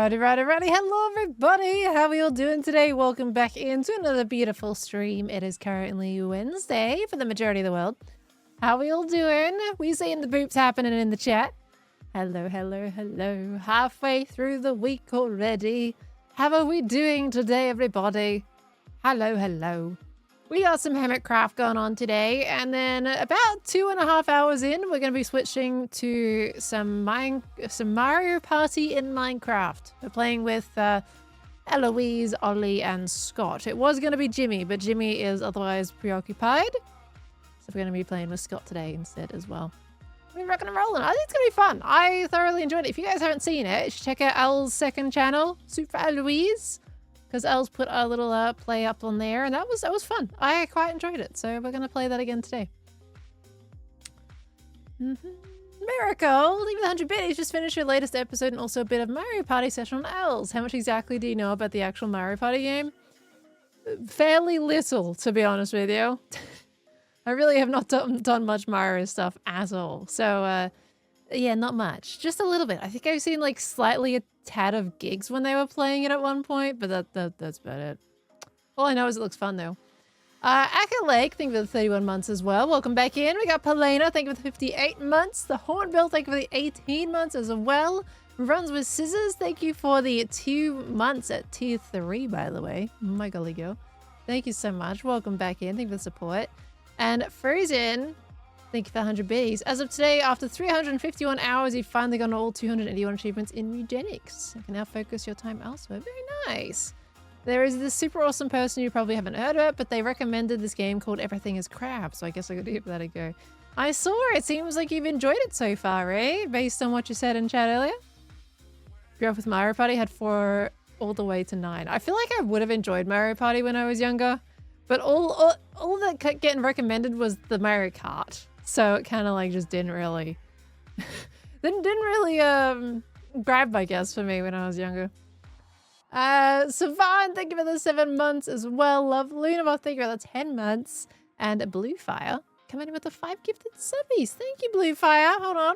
Alrighty. Hello, everybody. How are you all doing today? Welcome back into another beautiful stream. It is currently Wednesday for the majority of the world. How are we all doing? We seeing the boops happening in the chat. Hello. Halfway through the week already. How are we doing today, everybody? Hello. We got some Hermitcraft going on today, and then about 2.5 hours in, we're going to be switching to some Mario Party in Minecraft. We're playing with Eloise, Ollie, and Scott. It was going to be Jimmy, but Jimmy is otherwise preoccupied. So we're going to be playing with Scott today instead as well. We're rocking and rolling. I think it's going to be fun. I thoroughly enjoyed it. If you guys haven't seen it, you should check out Elle's second channel, Super Eloise. Because Elle's put a little play up on there, and that was fun. I quite enjoyed it, so we're going to play that again today. Miracle, leave the 100 biddies. Just finished your latest episode and also a bit of Mario Party session on Elle's. How much exactly do you know about the actual Mario Party game? Fairly little, to be honest with you. I really have not done much Mario stuff at all. So, yeah, not much. Just a little bit. I think I've seen like slightly a tad of gigs when they were playing it at one point, but that's about it. All I know is it looks fun though. Aka Lake, thank you for the 31 months as well. Welcome back in. We got Palena, thank you for the 58 months. The Hornbill, thank you for the 18 months as well. Runs with Scissors, thank you for the 2 months at tier 3, by the way. My golly go. Thank you so much. Welcome back in. Thank you for the support. And Frozen, thank you for 100 Bs. As of today, after 351 hours, you've finally gotten all 281 achievements in Eugenics. You can now focus your time elsewhere. Very nice. There is this super awesome person you probably haven't heard of, but they recommended this game called Everything is Crap, so I guess I could give that a go. I saw it. Seems like you've enjoyed it so far, eh? Based on what you said in chat earlier. Grew up with Mario Party, had 4 all the way to 9. I feel like I would have enjoyed Mario Party when I was younger, but all that kept getting recommended was the Mario Kart. So it kind of like just didn't really grab, I guess, for me when I was younger. Savan, thank you for the 7 months as well. Love Lunabot, thank you for the 10 months. And Bluefire coming in with the 5 gifted subbies. Thank you, Bluefire. Hold on.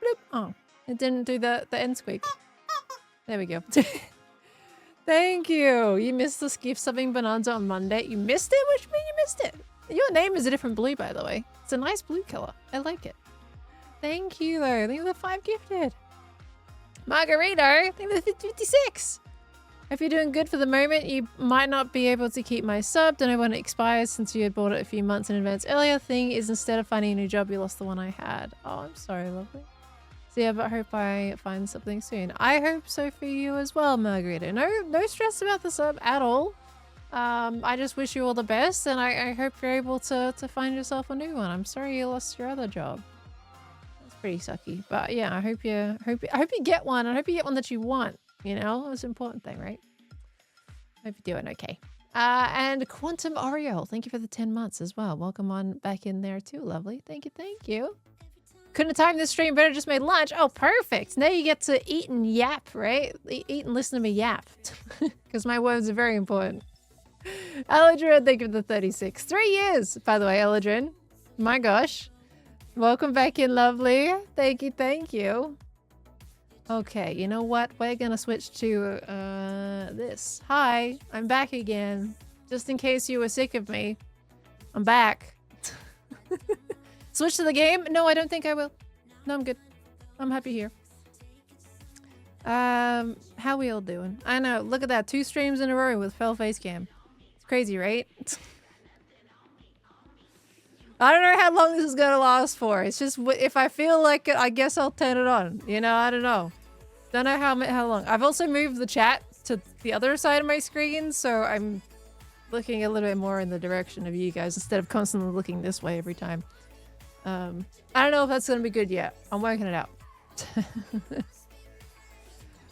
Bloop. Oh, it didn't do the end squeak. There we go. Thank you. You missed the gift subbing bonanza on Monday. You missed it? What do you mean you missed it? Your name is a different blue, by the way. It's a nice blue color. I like it. Thank you, though. Thank you for the 5 gifted. Margarito, thank you for the 56. If you're doing good for the moment, you might not be able to keep my sub. Don't know when it expires since you had bought it a few months in advance earlier. Thing is, instead of finding a new job, you lost the one I had. Oh, I'm sorry, lovely. So yeah, but I hope I find something soon. I hope so for you as well, Margarita. No stress about the sub at all. I just wish you all the best, and I hope you're able to find yourself a new one. I'm sorry you lost your other job. That's pretty sucky. But yeah, I hope you get one. I hope you get one that you want. You know, it's an important thing, right? Hope you're doing okay. And Quantum Oriole, thank you for the 10 months as well. Welcome on back in there too, lovely. Thank you. Couldn't have timed this stream better, just made lunch. Oh, perfect. Now you get to eat and yap, right? Eat and listen to me yap. Because my words are very important. Eladrin, thank you for the 36. 3 years, by the way, Eladrin. My gosh. Welcome back in, lovely. Thank you. Okay, you know what? We're gonna switch to this. Hi, I'm back again. Just in case you were sick of me. I'm back. Switch to the game? No, I don't think I will. No, I'm good. I'm happy here. How we all doing? I know, look at that. 2 streams in a row with fell face cam. It's crazy, right? I don't know how long this is gonna last for. It's just, if I feel like it, I guess I'll turn it on. You know, I don't know. Don't know how long. I've also moved the chat to the other side of my screen, so I'm looking a little bit more in the direction of you guys instead of constantly looking this way every time. I don't know if that's gonna be good yet. I'm working it out.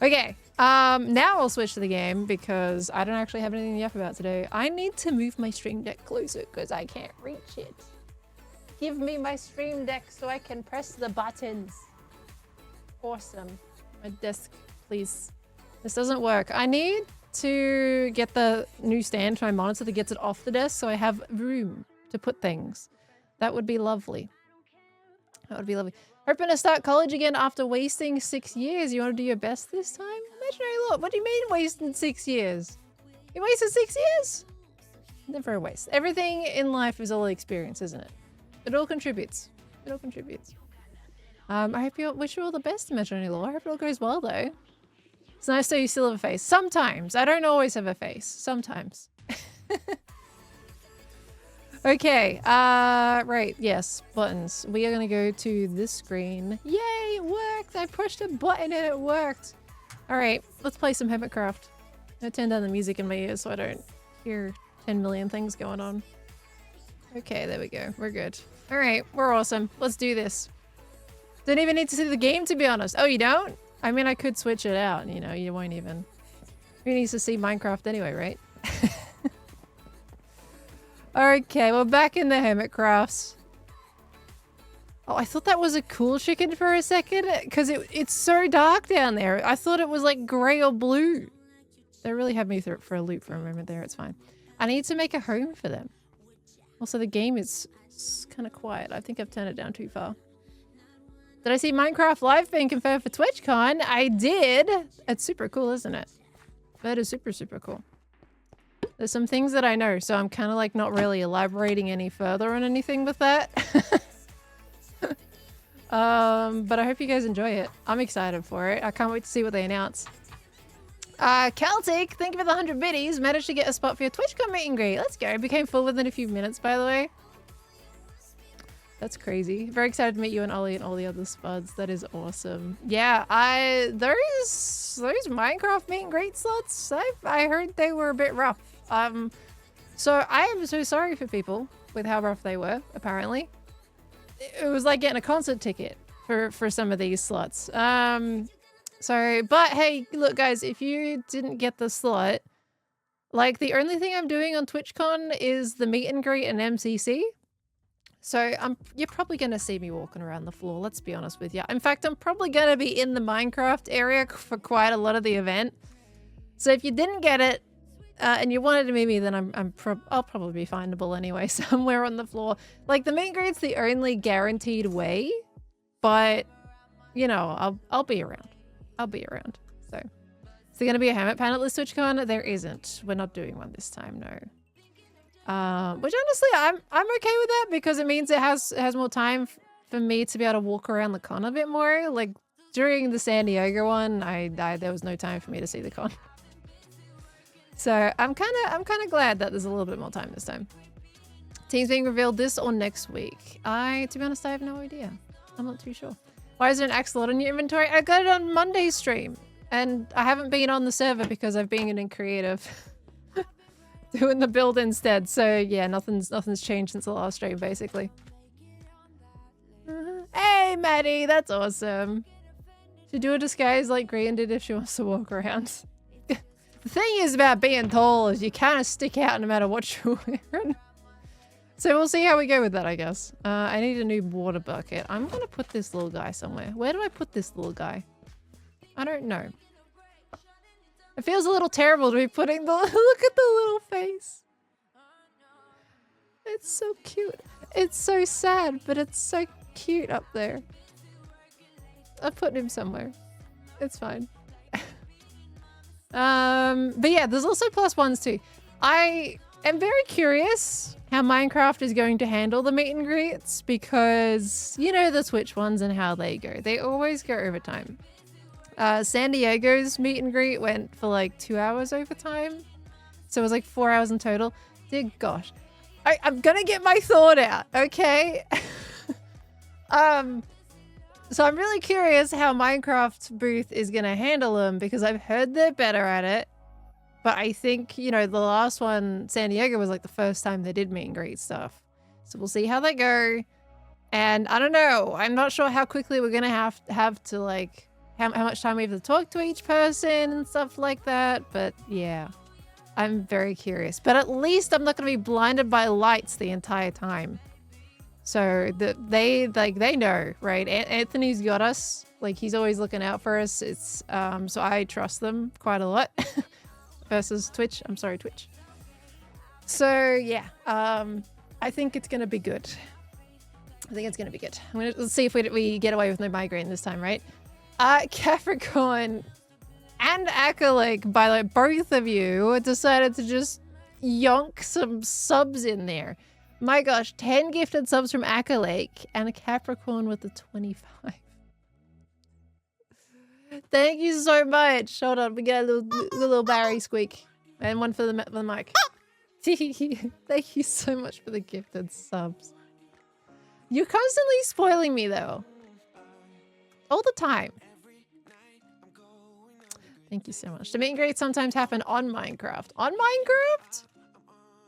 Okay, now I'll switch to the game because I don't actually have anything to yap about today. I need to move my stream deck closer because I can't reach it. Give me my stream deck so I can press the buttons. Awesome. My desk, please. This doesn't work. I need to get the new stand for my monitor that gets it off the desk so I have room to put things. That would be lovely. That would be lovely. Hoping to start college again after wasting 6 years. You want to do your best this time? imaginary law. What do you mean wasting 6 years? You wasted 6 years? Never a waste. Everything in life is all experience, isn't it? It all contributes. It all contributes. I hope you wish you all the best, imaginary law. I hope it all goes well, though. It's nice that you still have a face. Sometimes. I don't always have a face. Sometimes. Okay. Right. Yes. Buttons. We are going to go to this screen. Yay! It worked! I pushed a button and it worked. All right. Let's play some Hermitcraft. I'm going to turn down the music in my ears so I don't hear 10 million things going on. Okay. There we go. We're good. All right. We're awesome. Let's do this. Don't even need to see the game, to be honest. Oh, you don't? I mean, I could switch it out. You know, you won't even... Who needs to see Minecraft anyway, right? Okay, we're back in the Hermitcrafts. Oh, I thought that was a cool chicken for a second, because it's so dark down there. I thought it was like grey or blue. They really had me for a loop for a moment there. It's fine. I need to make a home for them. Also, the game is kind of quiet. I think I've turned it down too far. Did I see Minecraft Live being confirmed for TwitchCon? I did. It's super cool, isn't it? That is super, super cool. There's some things that I know, so I'm kind of like not really elaborating any further on anything with that. But I hope you guys enjoy it. I'm excited for it. I can't wait to see what they announce. Celtic, thank you for the 100 biddies. Managed to get a spot for your TwitchCon meet and greet. Let's go. It became full within a few minutes, by the way. That's crazy. Very excited to meet you and Ollie and all the other spuds. That is awesome. Yeah, those Minecraft meet and greet slots, I heard they were a bit rough. So I am so sorry for people with how rough they were, apparently. It was like getting a concert ticket for some of these slots. So, but hey, look guys, if you didn't get the slot, like the only thing I'm doing on TwitchCon is the meet and greet and MCC. So you're probably going to see me walking around the floor, let's be honest with you. In fact, I'm probably going to be in the Minecraft area for quite a lot of the event. So if you didn't get it and you wanted to meet me, then I'll probably be findable anyway, somewhere on the floor. Like the meet and greet's the only guaranteed way, but you know, I'll be around. I'll be around. So is there going to be a Hermit panel at this TwitchCon? There isn't. We're not doing one this time, no. Which honestly, I'm okay with that because it means it has more time for me to be able to walk around the con a bit more. Like during the San Diego one, there was no time for me to see the con. So I'm kind of glad that there's a little bit more time this time. Teams being revealed this or next week. To be honest, I have no idea. I'm not too sure. Why is there an axolot in your inventory? I got it on Monday's stream, and I haven't been on the server because I've been in creative. Doing the build instead, so yeah, nothing's changed since the last stream, basically. Hey, Maddie, that's awesome. Should do a disguise like Grian did if she wants to walk around. The thing is about being tall is you kind of stick out no matter what you're wearing. So we'll see how we go with that, I guess. I need a new water bucket. I'm gonna put this little guy somewhere. Where do I put this little guy? I don't know. It feels a little terrible to be putting the... Look at the little face. It's so cute. It's so sad, but it's so cute up there. I'll put him somewhere. It's fine. But yeah, there's also +1s too. I am very curious how Minecraft is going to handle the meet and greets because, you know, the Twitch ones and how they go. They always go over time. San Diego's meet and greet went for like 2 hours overtime. So it was like 4 hours in total. Dear gosh. I'm gonna get my thought out, okay? So I'm really curious how Minecraft booth is gonna handle them because I've heard they're better at it. But I think, you know, the last one, San Diego, was like the first time they did meet and greet stuff. So we'll see how they go. And I don't know. I'm not sure how quickly we're gonna have to like... How much time we have to talk to each person and stuff like that. But yeah, I'm very curious. But at least I'm not going to be blinded by lights the entire time. So they know, right? Anthony's got us. Like he's always looking out for us. It's so I trust them quite a lot versus Twitch. I'm sorry, Twitch. So yeah, I think it's going to be good. I think it's going to be good. Let's see if we get away with no migraine this time, right? Capricorn, and Accolake, by like both of you, decided to just yonk some subs in there. My gosh, 10 gifted subs from Accolake and a Capricorn with the 25. Thank you so much. Hold on, we got a little Barry squeak. And one for the mic. Thank you so much for the gifted subs. You're constantly spoiling me though. All the time. Thank you so much. The meet and greets sometimes happen on Minecraft. On Minecraft?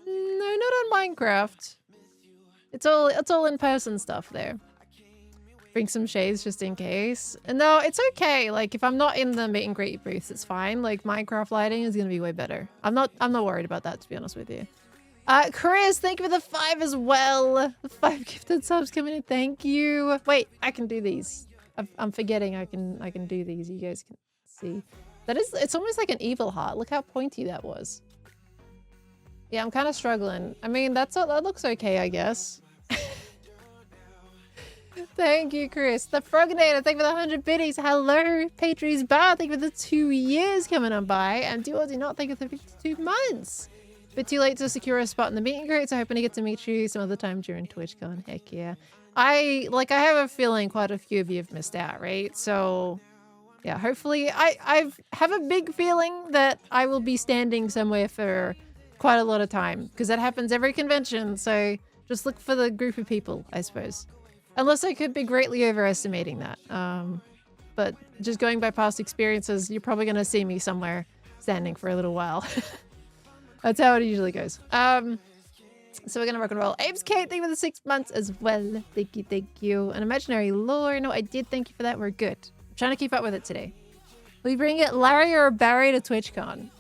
No, not on Minecraft. It's all in-person stuff there. Bring some shades just in case. And no, it's okay. Like if I'm not in the meet and greet booths, it's fine. Like Minecraft lighting is gonna be way better. I'm not worried about that, to be honest with you. Chris, thank you for the 5 as well. The 5 gifted subs coming in. Thank you. Wait, I can do these. I'm forgetting I can do these. You guys can see. It's almost like an evil heart. Look how pointy that was. Yeah, I'm kind of struggling. I mean, that looks okay, I guess. Thank you, Chris. The Frognator, thank you for the 100 biddies. Hello, Patriots Bar, thank you for the 2 years coming on by. And do or do not, thank you for the 52 months. Bit too late to secure a spot in the meet and greet, so hoping to get to meet you some other time during TwitchCon. Heck yeah. I have a feeling quite a few of you have missed out, right? So yeah, hopefully I have a big feeling that I will be standing somewhere for quite a lot of time because that happens every convention. So just look for the group of people, I suppose. Unless I could be greatly overestimating that. But just going by past experiences, you're probably going to see me somewhere standing for a little while. That's how it usually goes. So we're going to rock and roll. Abe's Kate, thank you for the 6 months as well. Thank you, thank you. An imaginary lore. No, I did. Thank you for that. We're good. I'm trying to keep up with it today. Will you bring it Larry or Barry to TwitchCon?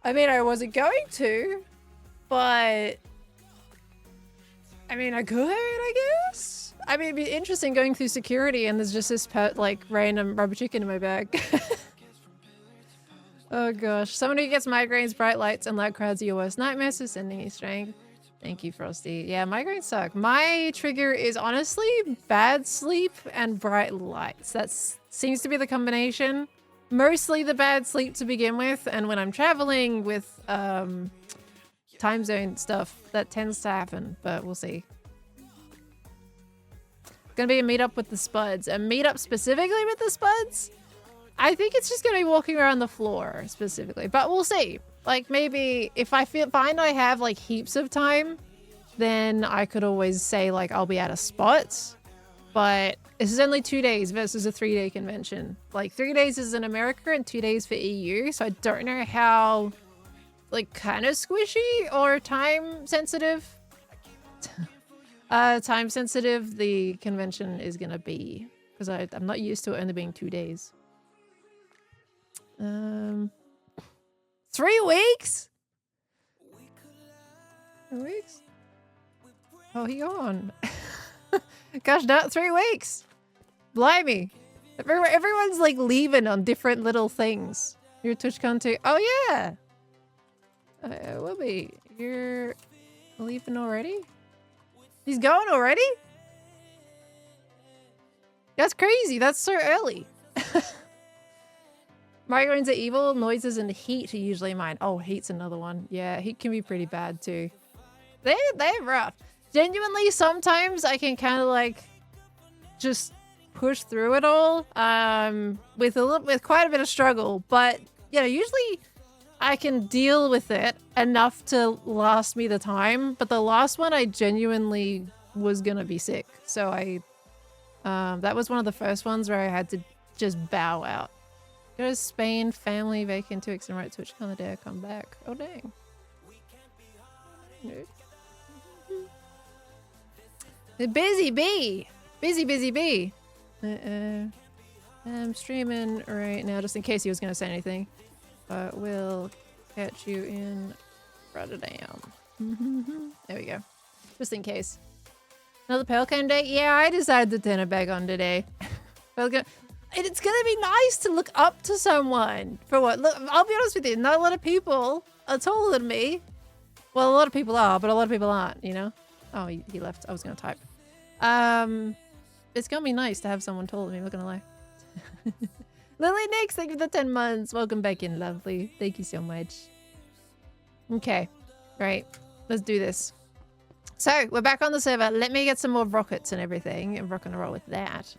I mean, I wasn't going to, but I mean, I could, I guess. I mean, it'd be interesting going through security and there's just this like random rubber chicken in my bag. Oh gosh. Someone who gets migraines, bright lights, and loud crowds are your worst nightmares, so sending you strength. Thank you, Frosty. Yeah, migraines suck. My trigger is honestly bad sleep and bright lights. That seems to be the combination. Mostly the bad sleep to begin with, and when I'm traveling with time zone stuff, that tends to happen, but we'll see. Gonna be a meetup with the Spuds. A meetup specifically with the Spuds? I think it's just gonna be walking around the floor specifically, but we'll see. Like maybe if I find I have like heaps of time, then I could always say like I'll be at a spot. But this is only 2 days versus a 3-day convention. Like 3 days is in America and 2 days for EU, so I don't know how like kind of squishy or time sensitive the convention is gonna be, because I'm not used to it only being 2 days. 3 weeks? 3 weeks? Oh, he gone. Gosh, not 3 weeks. Blimey. Everyone's like leaving on different little things. You're TwitchCon too. Oh yeah. Will be. You're leaving already? He's going already? That's crazy. That's so early. Migraines are evil. Noises and heat are usually mine. Oh, heat's another one. Yeah, heat can be pretty bad too. They're rough. Genuinely, sometimes I can kind of like just push through it all with quite a bit of struggle. But you know, usually I can deal with it enough to last me the time. But the last one, I genuinely was gonna be sick. So that was one of the first ones where I had to just bow out. Go to Spain, family, vacant 2 weeks and wrote TwitchCon the day I come back. Oh dang. The busy bee. Busy bee. I'm streaming right now just in case he was going to say anything. But we'll catch you in Rotterdam. There we go. Just in case. Another Pearlcam day? Yeah, I decided to turn it back on today. It's going to be nice to look up to someone. For what? Look, I'll be honest with you. Not a lot of people are taller than me. Well, a lot of people are, but a lot of people aren't, you know? Oh, he left. I was going to type. It's going to be nice to have someone taller than me, I'm not going to lie. Lily Nix, thank you for the 10 months. Welcome back in, lovely. Thank you so much. Okay. Right. Let's do this. So, we're back on the server. Let me get some more rockets and everything. And rock and roll with that.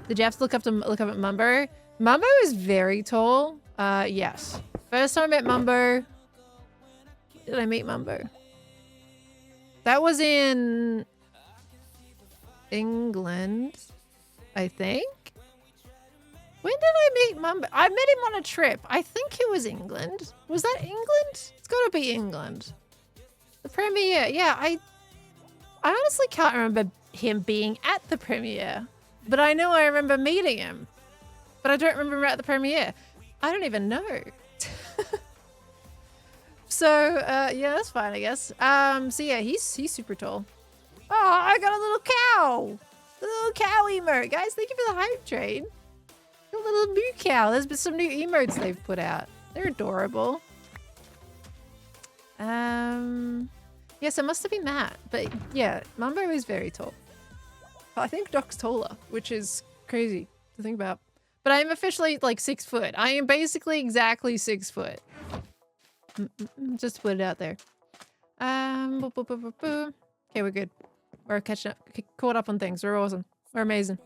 Did you have to look up at Mumbo? Mumbo is very tall. Yes. First time I met Mumbo. Did I meet Mumbo? That was in England, I think. When did I meet Mumbo? I met him on a trip. I think it was England. Was that England? It's got to be England. The premiere. Yeah, I honestly can't remember him being at the premiere. But I know I remember meeting him. But I don't remember him at the premiere. I don't even know. So, yeah, that's fine, I guess. So yeah, he's super tall. Oh, I got a little cow. A little cow emote. Guys, thank you for the hype train. A little moo cow. There's been some new emotes they've put out. They're adorable. Yes, it must have been that. But yeah, Mumbo is very tall. I think Doc's taller, which is crazy to think about. But I'm officially like 6 foot. I am basically exactly 6 foot. Just to put it out there. Okay, we're good. We're catching up, caught up on things. We're awesome. We're amazing.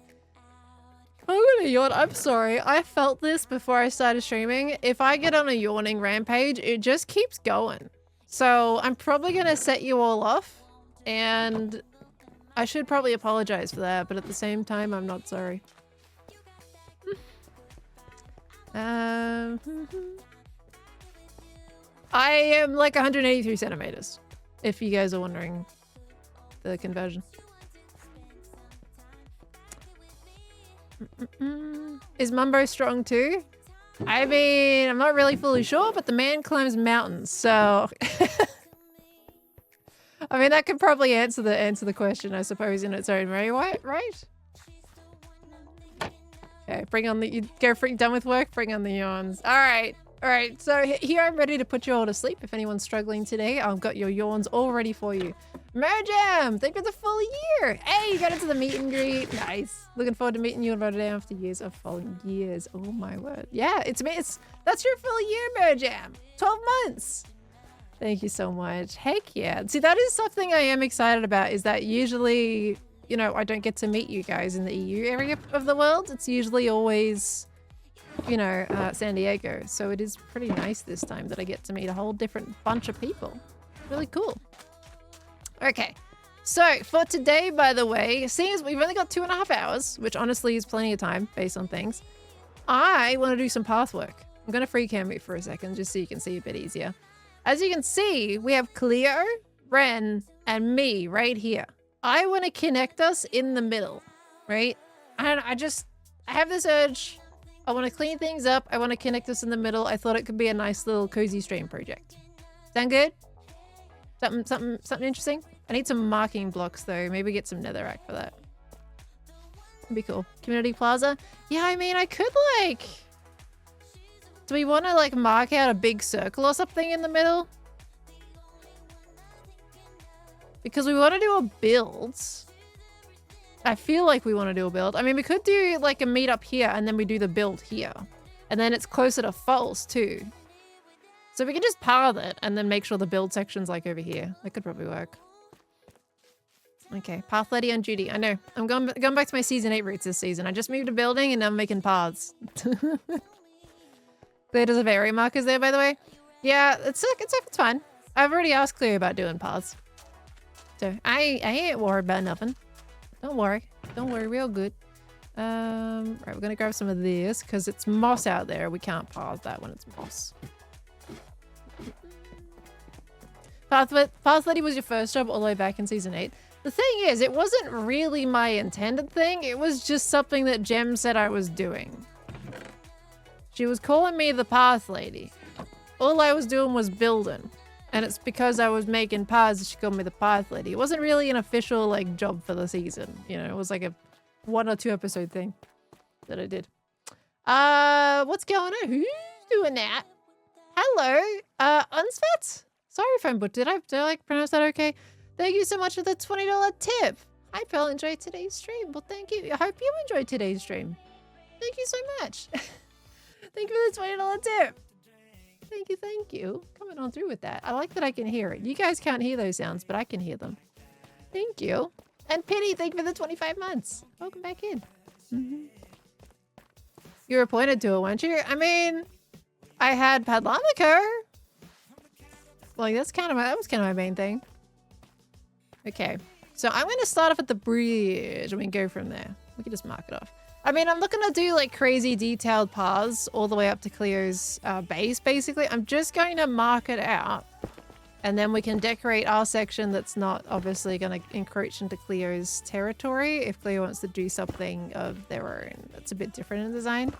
I'm gonna yawn. I'm sorry. I felt this before I started streaming. If I get on a yawning rampage, it just keeps going. So I'm probably gonna set you all off, and I should probably apologize for that, but at the same time, I'm not sorry. I am like 183 centimeters, if you guys are wondering the conversion. Is Mumbo strong too? I mean, I'm not really fully sure, but the man climbs mountains, so I mean that could probably answer the question, I suppose, in its own way, right? Okay, bring on the you go done with work, bring on the yawns. Alright, so here I'm ready to put you all to sleep. If anyone's struggling today, I've got your yawns all ready for you. Merjam, thank you for the full year. Hey, you got into the meet and greet. Nice. Looking forward to meeting you in Rotterdam after years of following years. Oh my word. Yeah, that's your full year, Merjam. 12 months. Thank you so much. Heck yeah. See, that is something I am excited about, is that usually, you know, I don't get to meet you guys in the EU area of the world. It's usually always, you know, San Diego. So it is pretty nice this time that I get to meet a whole different bunch of people. Really cool. Okay, so for today, by the way, seeing as we've only got 2.5 hours, which honestly is plenty of time based on things, I want to do some path work. I'm going to free cam it for a second just so you can see a bit easier. As you can see, we have Cleo, Ren, and me right here. I want to connect us in the middle, right? And I have this urge. I want to clean things up. I want to connect us in the middle. I thought it could be a nice little cozy stream project. Sound good? Something interesting? I need some marking blocks though. Maybe get some netherrack for that. That'd be cool. Community plaza? Yeah, I mean, I could like... Do we want to like mark out a big circle or something in the middle? Because we want to do a build. I feel like we want to do a build. I mean, we could do like a meetup here and then we do the build here. And then it's closer to Falls too. So we can just path it and then make sure the build section's like over here. That could probably work. Okay, path lady on duty. I know. I'm going back to my season 8 roots this season. I just moved a building and now I'm making paths. Cleo does have area markers there, by the way. Yeah, it's fine. I've already asked Cleo about doing paths. So I ain't worried about nothing. Don't worry. Don't worry, we're all good. Right, we're gonna grab some of this because it's moss out there. We can't path that when it's moss. Path Lady was your first job all the way back in season 8. The thing is, it wasn't really my intended thing. It was just something that Jem said I was doing. She was calling me the Path Lady. All I was doing was building. And it's because I was making paths that she called me the Path Lady. It wasn't really an official like job for the season. You know, it was like a 1 or 2 episode thing that I did. What's going on? Who's doing that? Hello, Unsfat? Sorry if I'm butchered. Did I like pronounce that okay? Thank you so much for the $20 tip. I felt enjoyed today's stream. Well, thank you. I hope you enjoyed today's stream. Thank you so much. Thank you for the $20 tip. Thank you, thank you. Coming on through with that. I like that I can hear it. You guys can't hear those sounds, but I can hear them. Thank you. And Penny, thank you for the 25 months. Welcome back in. You were appointed to it, weren't you? I mean, I had Padlamico. Like, that was kind of my main thing. Okay. So I'm going to start off at the bridge and we can go from there. We can just mark it off. I mean, I'm not going to do like crazy detailed paths all the way up to Cleo's base, basically. I'm just going to mark it out. And then we can decorate our section that's not obviously going to encroach into Cleo's territory if Cleo wants to do something of their own. That's a bit different in design.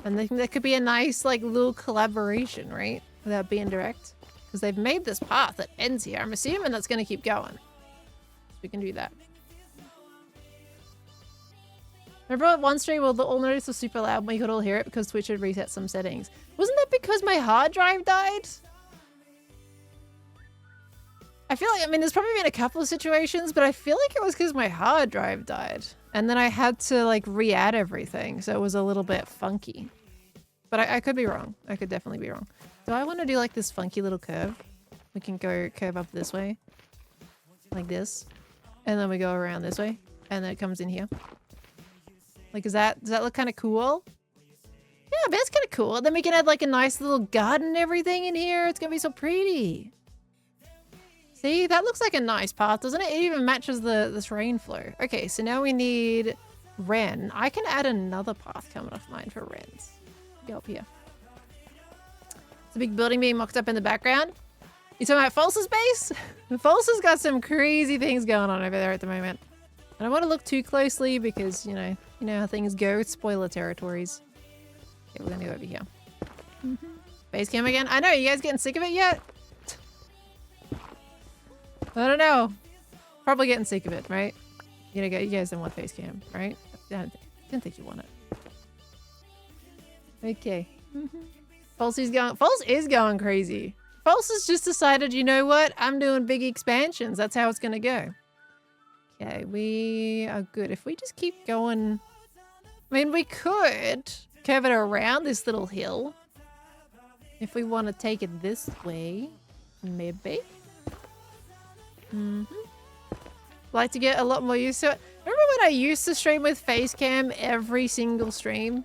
And I think that could be a nice like little collaboration, right? Without being direct. Because they've made this path that ends here. I'm assuming that's going to keep going. So we can do that. Remember at one stream, well, the all notice was super loud and we could all hear it because Twitch had reset some settings. Wasn't that because my hard drive died? I feel like, I mean, there's probably been a couple of situations, but I feel like it was because my hard drive died. And then I had to like re-add everything. So it was a little bit funky. But I could be wrong. I could definitely be wrong. Do I want to do like this funky little curve? We can go curve up this way. Like this. And then we go around this way. And then it comes in here. Like, does that look kind of cool? Yeah, but it's kind of cool. Then we can add like a nice little garden and everything in here. It's going to be so pretty. See, that looks like a nice path, doesn't it? It even matches the terrain flow. Okay, so now we need Wren. I can add another path coming off mine for Wrens. Go up here. It's a big building being mocked up in the background. You talking about Falsa's base? Falsa's got some crazy things going on over there at the moment. I don't want to look too closely because, you know how things go. It's spoiler territories. Okay, we're going to go over here. Base cam again. I know, you guys getting sick of it yet? I don't know. Probably getting sick of it, right? You guys don't want face cam, right? I didn't think you want it. Okay. False is going crazy. False has just decided, you know what? I'm doing big expansions. That's how it's going to go. Okay, we are good. If we just keep going... I mean, we could curve it around this little hill. If we want to take it this way, maybe. Like to get a lot more used to it. Remember when I used to stream with face cam every single stream?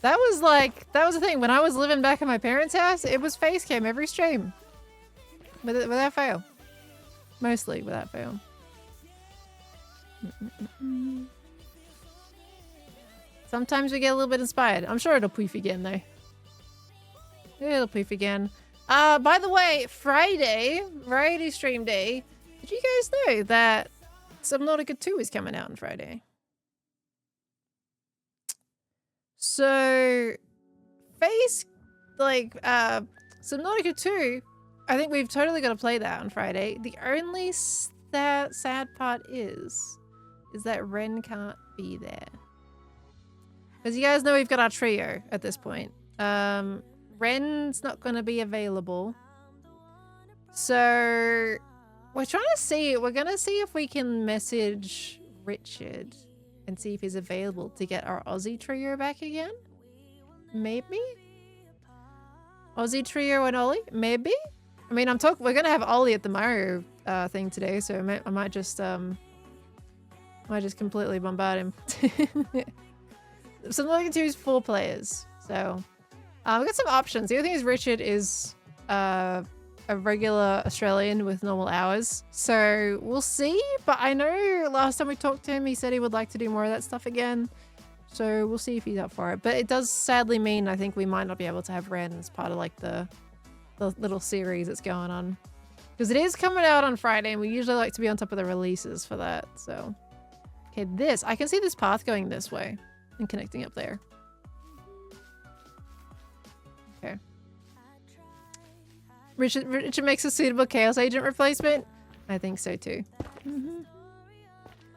That was the thing. When I was living back in my parents' house, it was face cam every stream. Without fail. Mostly without fail. Sometimes we get a little bit inspired. I'm sure it'll poof again though. It'll poof again. By the way, Friday, variety stream day. Did you guys know that Subnautica 2 is coming out on Friday? So, Subnautica 2, I think we've totally got to play that on Friday. The only sad part is that Ren can't be there. Because you guys know we've got our trio at this point. Ren's not going to be available. So, we're going to see if we can message Richard and see if he's available to get our Aussie trio back again. Maybe? Aussie trio and Ollie? Maybe? I mean, we're going to have Ollie at the Mario thing today, so I might just completely bombard him. So I'm looking to use 4 players, so we've got some options. The other thing is Richard is a regular Australian with normal hours, so we'll see. But I know last time we talked to him, he said he would like to do more of that stuff again, so we'll see if he's up for it. But it does sadly mean I think we might not be able to have Ren as part of like the little series that's going on, because it is coming out on Friday and we usually like to be on top of the releases for that. So okay, I can see this path going this way and connecting up there. Okay. Richard makes a suitable Chaos Agent replacement? I think so too. And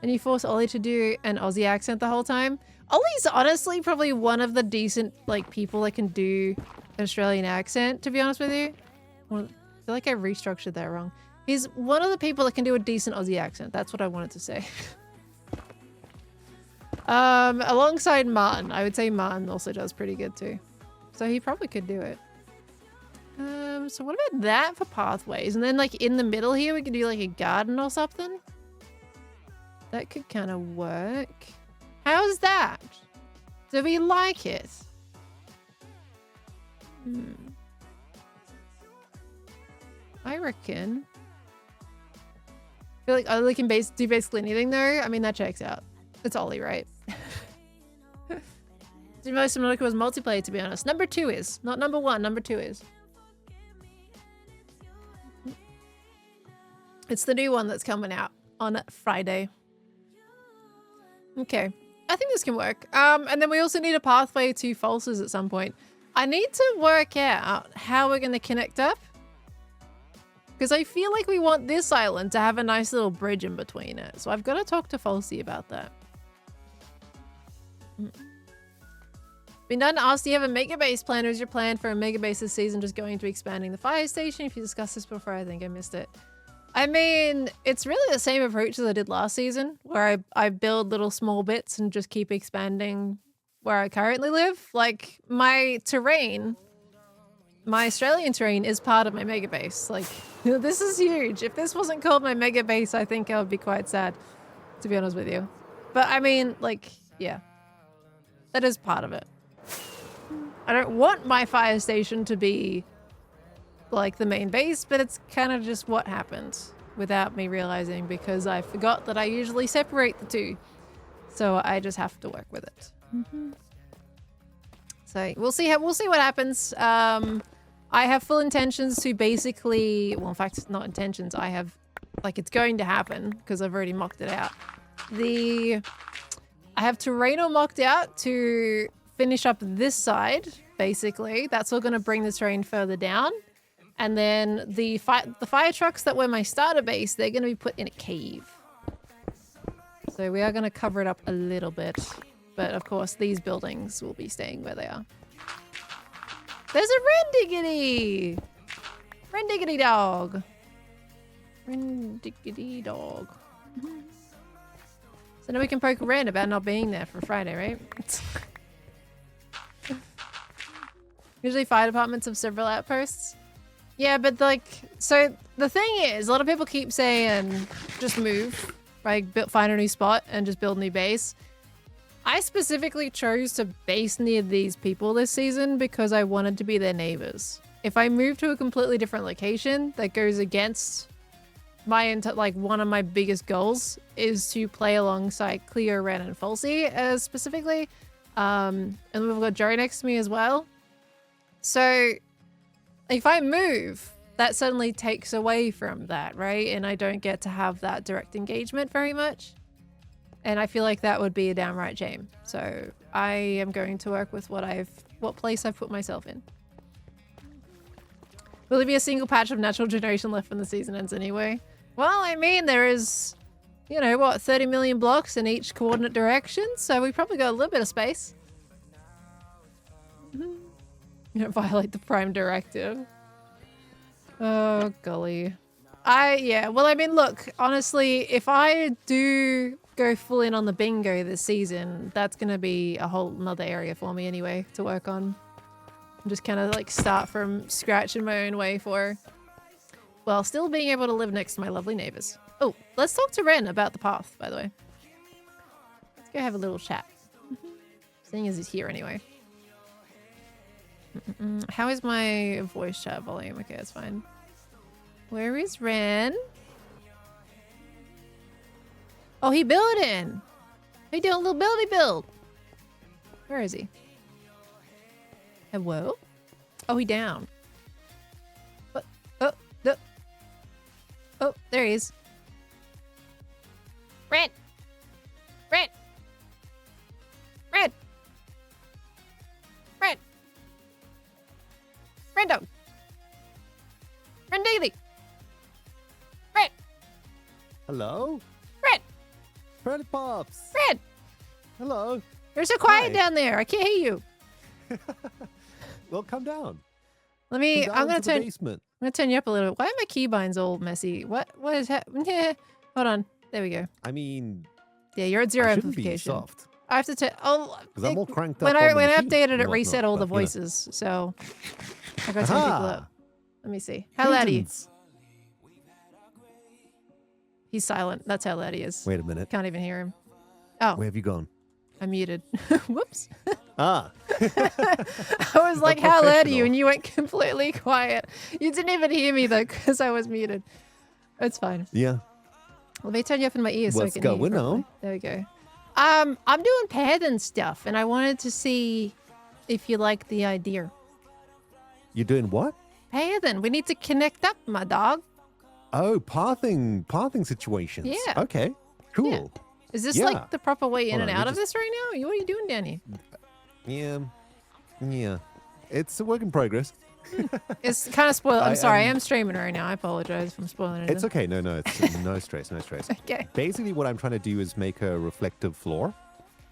you force Ollie to do an Aussie accent the whole time? Ollie's honestly probably one of the decent people that can do an Australian accent, to be honest with you. I feel like I restructured that wrong. He's one of the people that can do a decent Aussie accent. That's what I wanted to say. Alongside Martin. I would say Martin also does pretty good too. So he probably could do it. So what about that for pathways? And then like in the middle here, we could do like a garden or something. That could kind of work. How's that? Do we like it? I reckon. I feel like Ollie can do basically anything though. I mean, that checks out. It's Ollie, right? The most Subnautica was multiplayer, to be honest. Number 2 is. Not number 1, number 2 is. It's the new one that's coming out on Friday. Okay. I think this can work. And then we also need a pathway to Falses at some point. I need to work out how we're going to connect up. Because I feel like we want this island to have a nice little bridge in between it. So I've got to talk to Falsey about that. Been done asked, do you have a mega base plan, or is your plan for a mega base this season just going to be expanding the fire station? If you discussed this before, I think I missed it. I mean, it's really the same approach as I did last season, where I build little small bits and just keep expanding where I currently live. Like, my terrain, my Australian terrain is part of my mega base. Like, this is huge. If this wasn't called my mega base, I think I would be quite sad, to be honest with you. But I mean, like, yeah, that is part of it. I don't want my fire station to be like the main base, but it's kind of just what happened without me realizing, because I forgot that I usually separate the two. So I just have to work with it. So we'll see what happens. I have full intentions to basically, well, in fact, not intentions. I have, like, it's going to happen because I've already mocked it out. I have terrain mocked out to finish up this side, basically. That's all going to bring the terrain further down. And then the fire trucks that were my starter base, they're going to be put in a cave. So we are going to cover it up a little bit. But of course, these buildings will be staying where they are. There's a Rendiggity! Rendiggity dog. Rendiggity dog. So now we can poke Ren about not being there for Friday, right? Usually fire departments have several outposts. Yeah, but like, so the thing is, a lot of people keep saying, just move, right? Find a new spot and just build a new base. I specifically chose to base near these people this season because I wanted to be their neighbors. If I move to a completely different location that goes against my, like, one of my biggest goals is to play alongside Cleo, Ren, and Falsey, specifically. And we've got Joe next to me as well. So if I move, that suddenly takes away from that, right? And I don't get to have that direct engagement very much. And I feel like that would be a downright shame. So I am going to work with what place I've put myself in. Will there be a single patch of natural generation left when the season ends anyway? Well, I mean, there is, you know, what, 30 million blocks in each coordinate direction. So we probably got a little bit of space. You don't violate the Prime Directive. Oh, golly. Yeah, well, I mean, look, honestly, if I do go full in on the bingo this season, that's going to be a whole nother area for me anyway to work on. And just kind of like start from scratch in my own way for, well, still being able to live next to my lovely neighbors. Oh, let's talk to Ren about the path, by the way. Let's go have a little chat. Seeing as he's here anyway. How is my voice chat volume? Okay, that's fine. Where is Ren? Oh, he building. He doing a little buildy build. Where is he? Hello? Oh, he down. What? Oh, no. Oh, there he is. Ren! Ren! Ren! Ren! Ren dog! Ren Daily! Ren! Hello? Ren! Freddy Pops! Ren! Hello? You're so quiet Hi. down there. I can't hear you. Well, come down. Let me. Come I'm down gonna to the turn. basement. I'm gonna turn you up a little bit. Why are my keybinds all messy? What is happening? Yeah. Hold on. There we go. I mean, Yeah, you're at zero I shouldn't be amplification. soft. I have to oh, Because I'm all cranked up. when on the I machine updated it, and reset whatnot, all the but, you know. voices. So I got some people up. Aha! Let me see. How loud are you? Greetings. He's silent. That's how loud he is. Wait a minute. Can't even hear him. Oh, Where have you gone? I'm muted. Whoops. Ah. I was like, how loud are you? professional. And you went completely quiet. You didn't even hear me though, because I was muted. It's fine. Yeah. Let me turn you up in my ears so I What's can hear you going properly. on? There we go. I'm doing pattern stuff, and I wanted to see if you like the idea. You're doing what? Pattern. We need to connect up, my dog. Oh, pathing situations. Yeah. Okay. Cool. Yeah. Is this Yeah. like the proper way in Hold and on, let out me of this right now? What are you doing down here? Yeah. Yeah. It's a work in progress. It's kind of spoiled. I'm I, sorry. I um, am streaming right now. I apologize if I'm spoiling it. It's okay. No, it's no stress, no stress. Okay. Basically, what I'm trying to do is make a reflective floor.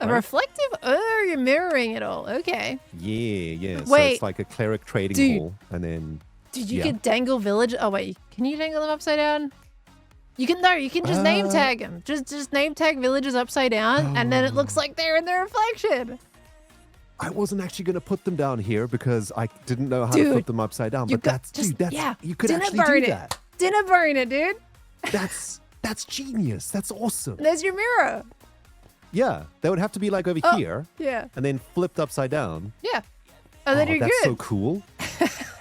A Right. reflective? Oh, you're mirroring it all. Okay. Yeah. So Wait. it's like a cleric trading Dude. hall, and then Dude, you Yeah. could dangle village. Oh wait, can you dangle them upside down? You can You can just name tag them. Just name tag villages upside down, and then it looks like they're in the reflection. I wasn't actually going to put them down here because I didn't know how Dude, to flip them upside down. you But got- that's just- dude, that's yeah, you could dinner actually burn do it. that. Dinner burn it, dude. That's genius. That's awesome. There's your mirror. Yeah, they would have to be like over Oh. here Yeah. and then flipped upside down. Yeah. And then Oh, you're that's good. so cool.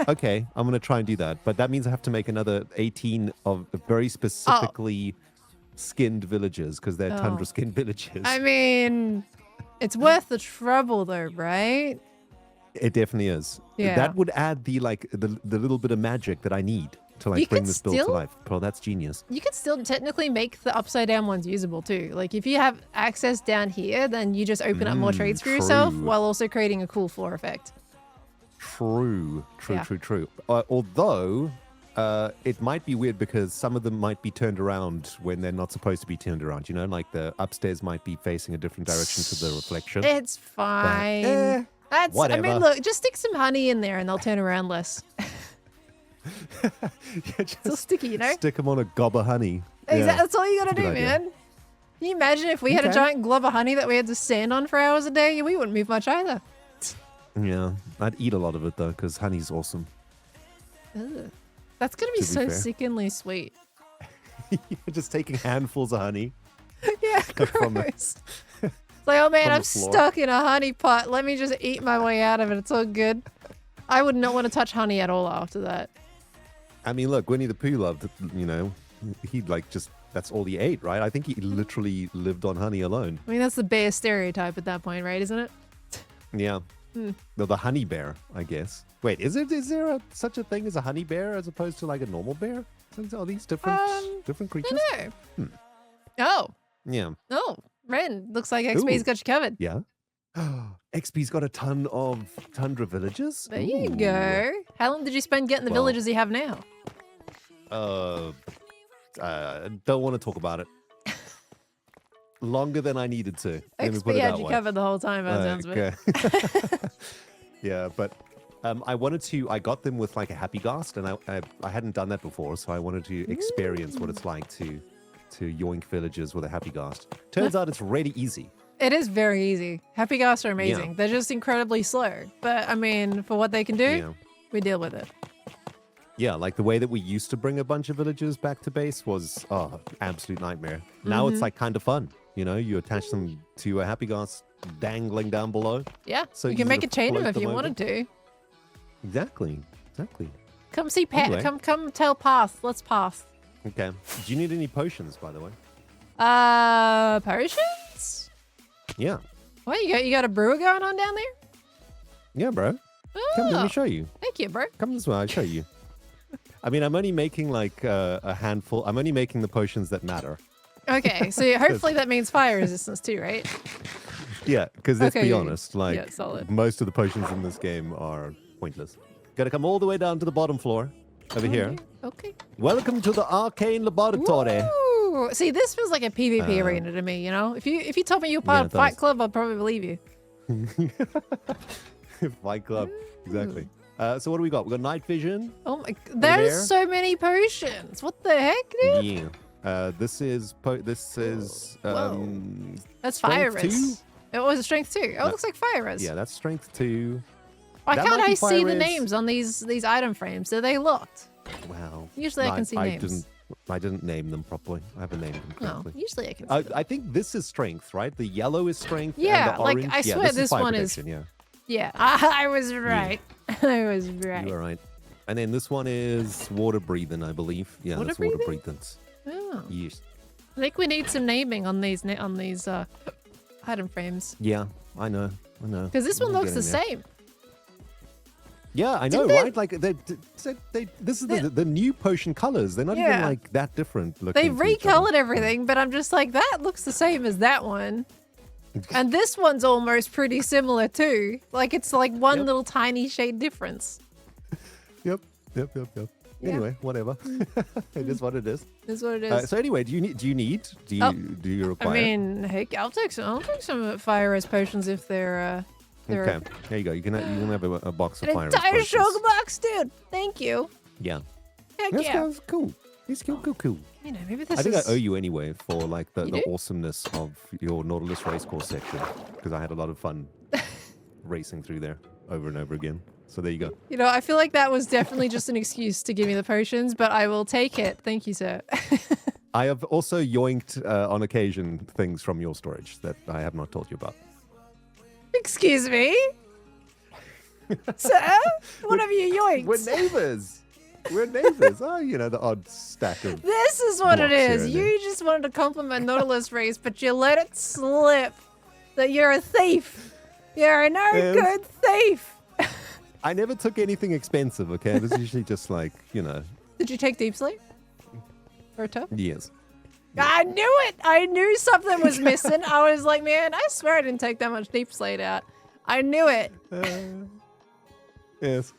Okay, I'm gonna try and do that, but that means I have to make another 18 of very specifically skinned villages because they're Oh. tundra skinned villages. I mean, it's worth the trouble though, right? It definitely is. Yeah. That would add the little bit of magic that I need to You like bring could this build to still- life. Bro, that's genius. You could still technically make the upside down ones usable too. Like if you have access down here, then you just open up more trades for yourself true. while also creating a cool floor effect. True. Yeah. Although it might be weird because some of them might be turned around when they're not supposed to be turned around. You know, like the upstairs might be facing a different direction to the reflection. It's fine. eh, That's. I mean, whatever. look, just stick some honey in there and they'll turn around less. Yeah, It's all just sticky, you know. stick them on a gob of honey. Exactly. Yeah. That's all you gotta That's a do, good idea. man. Can you imagine if we had a Okay. giant glob of honey that we had to stand on for hours a day? We wouldn't move much either. Yeah, I'd eat a lot of it though because honey's awesome. Ugh. That's gonna be To be so fair. sickeningly sweet. Just taking handfuls of honey. Yeah, From the- gross. It's like, oh man, from the I'm floor. stuck in a honey pot. Let me just eat my way out of it. It's all good. I would not want to touch honey at all after that. I mean, look, Winnie the Pooh loved, he like just, that's all he ate, right? I think he literally lived on honey alone. I mean, that's the bear stereotype at that point, right? Isn't it? Yeah. The honey bear, I guess. Wait, is there such a thing as a honey bear as opposed to like a normal bear? Are these different creatures? No. Oh, Yeah. oh, Ren. Looks like XP's Ooh. got you covered. Yeah. XP's got a ton of tundra villages. There you Ooh. go. How long did you spend getting the Well- villages you have now? Don't want to talk about it. Longer than I needed to. Let me put XP it had that you way. covered the whole time, by the sounds of it. Okay. Yeah, but I got them with like a happy ghast, and I hadn't done that before, so I wanted to experience what it's like to yoink villages with a happy ghast. Turns out it's really easy. It is very easy. Happy ghasts are amazing. They're just incredibly slow. But I mean, for what they can do, Yeah. we deal with it. Yeah, like the way that we used to bring a bunch of villagers back to base was absolute nightmare. Now it's like kind of fun. You know, you attach them to a happy ghast dangling down below. Yeah. So you can easy make to a chain them float if you them wanted to. Exactly. Come see Pat. Anyway. Come tell Path. Let's pass. Okay. Do you need any potions, by the way? Potions? Yeah. What, you got a brewer going on down there? Yeah, bro. Come, let Oh, me show you. thank you, bro. Come this way, I'll show you. I mean, I'm only making like a handful. I'm only making the potions that matter. Okay, so hopefully that means fire resistance too, right? Yeah, because let's Okay, be yeah, honest, like yeah, solid. most of the potions in this game are pointless. Gotta come all the way down to the bottom floor over here. Okay. Welcome to the arcane laboratory. Ooh. See, this feels like a PvP arena to me, you know? If you told me you were part Yeah, of it Fight does. Club, I'd probably believe you. Fight Club, exactly. So what do we got? We got night vision. Oh my, there. there's so many potions. What the heck, dude? Yeah. This is Whoa. That's fire strength 2? res. It was a strength 2. Oh, it looks like fire res. Yeah, that's strength 2. Why that can't might be I see fire the res. names on these item frames? Are they locked? Well, Usually I can see names. I didn't name them properly. I haven't named them No, correctly. usually I can see them. I think this is strength, right? The yellow is strength. Yeah, and the like, orange. I yeah, swear this this is fire one is- protection, Yeah, I was right. I was Yeah, right. you are right. And then this one is water breathing, I believe. Yeah, Water that's water breathing? breathing. Oh. Yes. I think we need some naming on these item frames. Yeah, I know. Because this one We're looks the getting there. same. Yeah, I know, they- right? Like this is the new potion colors. They're not even Yeah. like that different looking. They to each other. recolored everything, but I'm just like, that looks the same as that one. And this one's almost pretty similar too. Like it's like one Yep. little tiny shade difference. Yep. Yeah. Anyway, whatever. It is what it is. Is what it is. So anyway, do you require? I mean, heck, I'll take some fire res potions if they're okay. There you go. You can have a box of an fire. entire potions. sugar box, dude. Thank you. Yeah. Heck That's, yeah. that's cool. It's cool. You know, maybe this I think is. I owe you anyway for like the You do? awesomeness of your Nautilus racecourse section because I had a lot of fun racing through there over and over again. So there you go. You know, I feel like that was definitely just an excuse to give me the potions, but I will take it. Thank you, sir. I have also yoinked on occasion things from your storage that I have not told you about. Excuse me? Sir? What have you yoinked? We're neighbors. We're neighbors. Oh, you know, the odd stack of. This is what it Blocks here is. and You just wanted to compliment Nautilus Race, but you let it slip that you're a thief. You're a no Yes. good thief. I never took anything expensive, okay? It was usually just like, you know, Did you take deep sleep? Or a toe? years. I knew it. I knew something was missing. I was like, man, I swear I didn't take that much deep slate out. I knew it. Yes.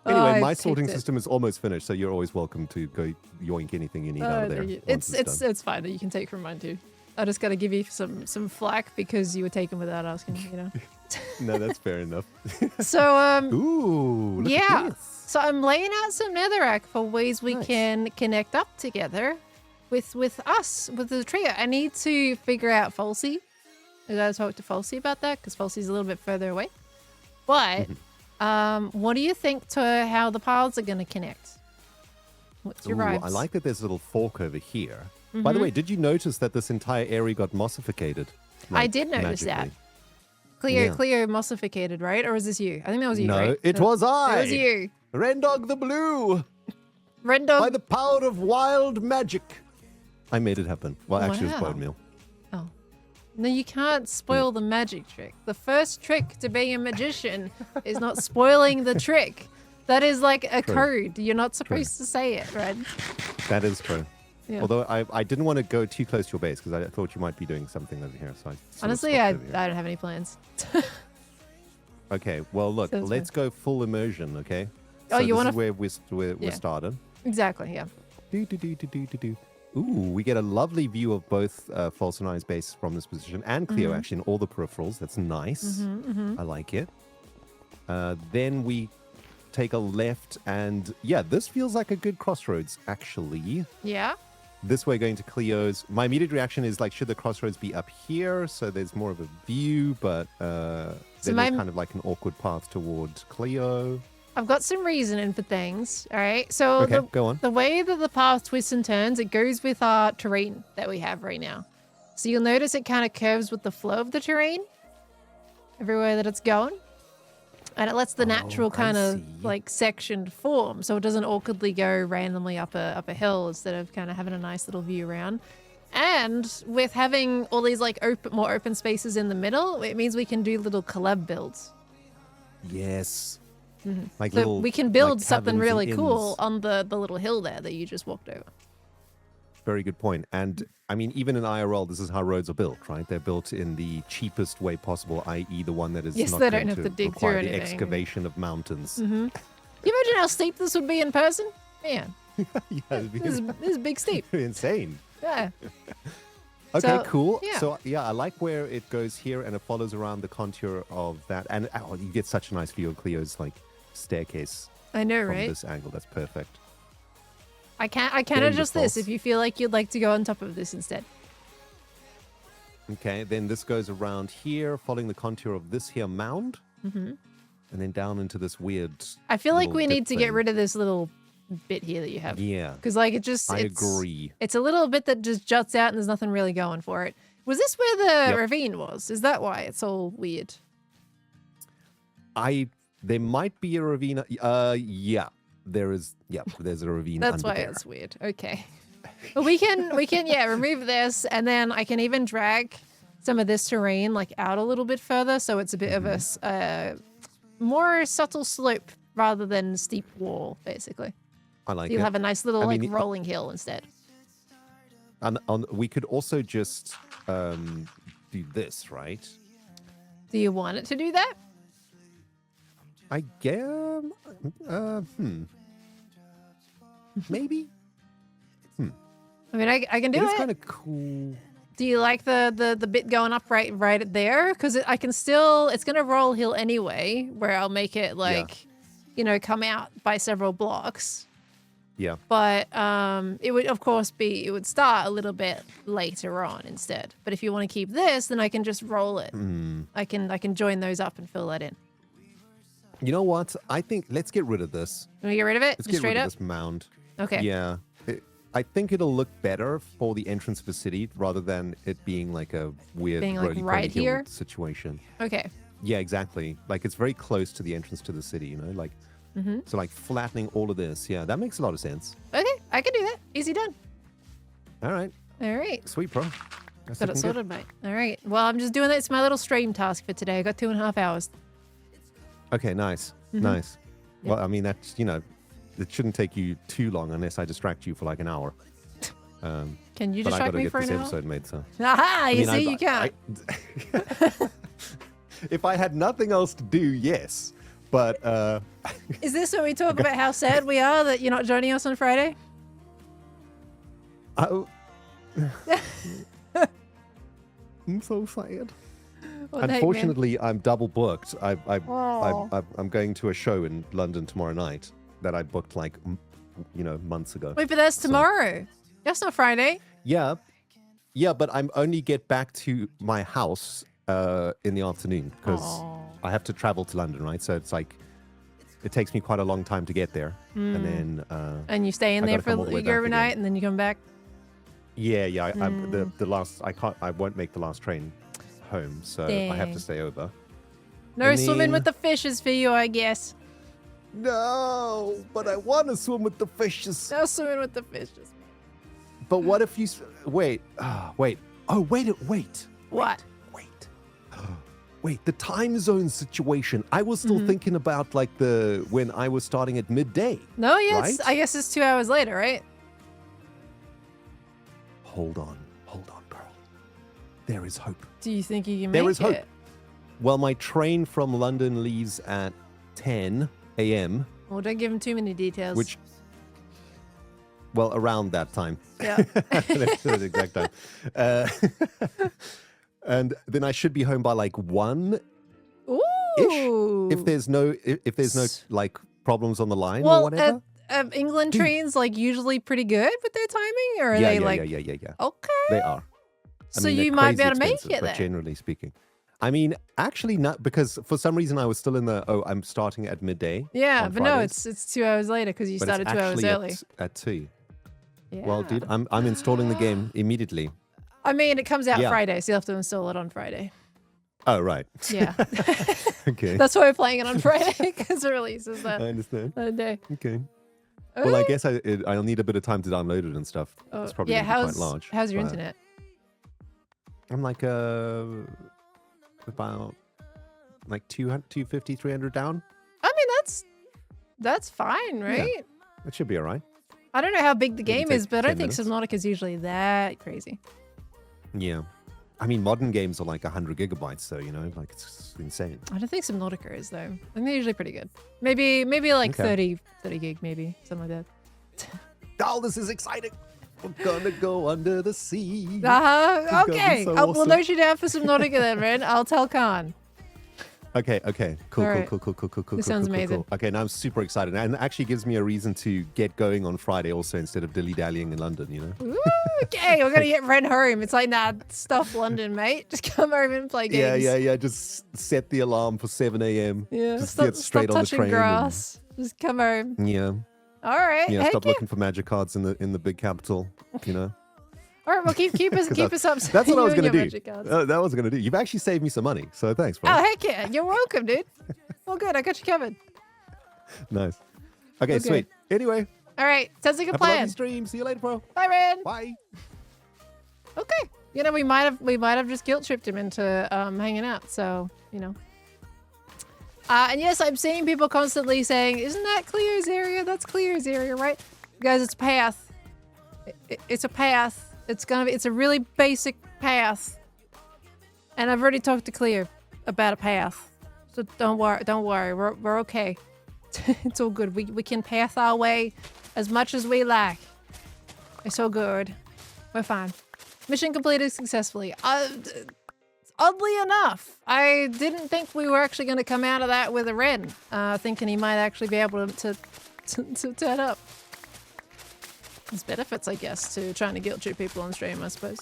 Oh, Anyway, I my picked sorting it. system is almost finished, so you're always welcome to go yoink anything you need out of there. once It's fine. You can take from mine too. I just got to give you some flack because you were taken without asking, you know. done. No, that's fair enough. So Ooh, look yeah. at this. So I'm laying out some netherrack for ways we Nice. can connect up together with us, with the trio. I need to figure out Falsey. I gotta talk to Falsey about that because Falsey's a little bit further away. But what do you think to how the paths are gonna connect? What's your Ooh, vibes? I like that there's a little fork over here. By the way, did you notice that this entire area got mossificated? I did notice that. magically? Yeah. Cleo mossificated, right? Or is this you? I think that was you, No, right? it was I. It was you. Rendog the Blue. Rendog. By the power of wild magic. I made it happen. Well, actually, it was Wow. bone meal. Oh. No, you can't spoil the magic trick. The first trick to being a magician is not spoiling the trick. That is like a True. code. You're not supposed to say it, right? That is true. Yeah. Although I didn't want to go too close to your base because I thought you might be doing something over here. So I sort of Honestly, stopped I over here. don't have any plans. Okay, well, look, So it's let's go full immersion, okay? Oh, so you this wanna is where we're Yeah. started. Exactly, yeah. Ooh, we get a lovely view of both False and I's base from this position, and Cleo actually in all the peripherals. That's nice. I like it. Then we take a left, and yeah, this feels like a good crossroads, actually. Yeah? This way going to Cleo's. My immediate reaction is like, should the crossroads be up here so there's more of a view, but then my- there's kind of like an awkward path towards Cleo. I've got some reasoning for things, all right? So Okay, go on. the way that the path twists and turns, it goes with our terrain that we have right now. So you'll notice it kind of curves with the flow of the terrain everywhere that it's going. And it lets the natural I kind of see. like sectioned form, so it doesn't awkwardly go randomly up a hill instead of kind of having a nice little view around. And with having all these like more open spaces in the middle, it means we can do little collab builds. Yes. Like So little, we can build like, something taverns and really cool inns. on the little hill there that you just walked over. Very good point. And I mean, even in IRL, this is how roads are built, right? They're built in the cheapest way possible, i.e. the one that is Yes, not they going don't have to dig through require the anything. excavation of mountains. You imagine how steep this would be in person? Man, Yeah, it'd be this is big steep. insane. Yeah. Okay, So, cool. yeah. So yeah, I like where it goes here and it follows around the contour of that. And you get such a nice view of Cleo's like staircase I know, from right? this angle. That's perfect. I can Very adjust this false. if you feel like you'd like to go on top of this instead. Okay, then this goes around here, following the contour of this here mound. Mm-hmm. And then down into this weird. I feel like little we dip need to get thing. rid of this little bit here that you have. Yeah, Because like it's I agree. It's a little bit that just juts out and there's nothing really going for it. Was this where the Yep. ravine was? Is that why it's all weird? There might be a ravine. Yeah, there is. Yeah, there's a ravine. That's under why there. it's weird. Okay. But we can remove this, and then I can even drag some of this terrain like out a little bit further, so it's a bit of a more subtle slope rather than steep wall, basically. I like You'll it. have a nice little I mean, rolling hill instead. And we could also just do this, right? Do you want it to do that? I guess. Maybe. I mean, I can do It's it. kind of cool. Do you like the bit going up right there? Because I can still, it's gonna roll hill anyway, where I'll make it like, come out by several blocks. Yeah. But it would of course it would start a little bit later on instead. But if you want to keep this, then I can just roll it. I can join those up and fill that in. You know what? I think let's get rid of this. Can we get rid of it? Let's Just get straight rid up? of this mound. Okay. Yeah. I think it'll look better for the entrance of the city rather than it being like a weird Being, like, roly-poly right hill here? situation. Okay. Yeah, exactly. Like it's very close to the entrance to the city, like so like flattening all of this. Yeah, that makes a lot of sense. Okay, I can do that. Easy done. All right. All right. Sweet, bro. That's Got it looking good. sorted, mate. All right. Well, I'm just doing that. It's my little stream task for today. I got 2.5 hours. Okay, nice. Nice. Well, I mean, that's, it shouldn't take you too long unless I distract you for like an hour. Can you But I distract gotta me get for this an hour? episode made, so. Aha! I You mean, see, you can't. If I had nothing else to do, yes. But Is this when we talk about how sad we are that you're not joining us on Friday? I'm so sad. What the heck, man? Unfortunately, I'm double booked. Oh. I'm going to a show in London tomorrow night that I booked like, months ago. Wait, but that's tomorrow. That's not Friday. Yeah, but I'm only get back to my house in the afternoon because Aw. I have to travel to London, right? So it's like it takes me quite a long time to get there, and then And you stay in I there gotta for come all the way you go back overnight, again. and then you come back. yeah. I won't make the last train home, so I have Dang. to stay over. No And swimming then- with the fishes for you, I guess. No, but I want to swim with the fishes. No swimming with the fishes. But what if you wait? Wait. Oh, wait. What? Wait, the time zone situation. I was still thinking about like when I was starting at midday. No, yes. Right? I guess it's 2 hours later, right? Hold on, girl. There is hope. Do you think you can There make is hope. it? Well, my train from London leaves at 10 a.m., Well, don't give him too many details. well, around that time. Yeah. That's the exact time. And then I should be home by like 1-ish. Ooh. If there's no like problems on the line or well, whatever. England trains like usually pretty good with their timing, or are they like? Yeah. Okay. They are. I So mean, they're you might be crazy able to make expensive, it but then. generally speaking. I mean, actually not, because for some reason I was still in I'm starting at midday. Yeah, on but no, Fridays, it's 2 hours later because you but started it's 2 hours actually early. at 2. Yeah. Well, dude, I'm installing the game immediately. I mean, it comes out Yeah. Friday, so you have to install it on Friday. Oh, right. Yeah. Okay. That's why we're playing it on Friday, because it releases I that understand. day. Okay. Well, I guess I'll need a bit of time to download it and stuff. It's probably yeah, gonna be quite large. how's your but internet? I'm like about like 250, 300 down. I mean, that's fine, right? That should be all right. I don't know how big the Maybe game take is, but I 10 don't think minutes. Subnautica is usually that crazy. Yeah. I mean, modern games are like 100 gigabytes, so, like it's insane. I don't think Subnautica is, though. I think they're usually pretty good. Maybe like Okay. 30 gig, maybe. Something like that. Oh, this is exciting. We're gonna go under the sea. Uh-huh. gonna be Okay. so We'll awesome. note you down for Subnautica then, man. I'll tell Khan. Okay. Cool. All right. Cool. This sounds amazing. Okay, now I'm super excited, and it actually gives me a reason to get going on Friday also instead of dilly-dallying in London. You know. Ooh, okay, we're gonna get Ren home. It's like, nah, stuff London, mate. Just come home and play games. Yeah. Just set the alarm for 7 a.m. Yeah. Just Stop, get straight stop on the touching train. grass. Just come home. Yeah. All right. Yeah. Heck Stop yeah. looking for magic cards in the big capital. You know. All right. Well, keep us up. That's what I was gonna do. That was gonna do. You've actually saved me some money, so thanks, bro. Oh heck yeah! You're welcome, dude. Well, good. I got you covered. Nice. Okay, sweet. Anyway. All right. Sounds like a Have plan. a lovely stream. See you later, bro. Bye, Ren. Bye. Okay. You know, we might have just guilt tripped him into hanging out. So you know. And yes, I'm seeing people constantly saying, "Isn't that Cleo's area? That's Cleo's area, right?" Guys, it's a path. It's a path. It's a really basic path. And I've already talked to Cleo about a path. So don't worry. We're okay. It's all good. We can path our way as much as we like. It's all good. We're fine. Mission completed successfully. Oddly enough, I didn't think we were actually going to come out of that with a Ren. Thinking he might actually be able to turn up. There's benefits, I guess, to trying to guilt trip people on stream, I suppose.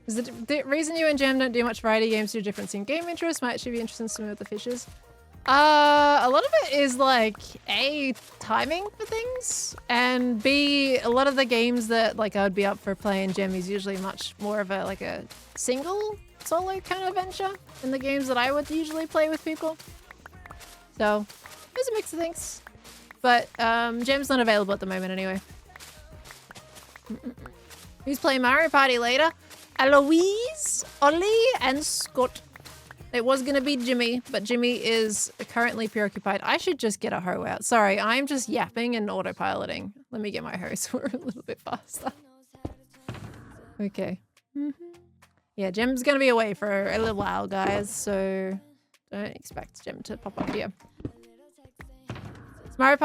Is the reason you and Gem don't do much variety games due to difference in game interest? Might actually be interesting to see with the fishes. A lot of it is like A, timing for things, and B, a lot of the games that like I would be up for playing Gem is usually much more of a single solo kind of venture in the games that I would usually play with people. So there's a mix of things, but Gem's not available at the moment anyway. Who's playing Mario Party later? Eloise, Ollie, and Scott. It was going to be Jimmy, but Jimmy is currently preoccupied. I should just get a hoe out. Sorry, I'm just yapping and autopiloting. Let me get my hoe so we're a little bit faster. Okay. Yeah, Jim's going to be away for a little while, guys, so don't expect Jim to pop up here. Mario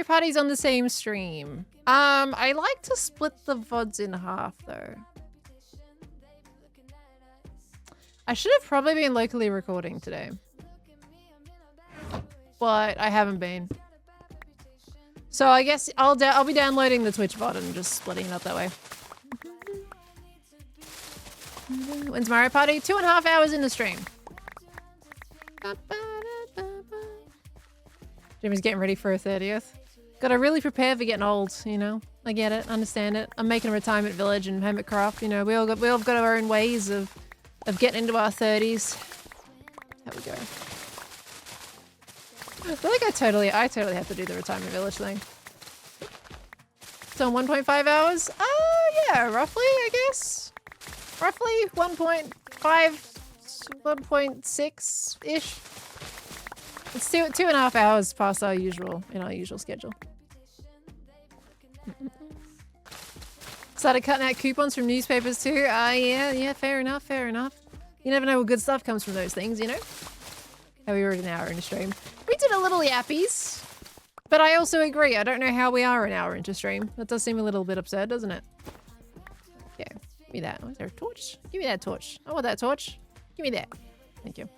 Party's on the same stream. I like to split the VODs in half, though. I should have probably been locally recording today. But I haven't been. So I guess I'll be downloading the Twitch VOD and just splitting it up that way. When's Mario Party? 2.5 hours in the stream. Jimmy's getting ready for a 30th. Gotta really prepare for getting old, you know? I get it, understand it. I'm making a retirement village in Hermitcraft, you know? We all got our own ways of getting into our 30s. How we go. I feel like I totally have to do the retirement village thing. So 1.5 hours? Yeah, roughly, I guess. Roughly 1.5, 1.6-ish. It's 2.5 hours past our usual schedule. Started cutting out coupons from newspapers too. Yeah, fair enough. You never know what good stuff comes from those things, you know? How we were an hour into stream. We did a little yappies, but I also agree. I don't know how we are an hour into stream. That does seem a little bit absurd, doesn't it? Yeah, give me that. Oh, is there a torch? Give me that torch. I want that torch. Give me that. Thank you.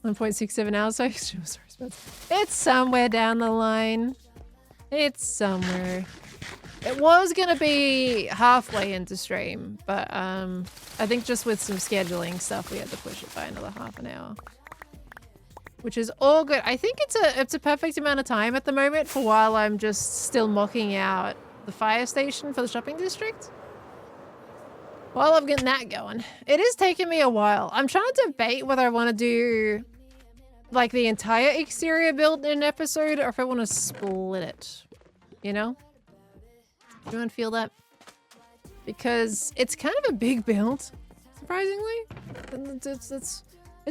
1.67 hours. Sorry, it's somewhere down the line. It's somewhere. It was gonna be halfway into stream, but I think just with some scheduling stuff, we had to push it by another half an hour, which is all good. I think it's a perfect amount of time at the moment for while I'm just still mocking out the fire station for the shopping district. While I'm getting that going, it is taking me a while. I'm trying to debate whether I want to do like the entire exterior build in an episode or if I want to split it, you know? Anyone feel that? Because it's kind of a big build, surprisingly. It's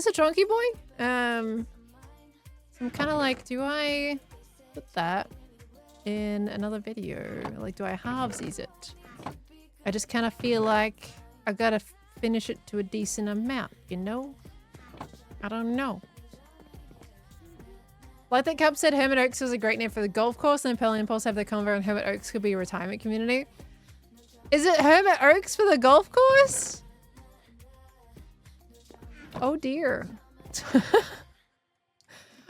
a chunky boy. So I'm kind of like, do I put that in another video? Like, do I halvesies it? I just kind of feel like I gotta finish it to a decent amount, you know? I don't know. Like that Cub said, Hermit Oaks was a great name for the golf course, and Impel Impulse have the convo, and Hermit Oaks could be a retirement community. Is it Hermit Oaks for the golf course? Oh dear.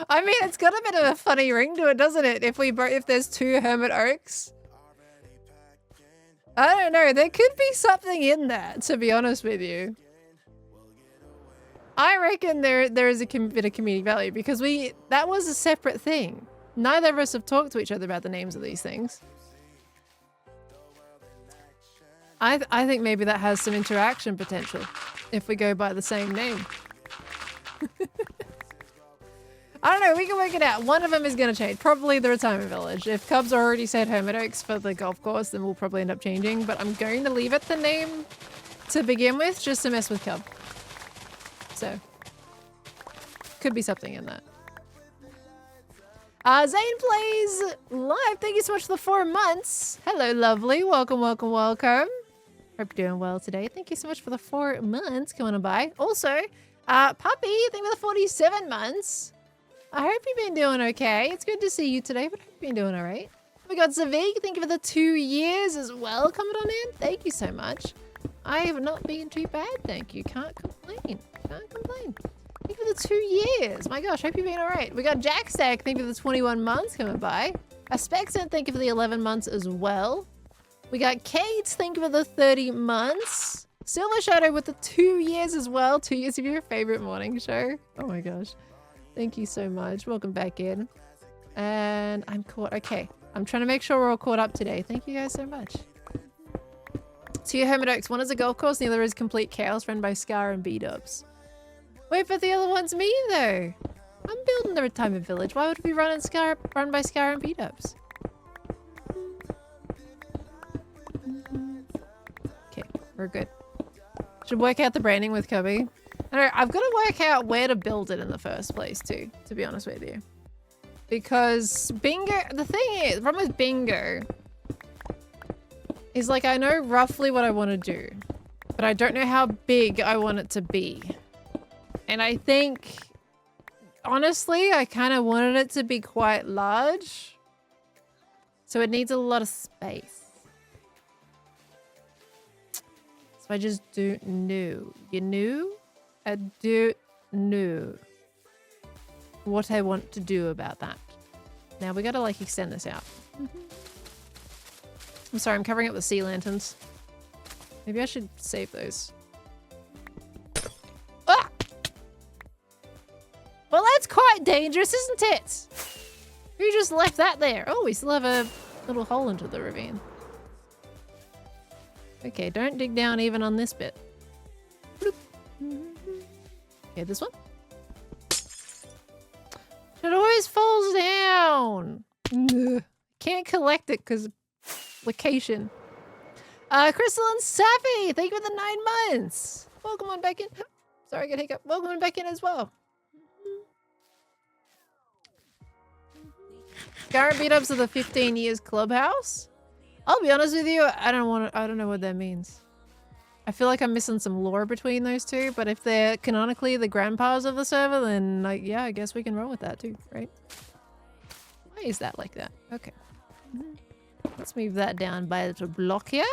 I mean, it's got a bit of a funny ring to it, doesn't it? If there's 2 Hermit Oaks. I don't know. There could be something in that, to be honest with you. I reckon there is a bit of community value because that was a separate thing. Neither of us have talked to each other about the names of these things. I think maybe that has some interaction potential if we go by the same name. I don't know, we can work it out. One of them is going to change. Probably the retirement village. If Cubs already said Hermit Oaks for the golf course, then we'll probably end up changing. But I'm going to leave it the name to begin with, just to mess with Cub. So, could be something in that. Zane plays live. Thank you so much for the 4 months. Hello, lovely. Welcome, welcome, welcome. Hope you're doing well today. Thank you so much for the 4 months coming on by. Also, Puppy, thank you for the 47 months. I hope you've been doing okay. It's good to see you today, but I hope you've been doing all right. We got Zavig. Thank you for the 2 years as well coming on in. Thank you so much. I have not been too bad, thank you. Can't complain. Can't complain. Thank you for the 2 years. My gosh, hope you've been all right. We got Jack Stack. Thank you for the 21 months coming by. Aspexant, thank you for the 11 months as well. We got Kate. Thank you for the 30 months. Silver Shadow with the 2 years as well. 2 years of your favorite morning show. Oh my gosh. Thank you so much. Welcome back in. And I'm caught. Okay. I'm trying to make sure we're all caught up today. Thank you guys so much. 2 Hermit Oaks. One is a golf course, and the other is complete chaos run by Scar and B-dubs. Wait, but the other one's me though. I'm building the retirement village. Why would we run by Scar and B-dubs? Okay, we're good. Should work out the branding with Cubby. I don't know, I've got to work out where to build it in the first place too, to be honest with you. Because Bingo, the thing is, the problem with Bingo is like I know roughly what I want to do, but I don't know how big I want it to be. And I think, honestly, I kind of wanted it to be quite large. So it needs a lot of space. So I just don't know. You know? I don't know what I want to do about that. Now we gotta like extend this out. I'm sorry, I'm covering it with sea lanterns. Maybe I should save those. Ah! Well, that's quite dangerous, isn't it? Who just left that there? Oh, we still have a little hole into the ravine. Okay, don't dig down even on this bit. Bloop. Okay, this one. It always falls down. Ugh. Can't collect it because location. Crystal and Safi, thank you for the 9 months. Welcome on back in. Sorry, I got hiccup. Welcome on back in as well. Garrett beat ups of the 15 years clubhouse. I'll be honest with you, I don't know what that means. I feel like I'm missing some lore between those two, but if they're canonically the grandpas of the server, then like, yeah, I guess we can roll with that too, right? Why is that like that? Okay. Let's move that down by a little block here.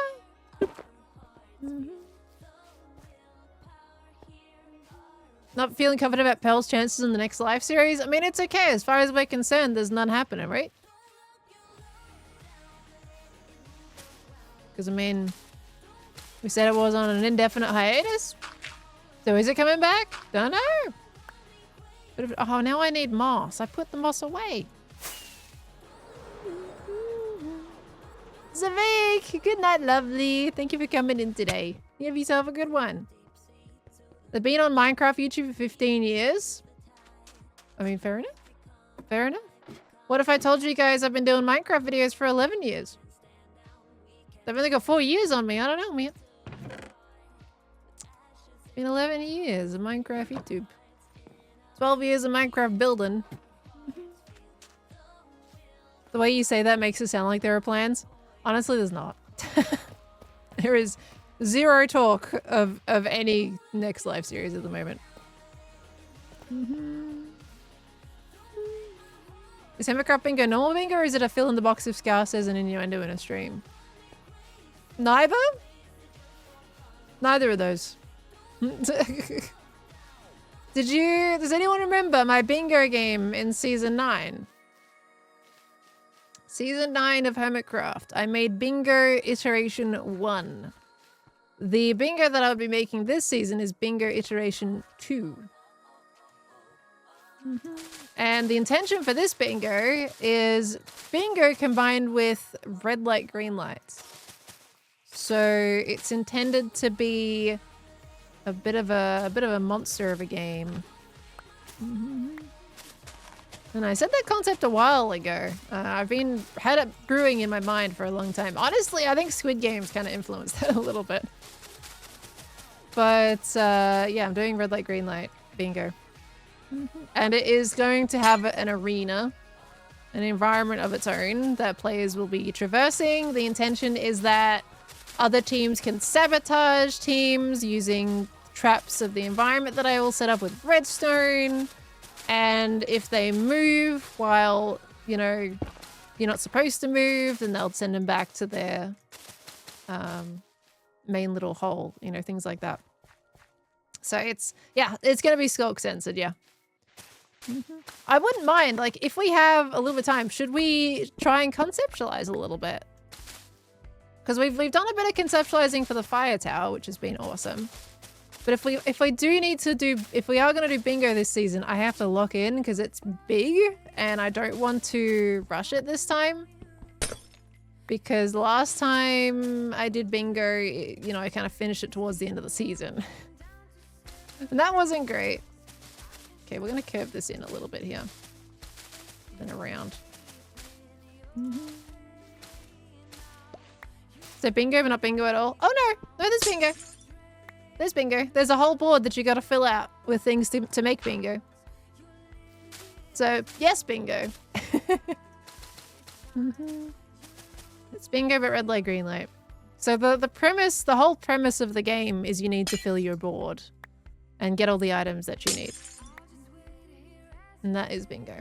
Not feeling confident about Pearl's chances in the next live series? I mean, it's okay. As far as we're concerned, there's none happening, right? Because, I mean, we said it was on an indefinite hiatus. So is it coming back? Don't know. But if, oh, now I need moss. I put the moss away. Zavik, good night, lovely. Thank you for coming in today. You have yourself a good one. They've been on Minecraft YouTube for 15 years. I mean, fair enough. Fair enough. What if I told you guys I've been doing Minecraft videos for 11 years? They've only got 4 years on me. I don't know, man. It's been 11 years of Minecraft YouTube. 12 years of Minecraft building. The way you say that makes it sound like there are plans. Honestly, there's not. There is zero talk of any next live series at the moment. Is Hermitcraft bingo normal bingo, or is it a fill in the box if Scar says an innuendo in a stream? Neither? Neither of those. Does anyone remember my bingo game in season 9? Season 9 of Hermitcraft. I made bingo iteration 1. The bingo that I'll be making this season is bingo iteration 2. And the intention for this bingo is bingo combined with red light, green lights. So it's intended to be a bit of a monster of a game. And I said that concept a while ago. I've had it brewing in my mind for a long time. Honestly, I think Squid Games kind of influenced that a little bit. But yeah, I'm doing red light, green light bingo. And it is going to have an arena, an environment of its own that players will be traversing. The intention is that other teams can sabotage teams using traps of the environment that I all set up with redstone. And if they move while, you know, you're not supposed to move, then they'll send them back to their main little hole, you know, things like that. So it's going to be skulk censored, yeah. I wouldn't mind, like, if we have a little bit of time, should we try and conceptualize a little bit? Because we've done a bit of conceptualizing for the fire tower, which has been awesome. But if we are going to do bingo this season, I have to lock in because it's big and I don't want to rush it this time. Because last time I did bingo, you know, I kind of finished it towards the end of the season. And that wasn't great. Okay, we're going to curve this in a little bit here. Then around. So bingo, but not bingo at all. Oh no! No, there's bingo. There's bingo. There's a whole board that you got to fill out with things to make bingo. So, yes, bingo. It's bingo, but red light, green light. So the whole premise of the game is you need to fill your board and get all the items that you need. And that is bingo.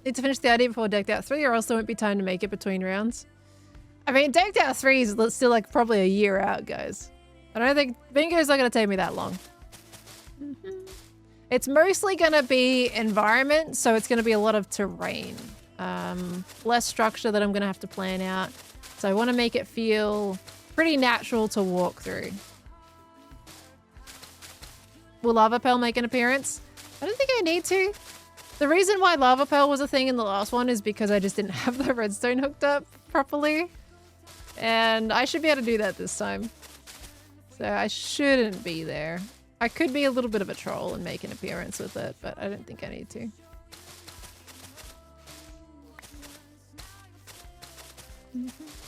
Need to finish the idea before Decked Out 3 or else there won't be time to make it between rounds. I mean, Decked Out 3 is still like probably a year out, guys. I don't think bingo's not going to take me that long. It's mostly going to be environment, so it's going to be a lot of terrain. Less structure that I'm going to have to plan out. So I want to make it feel pretty natural to walk through. Will Lava Pearl make an appearance? I don't think I need to. The reason why Lava Pearl was a thing in the last one is because I just didn't have the redstone hooked up properly. And I should be able to do that this time. So I shouldn't be there. I could be a little bit of a troll and make an appearance with it, but I don't think I need to.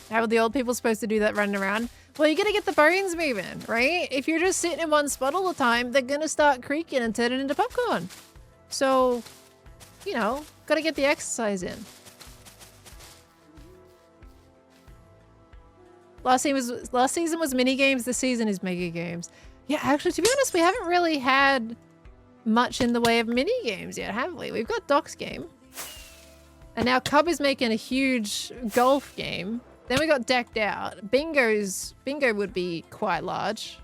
How are the old people supposed to do that running around? Well, you gotta get the bones moving, right? If you're just sitting in one spot all the time, they're gonna start creaking and turning into popcorn. So, you know, gotta get the exercise in. Last season was mini games. This season is mega games. Yeah, actually, to be honest, we haven't really had much in the way of mini games yet, have we? We've got Doc's game. And now Cub is making a huge golf game. Then we got Decked Out. Bingo would be quite large.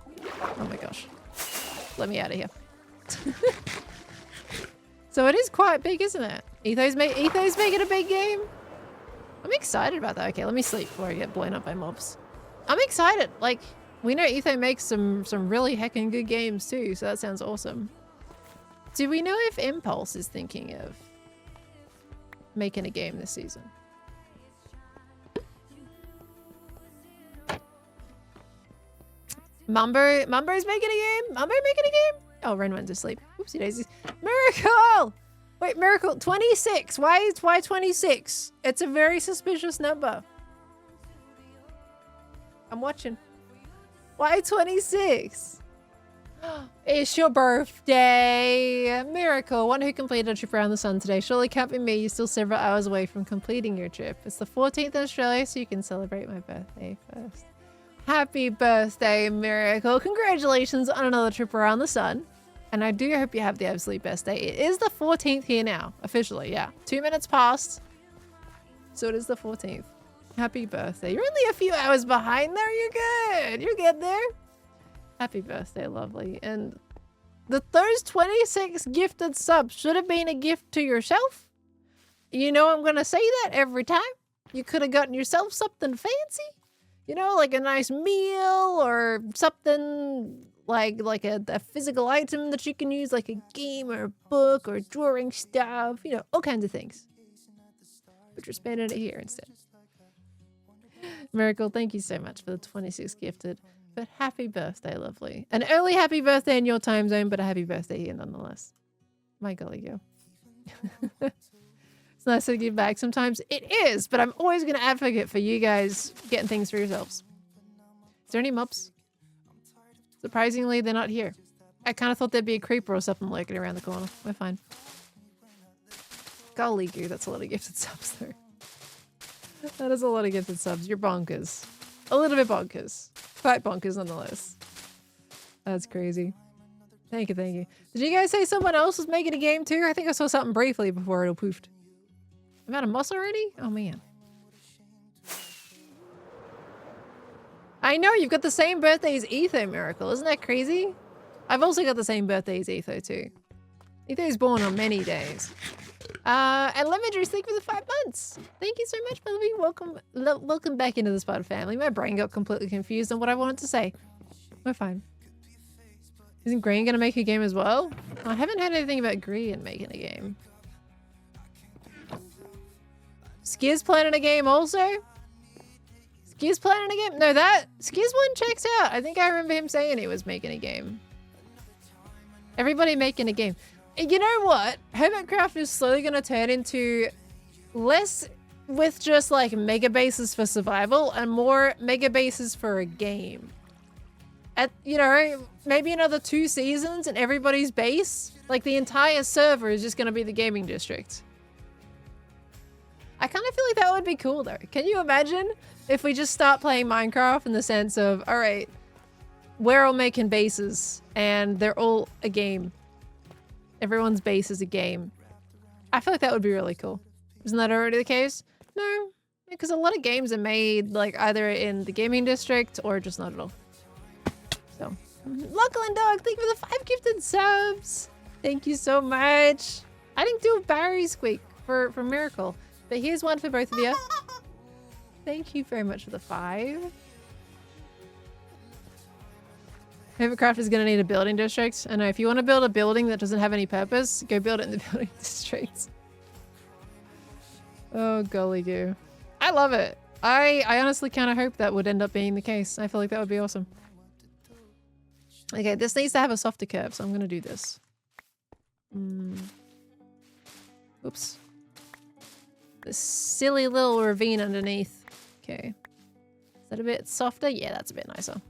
Oh my gosh. Let me out of here. So it is quite big, isn't it? Etho's making a big game. I'm excited about that. Okay, let me sleep before I get blown up by mobs. I'm excited. Like, we know Etho makes some really heckin' good games too, so that sounds awesome. Do we know if Impulse is thinking of making a game this season? Mumbo's making a game? Mumbo making a game? Oh, Ren went to sleep. Oopsie daisies. Miracle! Wait, Miracle, 26. Why 26? It's a very suspicious number. I'm watching. Why 26? It's your birthday. Miracle, one who completed a trip around the sun today. Surely can't be me. You're still several hours away from completing your trip. It's the 14th in Australia, so you can celebrate my birthday first. Happy birthday, Miracle. Congratulations on another trip around the sun. And I do hope you have the absolute best day. It is the 14th here now, officially, yeah. 2 minutes past. So it is the 14th. Happy birthday. You're only a few hours behind there. You're good. You're good there. Happy birthday, lovely. And those 26 gifted subs should have been a gift to yourself. You know I'm going to say that every time. You could have gotten yourself something fancy. You know, like a nice meal or something like a physical item that you can use, like a game or a book or drawing stuff. You know, all kinds of things. But you're spending it here instead. Miracle, thank you so much for the 26 gifted. But happy birthday, lovely. An early happy birthday in your time zone, but a happy birthday here nonetheless. My golly go. It's nice to give back. Sometimes it is, but I'm always going to advocate for you guys getting things for yourselves. Is there any mobs? Surprisingly, they're not here. I kind of thought there'd be a creeper or something lurking around the corner. We're fine. Golly goo, that's a lot of gifted subs though. That is a lot of gifted subs. You're bonkers. A little bit bonkers. Quite bonkers nonetheless. That's crazy. Thank you, thank you. Did you guys say someone else was making a game too? I think I saw something briefly before it all poofed. I'm out of moss already? Oh man. I know, you've got the same birthday as Etho, Miracle. Isn't that crazy? I've also got the same birthday as Etho too. Etho's born on many days. And Lemon Juice, thank you for the 5 months. Thank you so much, Melody. Welcome back into the Spider family. My brain got completely confused on what I wanted to say. We're fine. Isn't Green gonna make a game as well? I haven't heard anything about Green making a game. Skiz planning a game also? Skiz planning a game? No, Skiz one checks out. I think I remember him saying he was making a game. Everybody making a game. You know what? Hermitcraft is slowly going to turn into less with just like mega bases for survival and more mega bases for a game. You know, maybe another 2 seasons and everybody's base, like the entire server is just going to be the gaming district. I kind of feel like that would be cool though. Can you imagine if we just start playing Minecraft in the sense of, all right, we're all making bases and they're all a game. Everyone's base is a game. I feel like that would be really cool. Isn't that already the case? No, because a lot of games are made like either in the gaming district or just not at all. So, Lachlan Dog, thank you for the 5 gifted subs. Thank you so much. I didn't do a Barry squeak for Miracle, but here's one for both of you. Thank you very much for the 5. Hermitcraft is going to need a building district. I know, if you want to build a building that doesn't have any purpose, go build it in the building district. Oh, golly goo. I love it. I honestly kind of hope that would end up being the case. I feel like that would be awesome. Okay, this needs to have a softer curve, so I'm going to do this. Oops. This silly little ravine underneath. Okay. Is that a bit softer? Yeah, that's a bit nicer.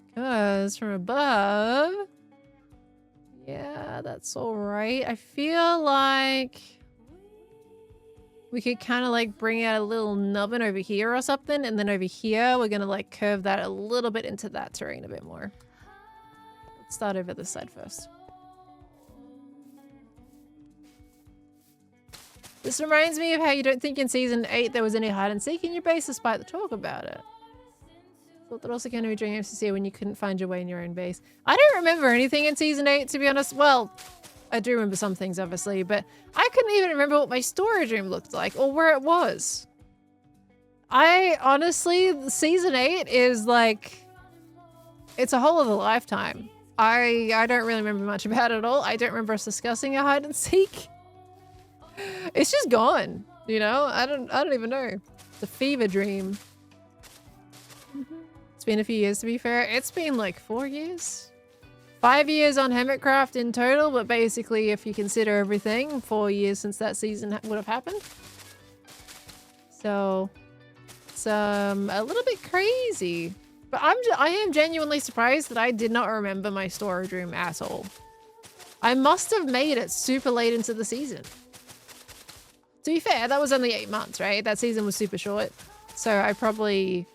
Because from above, yeah, that's all right. I feel like we could kind of like bring out a little nubbin over here or something. And then over here, we're going to like curve that a little bit into that terrain a bit more. Let's start over this side first. This reminds me of how you don't think in Season 8 there was any hide and seek in your base despite the talk about it. Thought that also going to be during MCC when you couldn't find your way in your own base. I don't remember anything in Season 8, to be honest. Well, I do remember some things, obviously, but I couldn't even remember what my storage room looked like or where it was. I honestly, Season 8 is like, it's a whole other lifetime. I don't really remember much about it at all. I don't remember us discussing a hide and seek. It's just gone, you know? I don't even know. It's a fever dream. It's been a few years, to be fair. It's been like 4 years. 5 years on Hermitcraft in total, but basically if you consider everything, 4 years since that season would have happened. So it's a little bit crazy. But I am genuinely surprised that I did not remember my storage room at all. I must have made it super late into the season. To be fair, that was only 8 months, right? That season was super short. So I probably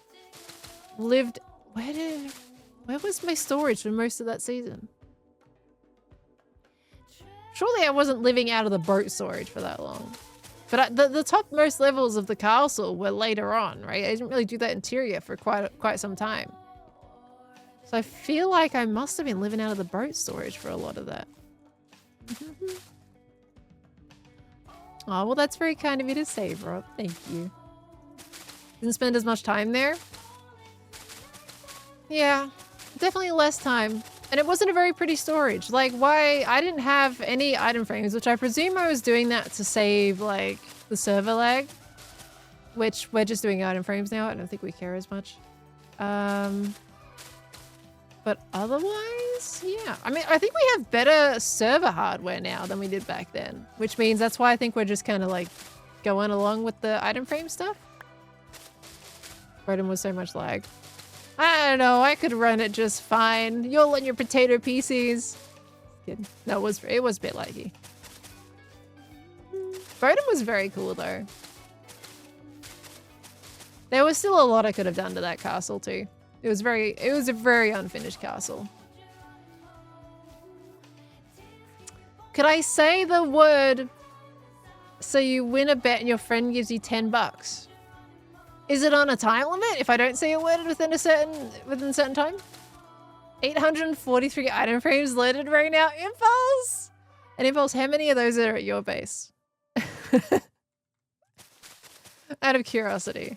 lived... Where was my storage for most of that season? Surely I wasn't living out of the boat storage for that long. But the topmost levels of the castle were later on, right? I didn't really do that interior for quite some time. So I feel like I must have been living out of the boat storage for a lot of that. Oh, well, that's very kind of you to say, Rob. Thank you. Didn't spend as much time there. Yeah, definitely less time. And it wasn't a very pretty storage. Like, why? I didn't have any item frames, which I presume I was doing that to save, like, the server lag. Which we're just doing item frames now. I don't think we care as much. But otherwise, yeah. I mean, I think we have better server hardware now than we did back then. Which means that's why I think we're just kind of, like, going along with the item frame stuff. Rodham was so much lag. I don't know, I could run it just fine. You'll and your potato PCs. Kidding. No, it was a bit laggy. Rodham was very cool though. There was still a lot I could have done to that castle too. It was a very unfinished castle. Could I say the word so you win a bet and your friend gives you 10 bucks? Is it on a time limit if I don't say a word within a certain time? 843 item frames loaded right now. Impulse! And Impulse, how many of those are at your base? Out of curiosity.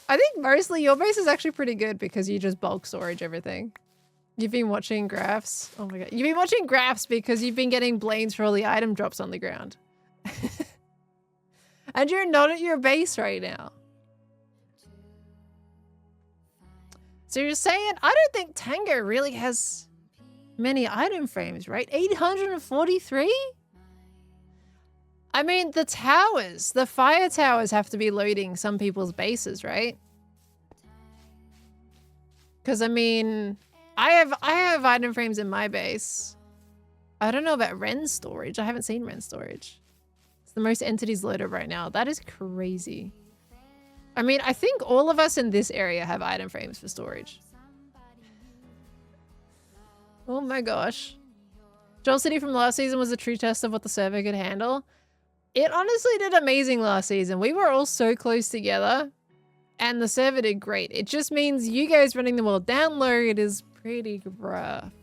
I think mostly your base is actually pretty good because you just bulk storage everything. You've been watching graphs. Oh my god. You've been watching graphs because you've been getting blames for all the item drops on the ground. And you're not at your base right now. So you're saying, I don't think Tango really has many item frames, right? 843? I mean, the towers, the fire towers have to be loading some people's bases, right? Because, I mean, I have item frames in my base. I don't know about Ren storage. I haven't seen Ren storage. It's the most entities loaded right now. That is crazy. I mean, I think all of us in this area have item frames for storage. Oh my gosh. Joel City from last season was a true test of what the server could handle. It honestly did amazing last season. We were all so close together and the server did great. It just means you guys running the world download is pretty rough.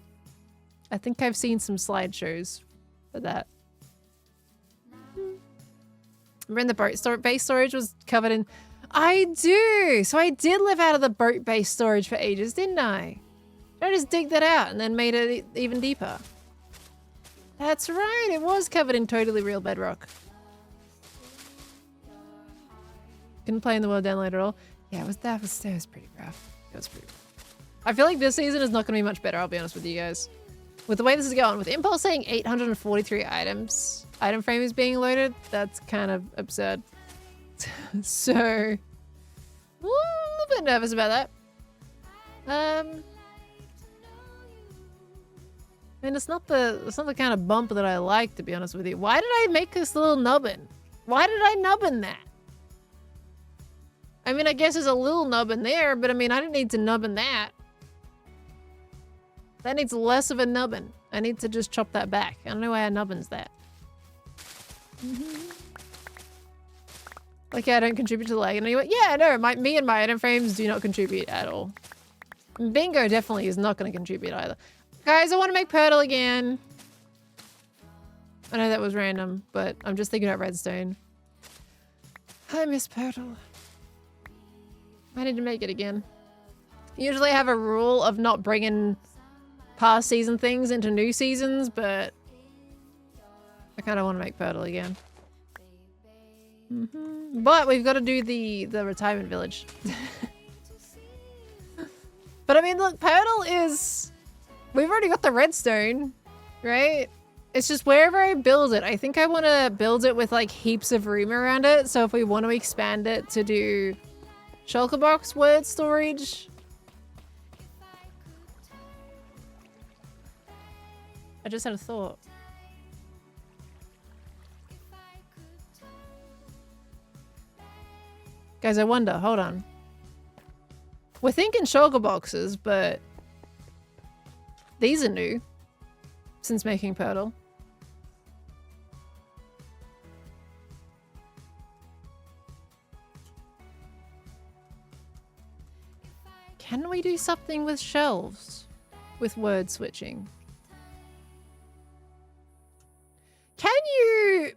I think I've seen some slideshows for that. Remember the boat base storage was covered in... I do! So I did live out of the boat-based storage for ages, didn't I? I just dig that out and then made it even deeper. That's right, it was covered in totally real bedrock. Couldn't play in the world download at all. Yeah, that was pretty rough. It was pretty rough. I feel like this season is not going to be much better, I'll be honest with you guys. With the way this is going, with Impulse saying 843 item frames being loaded, that's kind of absurd. So, a little bit nervous about that. I mean, it's not the kind of bump that I like, to be honest with you. Why did I make this little nubbin? Why did I nubbin that? I mean, I guess there's a little nubbin there, but I mean, I didn't need to nubbin that. That needs less of a nubbin. I need to just chop that back. I don't know why I nubbins that. Like, yeah, I don't contribute to the lag. And you went, yeah, no, me and my item frames do not contribute at all. Bingo definitely is not going to contribute either. Guys, I want to make Purtle again. I know that was random, but I'm just thinking about Redstone. I miss Purtle. I need to make it again. Usually I have a rule of not bringing past season things into new seasons, but I kind of want to make Purtle again. But we've got to do the retirement village. But I mean, look, Purtle is... We've already got the redstone, right? It's just wherever I build it. I think I want to build it with like heaps of room around it. So if we want to expand it to do shulker box word storage. I just had a thought. Guys, I wonder, hold on. We're thinking shulker boxes, but these are new since making Purtle. Can we do something with shelves? With word switching? Can you...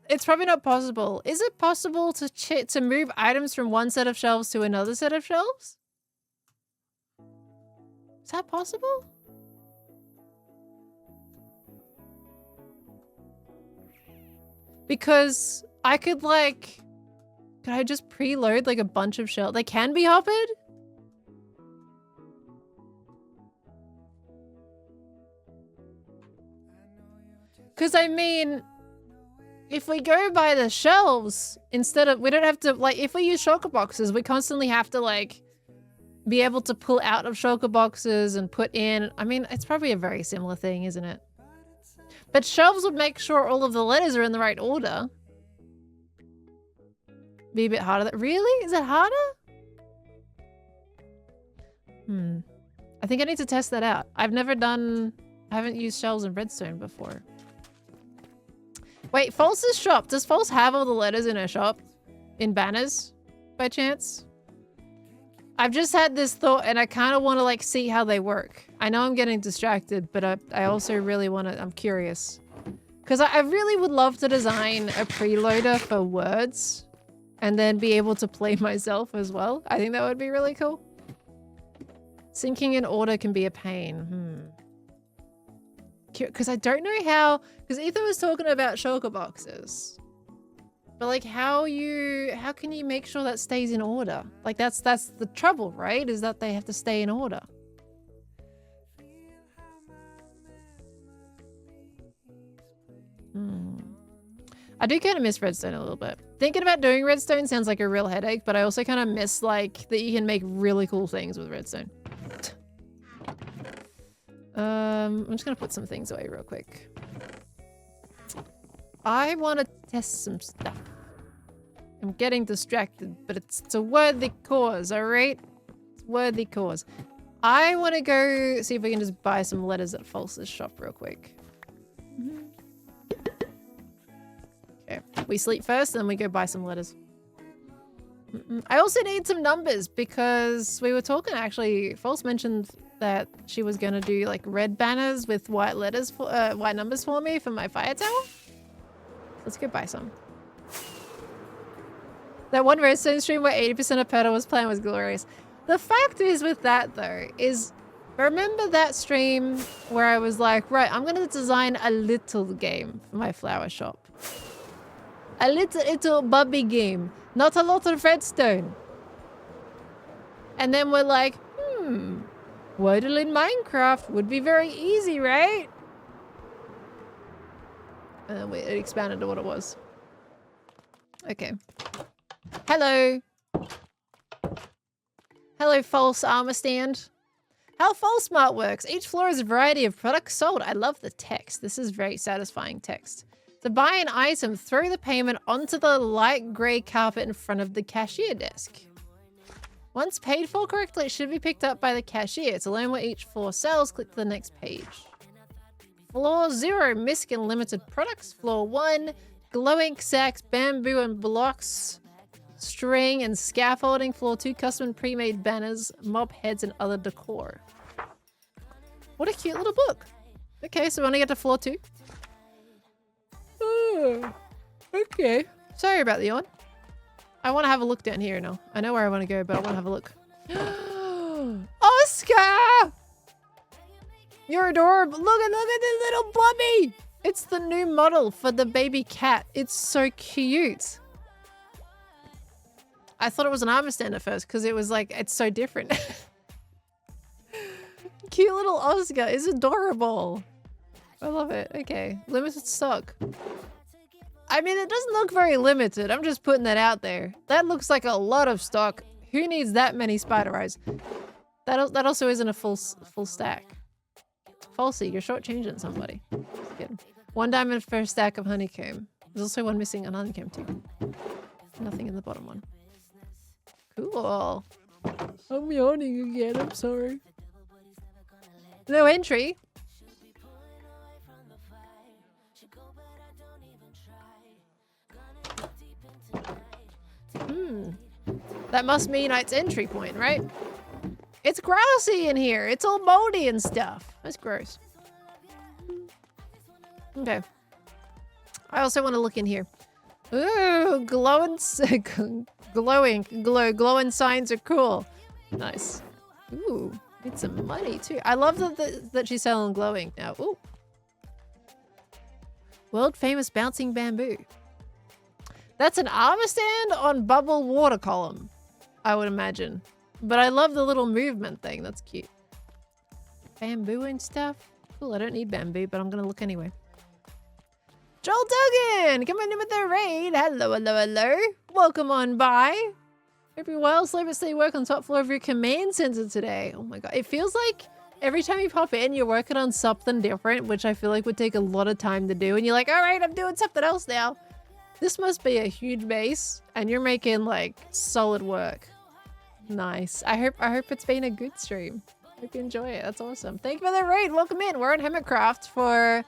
It's probably not possible. Is it possible to move items from one set of shelves to another set of shelves? Is that possible? Because I could like... Could I just preload like a bunch of shelves? They can be hoppered? Because I mean... If we go by the shelves, instead of... We don't have to... Like, if we use shulker boxes, we constantly have to, like... Be able to pull out of shulker boxes and put in... I mean, it's probably a very similar thing, isn't it? But shelves would make sure all of the letters are in the right order. Be a bit harder. Really? Is it harder? I think I need to test that out. I've never done... I haven't used shelves in Redstone before. Wait, False's shop. Does False have all the letters in her shop? In banners? By chance? I've just had this thought and I kind of want to like see how they work. I know I'm getting distracted, but I also really want to... I'm curious. Because I really would love to design a preloader for words. And then be able to play myself as well. I think that would be really cool. Syncing in order can be a pain. Because I don't know how... Because Ethan was talking about shulker boxes. But like how can you make sure that stays in order? Like that's the trouble, right? Is that they have to stay in order. I do kind of miss Redstone a little bit. Thinking about doing Redstone sounds like a real headache, but I also kind of miss like that you can make really cool things with Redstone. I'm just gonna put some things away real quick. I want to test some stuff. I'm getting distracted, but it's a worthy cause, alright? It's a worthy cause. I want to go see if we can just buy some letters at False's shop real quick. Okay, we sleep first, then we go buy some letters. I also need some numbers because we were talking actually, False mentioned that she was going to do like red banners with white letters for white numbers for me for my fire tower. Let's go buy some. That one Redstone stream where 80% of Petal was playing was glorious. The fact is with that though, is remember that stream where I was like, right, I'm going to design a little game for my flower shop. A little bubby game. Not a lot of redstone. And then we're like, Wordle in Minecraft would be very easy, right? And then it expanded to what it was. Okay. Hello. Hello, False armor stand. How False Smart works. Each floor is a variety of products sold. I love the text. This is very satisfying text. To buy an item, throw the payment onto the light grey carpet in front of the cashier desk. Once paid for correctly, it should be picked up by the cashier. To learn what each floor sells, click to the next page. Floor 0, misc and limited products. Floor 1, glow ink sacks, bamboo and blocks, string and scaffolding. Floor 2, custom and pre-made banners, mob heads and other decor. What a cute little book. Okay, so we want to get to floor 2. Oh, okay. Sorry about the yawn. I want to have a look down here now. I know where I want to go, but I want to have a look. Oscar! You're adorable. Look at this little bubby. It's the new model for the baby cat. It's so cute. I thought it was an armor stand at first because it was like, it's so different. Cute little Oscar is adorable. I love it. Okay. Limited stock. I mean, it doesn't look very limited. I'm just putting that out there. That looks like a lot of stock. Who needs that many spider eyes? That also isn't a full stack. Falsey, you're shortchanging somebody. Just kidding. 1 diamond for a stack of honeycomb. There's also one missing on honeycomb too. Nothing in the bottom one. Cool. I'm yawning again. I'm sorry. No entry. That must mean it's entry point, right? It's grassy in here. It's all moldy and stuff. That's gross. Okay. I also want to look in here. Ooh, glowing signs are cool. Nice. Ooh, need some money too. I love that she's selling glowing now. Ooh. World famous bouncing bamboo. That's an armor stand on bubble water column, I would imagine. But I love the little movement thing. That's cute. Bamboo and stuff. Cool, I don't need bamboo, but I'm gonna look anyway. Joel Duggan, coming in with the raid. Hello, hello, hello. Welcome on by. Hope you're well. Sleep work on top floor of your command center today. Oh my god, it feels like every time you pop in, you're working on something different, which I feel like would take a lot of time to do. And you're like, all right, I'm doing something else now. This must be a huge base, and you're making like solid work. Nice. I hope it's been a good stream. Hope you enjoy it. That's awesome. Thank you for the raid. Welcome in. We're on Hermitcraft for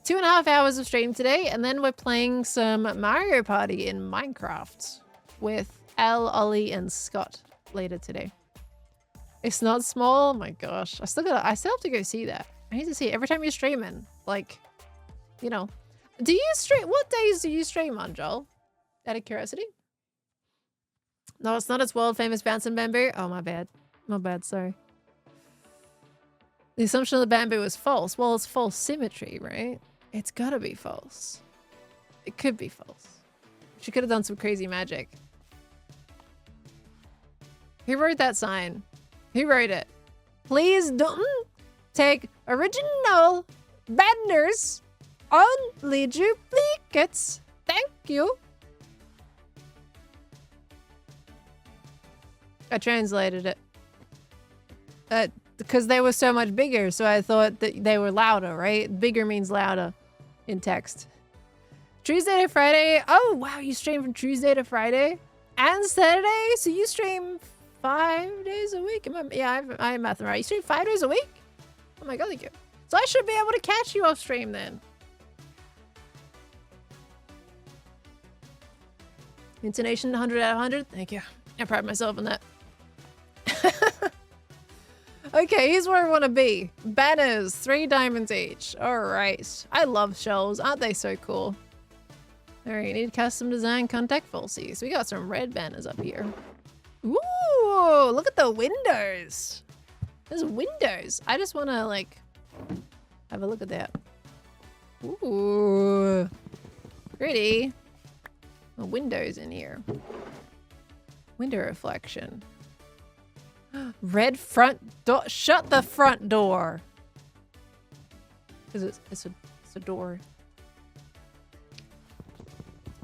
2.5 hours of stream today, and then we're playing some Mario Party in Minecraft with Al, Ollie, and Scott later today. It's not small. Oh my gosh. I still have to go see that. I need to see it every time you're streaming. Like, you know. Do you stream? What days do you stream on, Joel? Out of curiosity? No, it's not. It's world famous bouncing bamboo. Oh, my bad. My bad. Sorry. The assumption of the bamboo is false. Well, it's false symmetry, right? It's gotta be false. It could be false. She could have done some crazy magic. Who wrote that sign? Who wrote it? Please don't take original banners. Only duplicates. Thank you. I translated it. Because they were so much bigger, so I thought that they were louder, right? Bigger means louder in text. Tuesday to Friday. Oh, wow. You stream from Tuesday to Friday and Saturday? So you stream 5 days a week? I have math right. You stream 5 days a week? Oh my god, thank you. So I should be able to catch you off stream then. Intonation 100 out of 100. Thank you. I pride myself on that. Okay, here's where I want to be. Banners, 3 diamonds each. All right. I love shells. Aren't they so cool? All right, need custom design contact falsies. We got some red banners up here. Ooh, look at the windows. There's windows. I just want to like have a look at that. Ooh, pretty. The windows in here. Window reflection. Red front door. Shut the front door. Because it's a door.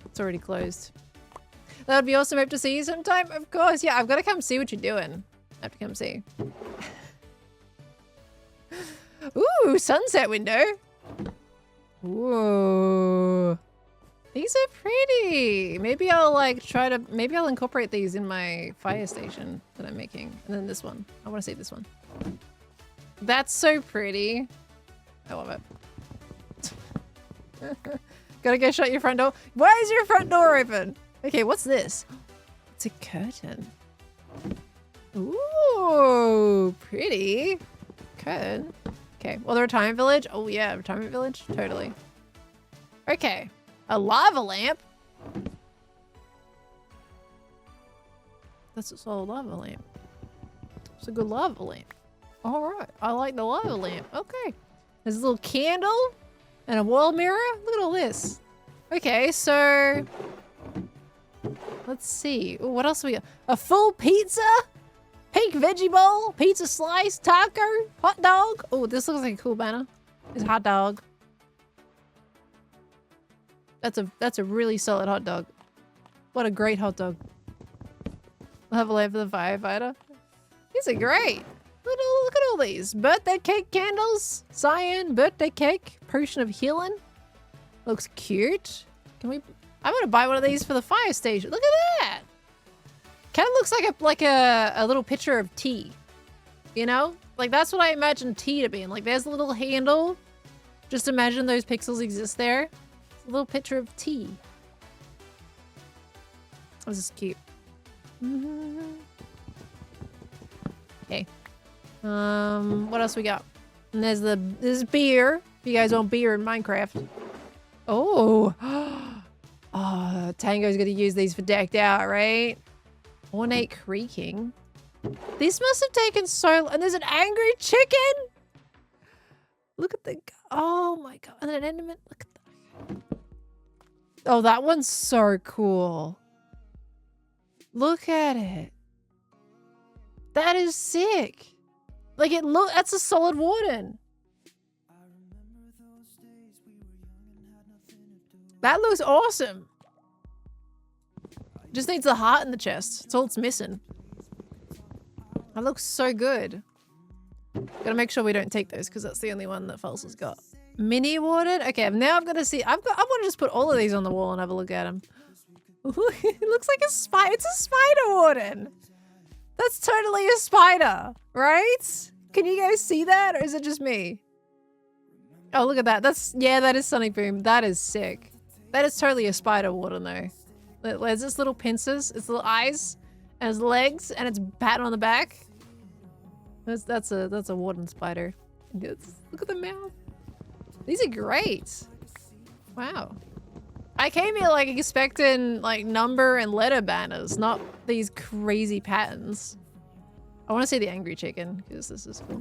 It's already closed. That would be awesome. Hope to see you sometime. Of course. Yeah, I've got to come see what you're doing. I have to come see. Ooh, sunset window. Ooh. These are pretty. Maybe I'll like maybe I'll incorporate these in my fire station that I'm making. And then this one. I want to see this one. That's so pretty. I love it. Gotta go shut your front door. Why is your front door open? Okay, what's this? It's a curtain. Ooh, pretty. Curtain. Okay, well, the retirement village. Oh yeah, retirement village. Totally. Okay. A lava lamp? That's a solid lava lamp. It's a good lava lamp. Alright, I like the lava lamp. Okay. There's a little candle and a wall mirror. Look at all this. Okay, so... let's see. Ooh, what else do we got? A full pizza? Pink veggie bowl? Pizza slice? Taco? Hot dog? Oh, this looks like a cool banner. It's a hot dog. That's a really solid hot dog. What a great hot dog. Level A for the firefighter. These are great. Look at all these. Birthday cake candles. Cyan. Birthday cake. Potion of healing. Looks cute. Can we... I want to buy one of these for the fire station. Look at that. Kind of looks like a little pitcher of tea. You know? Like that's what I imagine tea to be. And like there's a little handle. Just imagine those pixels exist there. A little picture of tea. This is cute. Okay. What else we got? And there's beer. If you guys want beer in Minecraft. Oh. Oh, Tango's gonna use these for decked out, right? Ornate creaking. This must have taken so long. And there's an angry chicken. Look at the. Oh my god. And an enderman. Look at that. Oh, that one's so cool. Look at it. That is sick. Like that's a solid warden. That looks awesome. Just needs the heart in the chest. That's all it's missing. That looks so good. Gotta make sure we don't take those because that's the only one that Falsa's got. Mini warden? Okay, now I'm gonna see. I want to just put all of these on the wall and have a look at them. It looks like a spider. It's a spider warden. That's totally a spider, right? Can you guys see that, or is it just me? Oh, look at that. That is Sonic Boom. That is sick. That is totally a spider warden, though. There's its little pincers, its little eyes, and its legs, and its pat on the back. That's a warden spider. Look at the mouth. These are great. Wow. I came here like expecting like number and letter banners, not these crazy patterns. I want to see the angry chicken because this is cool.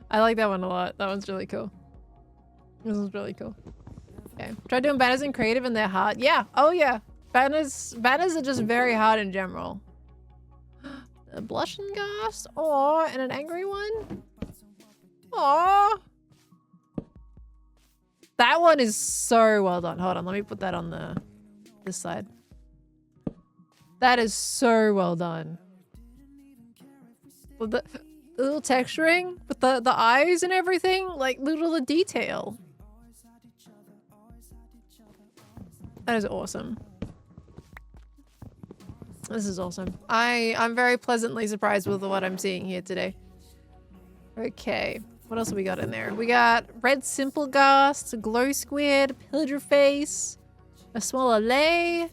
I like that one a lot. That one's really cool. This is really cool. Okay. Try doing banners in creative and they're hard. Yeah. Oh yeah. Banners are just very hard in general. A blushing ghast. Aw, and an angry one. Aw. That one is so well done. Hold on, let me put that on this side. That is so well done. With the little texturing, with the eyes and everything, like little detail. That is awesome. This is awesome. I'm very pleasantly surprised with what I'm seeing here today. Okay. What else have we got in there? We got red simple ghast, glow squid, pillager face, a smaller lay,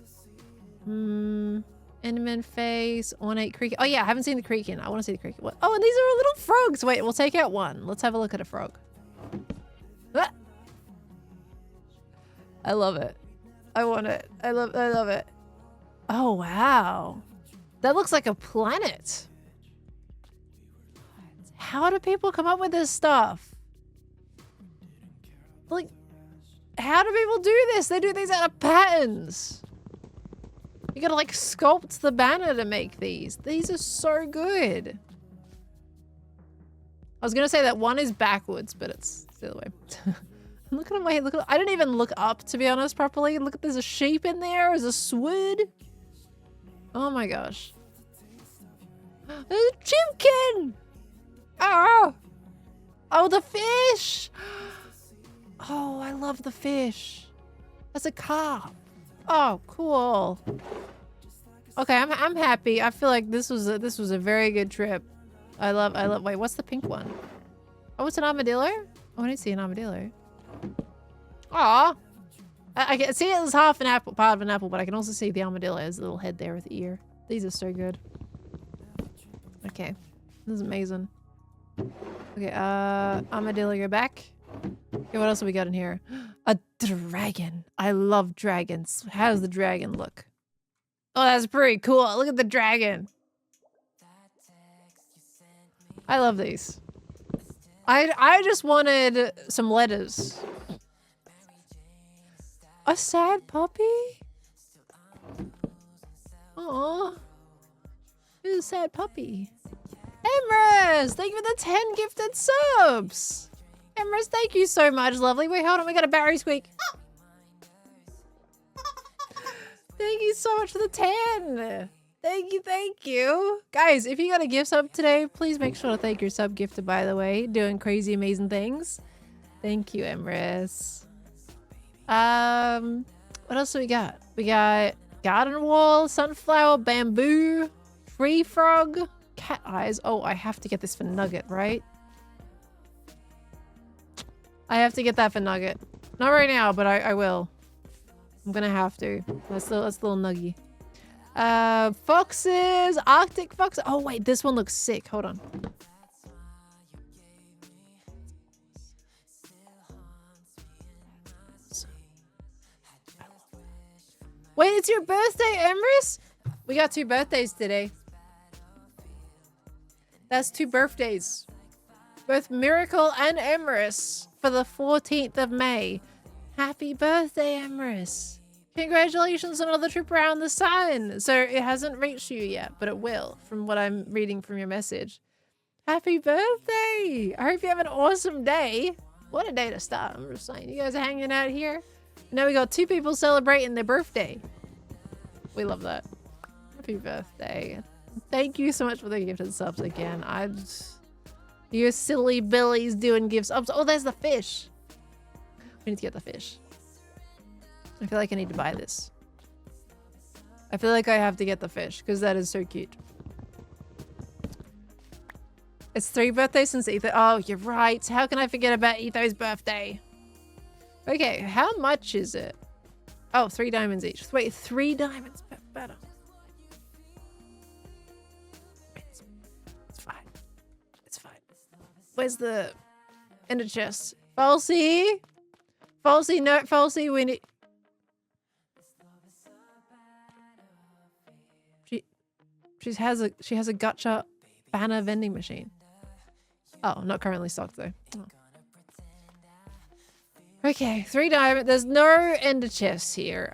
enderman face, ornate creek. Oh yeah, I haven't seen the creaking. I want to see the creaking. What? Oh, and these are little frogs. Wait, we'll take out one. Let's have a look at a frog. Ah! I love it. I want it. I love it. Oh wow, that looks like a planet. How do people come up with this stuff? Like, how do people do this? They do these out of patterns. You gotta like sculpt the banner to make these. These are so good. I was gonna say that one is backwards, but it's the other way. Look at my head. I didn't even look up, to be honest, properly. Look, there's a sheep in there. There's a sword. Oh my gosh. There's a chimkin! Oh! Oh, the fish! Oh, I love the fish. That's a carp. Oh, cool. Okay, I'm happy. I feel like this was a very good trip. I love. Wait, what's the pink one? Oh, it's an armadillo? Oh, I didn't see an armadillo. Aw. I can see it was half an apple, part of an apple, but I can also see the armadillo's little head there with the ear. These are so good. Okay, this is amazing. Okay, armadillo, go back. Okay, what else have we got in here? A dragon. I love dragons. How does the dragon look? Oh, that's pretty cool. Look at the dragon. I love these. I just wanted some letters. A sad puppy? Aww. Who's a sad puppy? Emrys! Thank you for the 10 gifted subs! Emrys, thank you so much, lovely. Wait, hold on, we got a Barry squeak. Thank you so much for the 10! Thank you. Guys, if you got a gift sub today, please make sure to thank your sub gifter, by the way. Doing crazy, amazing things. Thank you, Emrys. What else do we got? We got garden wall, sunflower, bamboo, tree frog, cat eyes. Oh, I have to get this for Nugget, right? I have to get that for Nugget. Not right now, but I will. I'm gonna have to. That's little Nuggy. Foxes, Arctic fox. Oh wait, this one looks sick. Hold on. Wait, it's your birthday, Emrys? We got 2 birthdays today. That's 2 birthdays. Both Miracle and Emrys for the 14th of May. Happy birthday, Emrys. Congratulations on another trip around the sun. So it hasn't reached you yet, but it will from what I'm reading from your message. Happy birthday. I hope you have an awesome day. What a day to start. I'm just saying, you guys are hanging out here. Now we got 2 people celebrating their birthday. We love that. Happy birthday. Thank you so much for the gifted subs again. You silly billies doing gifts. Oh, there's the fish. We need to get the fish. I feel like I need to buy this. I feel like I have to get the fish because that is so cute. It's 3 birthdays since Etho. Oh, you're right. How can I forget about Etho's birthday? Okay, how much is it? Oh, 3 diamonds each. Wait, 3 diamonds better. It's fine. It's fine. Where's the ender chest? Falsy? Falsy, no, Falsy, we need... She has a gacha banner vending machine. Oh, not currently stocked though. Oh. Okay, 3 diamond. There's no ender chests here.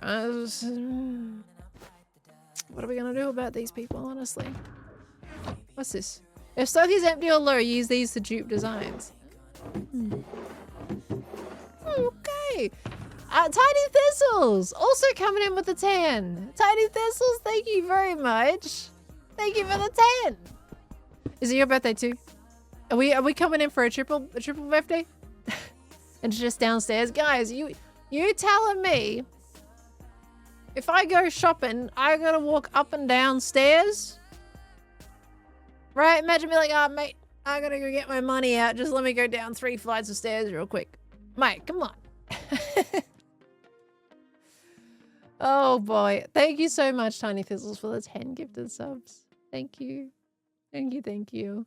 What are we gonna do about these people, honestly? What's this? If stock is empty or low, use these to dupe designs. Okay. Tiny Thistles also coming in with the 10. Tiny Thistles, thank you very much. Thank you for the 10. Is it your birthday too? Are we coming in for a triple birthday? And just downstairs, guys. You telling me if I go shopping, I gotta walk up and down stairs? Right? Imagine me like, oh mate, I gotta go get my money out. Just let me go down 3 flights of stairs real quick. Mate, come on. Oh boy. Thank you so much, Tiny Thistles, for the 10 gifted subs. Thank you. Thank you, thank you.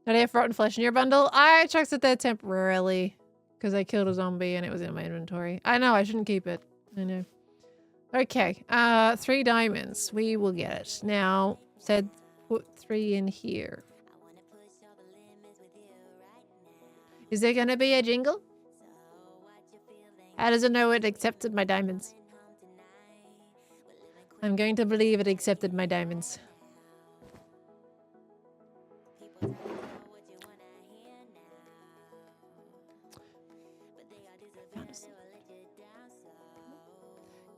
Did I have rotten flesh in your bundle? I chucked it there temporarily because I killed a zombie and it was in my inventory. I know, I shouldn't keep it. I know. Okay, 3 diamonds. We will get it. Now, said put 3 in here. Is there gonna be a jingle? How does it know it accepted my diamonds? I'm going to believe it accepted my diamonds.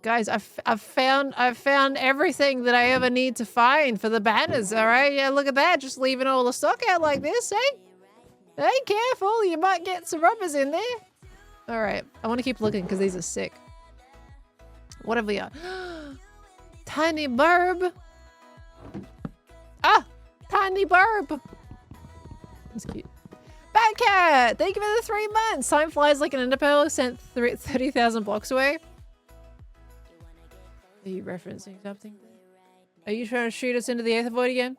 Guys, I've found everything that I ever need to find for the banners, all right? Yeah, look at that. Just leaving all the stock out like this, eh? Hey, careful. You might get some rubbers in there. All right. I want to keep looking because these are sick. What have we got? Tiny burb. Ah, tiny burb. That's cute. Batcat, thank you for the 3 months. Time flies like an enderpearl sent 30,000 blocks away. Are you referencing something? Are you trying to shoot us into the Aether Void again?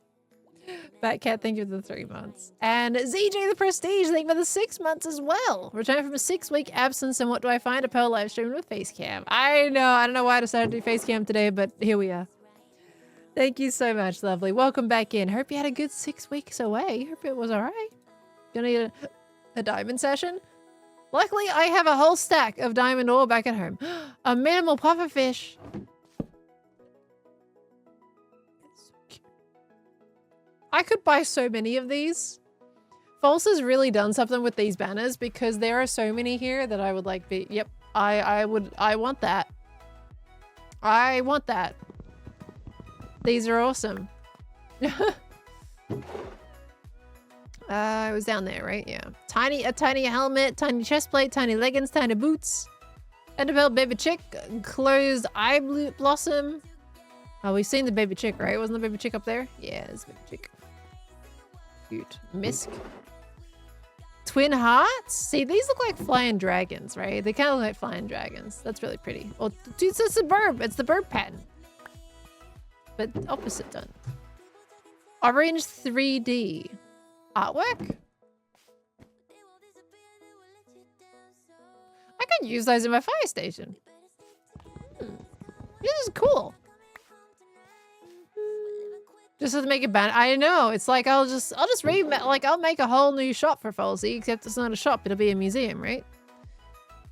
Batcat, thank you for the 3 months. And ZJ the Prestige, thank you for the 6 months as well. Return from a 6-week absence, and what do I find? A Pearl live stream with Facecam. I know, I don't know why I decided to do Facecam today, but here we are. Thank you so much, lovely. Welcome back in. Hope you had a good 6 weeks away. Hope it was alright. Gonna need a diamond session? Luckily, I have a whole stack of diamond ore back at home. A minimal pufferfish. I could buy so many of these. False has really done something with these banners because there are so many here that I would like be... Yep, I want that. I want that. These are awesome. It was down there, right? Yeah. A tiny helmet, tiny chest plate, tiny leggings, tiny boots. Enderpearl baby chick, closed eye blossom. Oh, we've seen the baby chick, right? Wasn't the baby chick up there? Yeah, there's the baby chick. Cute. Misk. Twin hearts? See, these look like flying dragons, right? They kind of look like flying dragons. That's really pretty. Oh, dude, it's the burb. It's the burb pattern. but opposite done. Orange 3D artwork. I could use those in my fire station. This is cool. Just to make a banner. I know. It's like I'll just I'll make a whole new shop for Falsey, except it's not a shop. It'll be a museum, right?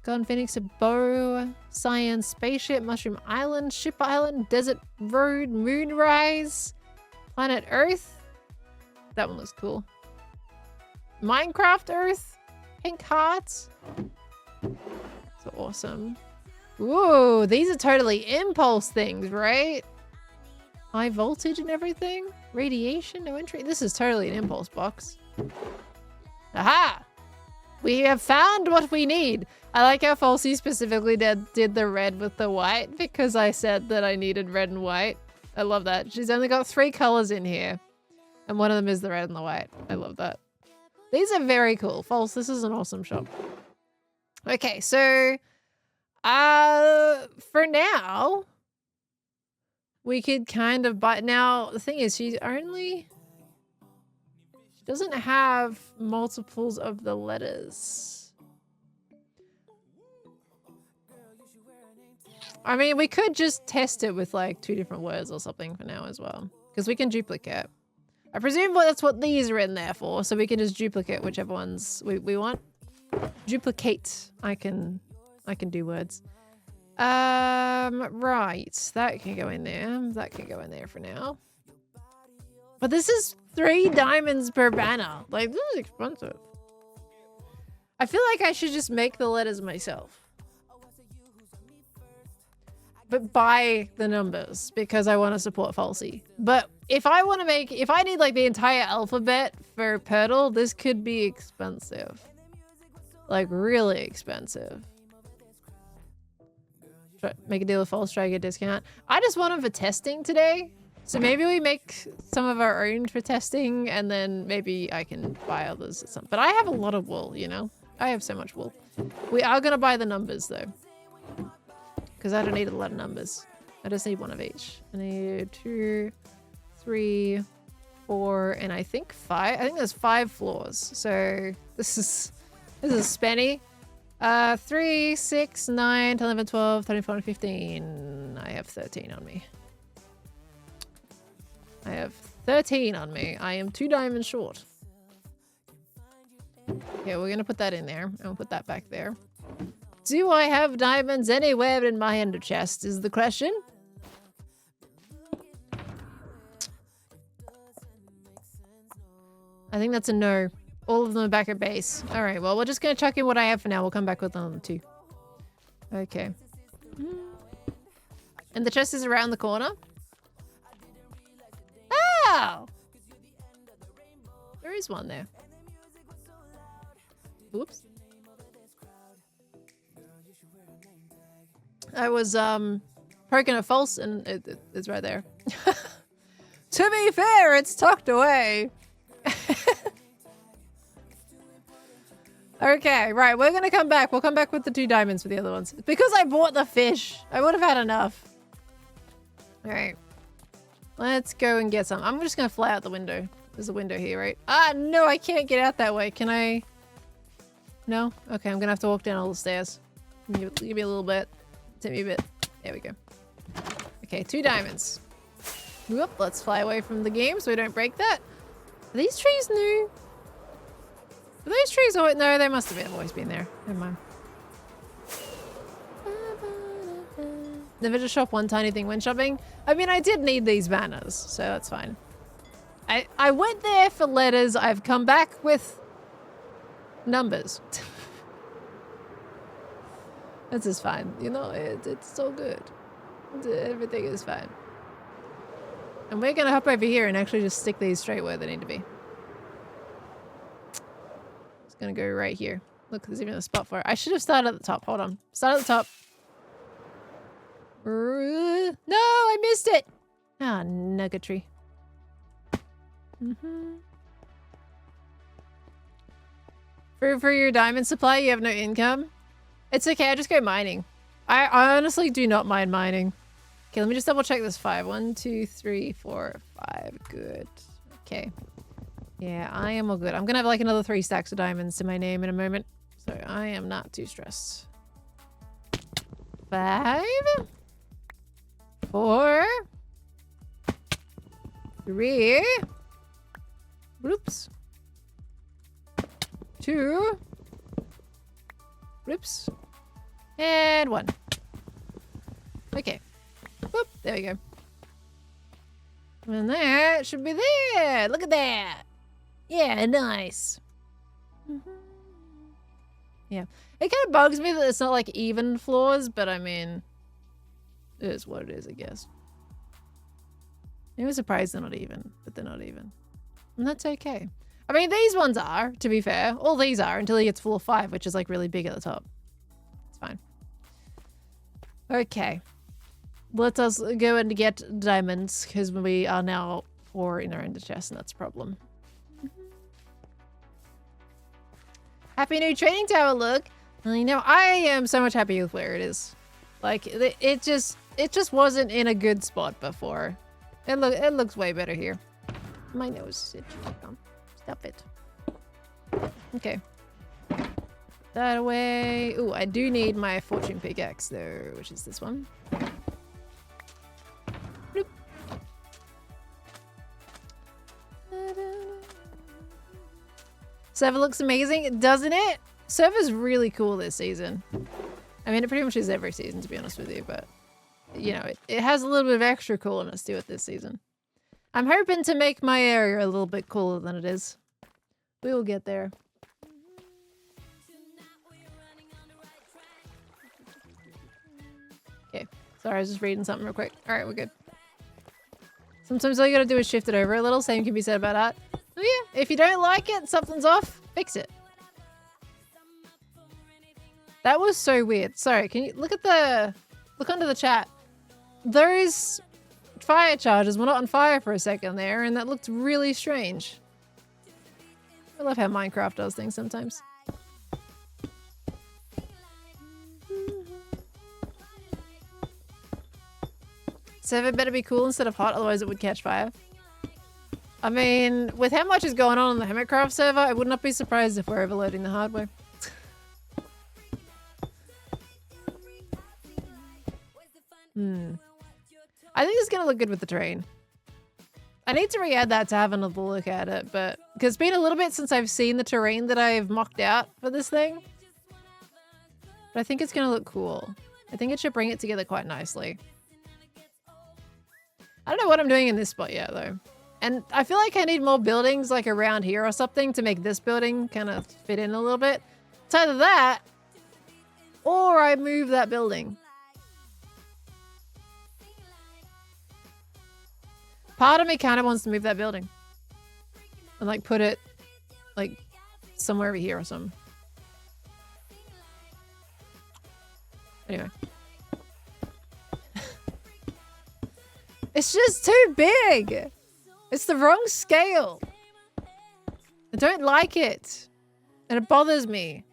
Golden Phoenix, a bow, Science, Spaceship, Mushroom Island, Ship Island, Desert Road, Moonrise, Planet Earth. That one looks cool. Minecraft Earth, Pink Hearts. That's awesome. Ooh, these are totally impulse things, right? High voltage and everything. Radiation, no entry. This is totally an impulse box. Aha! We have found what we need. I like how Falsey specifically did the red with the white because I said that I needed red and white. I love that. She's only got 3 colors in here. And one of them is the red and the white. I love that. These are very cool. False, this is an awesome shop. Okay, so for now, we could kind of buy. Now, the thing is, she doesn't have multiples of the letters. I mean, we could just test it with like 2 different words or something for now as well. Because we can duplicate. I presume that's what these are in there for. So we can just duplicate whichever ones we want. Duplicate. I can do words. Right. That can go in there. That can go in there for now. But this is 3 diamonds per banner. Like, this is expensive. I feel like I should just make the letters myself. But buy the numbers because I want to support Falsey. But if I need like the entire alphabet for Purtle, this could be expensive. Like really expensive. Make a deal with False, try to get a discount. I just want them for testing today. So maybe we make some of our own for testing and then maybe I can buy others. But I have a lot of wool, you know? I have so much wool. We are going to buy the numbers though. Because I don't need a lot of numbers. I just need 1 of each. I need 2, 3, 4, and I think 5. I think there's 5 floors. So this is spenny. 3, 6, 9, 10, 11, 12, 13, 14, 15. I have 13 on me. I have 13 on me. I am 2 diamonds short. Yeah, we're going to put that in there. And we'll put that back there. Do I have diamonds anywhere in my ender chest is the question. I think that's a no. All of them are back at base. All right, well, we're just going to chuck in what I have for now. We'll come back with another 2. Okay. And the chest is around the corner. Oh! There is one there. Whoops. I was poking a false and it's right there. To be fair, it's tucked away. Okay, right, we're gonna come back. We'll come back with the 2 diamonds for the other ones. Because I bought the fish. I would have had enough. Alright. Let's go and get some. I'm just gonna fly out the window. There's a window here, right? Ah, no, I can't get out that way. Can I? No? Okay, I'm gonna have to walk down all the stairs. Give me a little bit. Take me a bit. There we go. Okay, 2 diamonds. Whoop, let's fly away from the game so we don't break that. Are these trees new? Are those trees always? No, they must have always been there. Never mind. Never just shop 1 tiny thing when shopping. I mean, I did need these banners, so that's fine. I went there for letters. I've come back with numbers. This is fine. You know, it's so good. Everything is fine. And we're going to hop over here and actually just stick these straight where they need to be. It's going to go right here. Look, there's even a spot for it. I should have started at the top. Hold on. Start at the top. No, I missed it. Ah, nuggetry. For your diamond supply, you have no income? It's okay, I just go mining. I honestly do not mind mining. Okay, let me just double check this 5. 1, 2, 3, 4, 5. Good. Okay. Yeah, I am all good. I'm gonna have like another 3 stacks of diamonds to my name in a moment. So I am not too stressed. 5. 4. 3. Whoops. 2. Whoops. And 1. Okay. Whoop. There we go. And that should be there. Look at that. Yeah, nice. Yeah. It kind of bugs me that it's not like even floors, but I mean, it is what it is, I guess. I was surprised they're not even, but they're not even. And that's okay. I mean, these ones are, to be fair. All these are until he gets floor 5, which is like really big at the top. It's fine. Okay. Let us go and get diamonds because we are now 4 in our ender chest and that's a problem. Happy new training tower look. You know, I am so much happier with where it is. Like, it just wasn't in a good spot before. It looks way better here. My nose is itchy. Stop it. Okay. That away. Ooh, I do need my fortune pickaxe though, which is this one. Bloop. Server looks amazing, doesn't it? Server's really cool this season. I mean, it pretty much is every season, to be honest with you, but you know, it has a little bit of extra coolness to it this season. I'm hoping to make my area a little bit cooler than it is. We will get there. Okay, sorry, I was just reading something real quick. All right, we're good. Sometimes all you gotta do is shift it over a little. Same can be said about art. Oh yeah, if you don't like it, something's off, fix it. That was so weird. Sorry, can you look under the chat? Those fire charges were not on fire for a second there, and that looked really strange. I love how Minecraft does things sometimes. Server better be cool instead of hot, otherwise it would catch fire. I mean, with how much is going on the Hermitcraft server, I would not be surprised if we're overloading the hardware. I think it's gonna look good with the terrain. I need to re-add that to have another look at it, but because it's been a little bit since I've seen the terrain that I've mocked out for this thing. But I think it's gonna look cool. I think it should bring it together quite nicely. I don't know what I'm doing in this spot yet though. And I feel like I need more buildings like around here or something to make this building kind of fit in a little bit. It's either that or I move that building. Part of me kind of wants to move that building and like put it like somewhere over here or something. Anyway. It's just too big. It's the wrong scale. I don't like it. And it bothers me.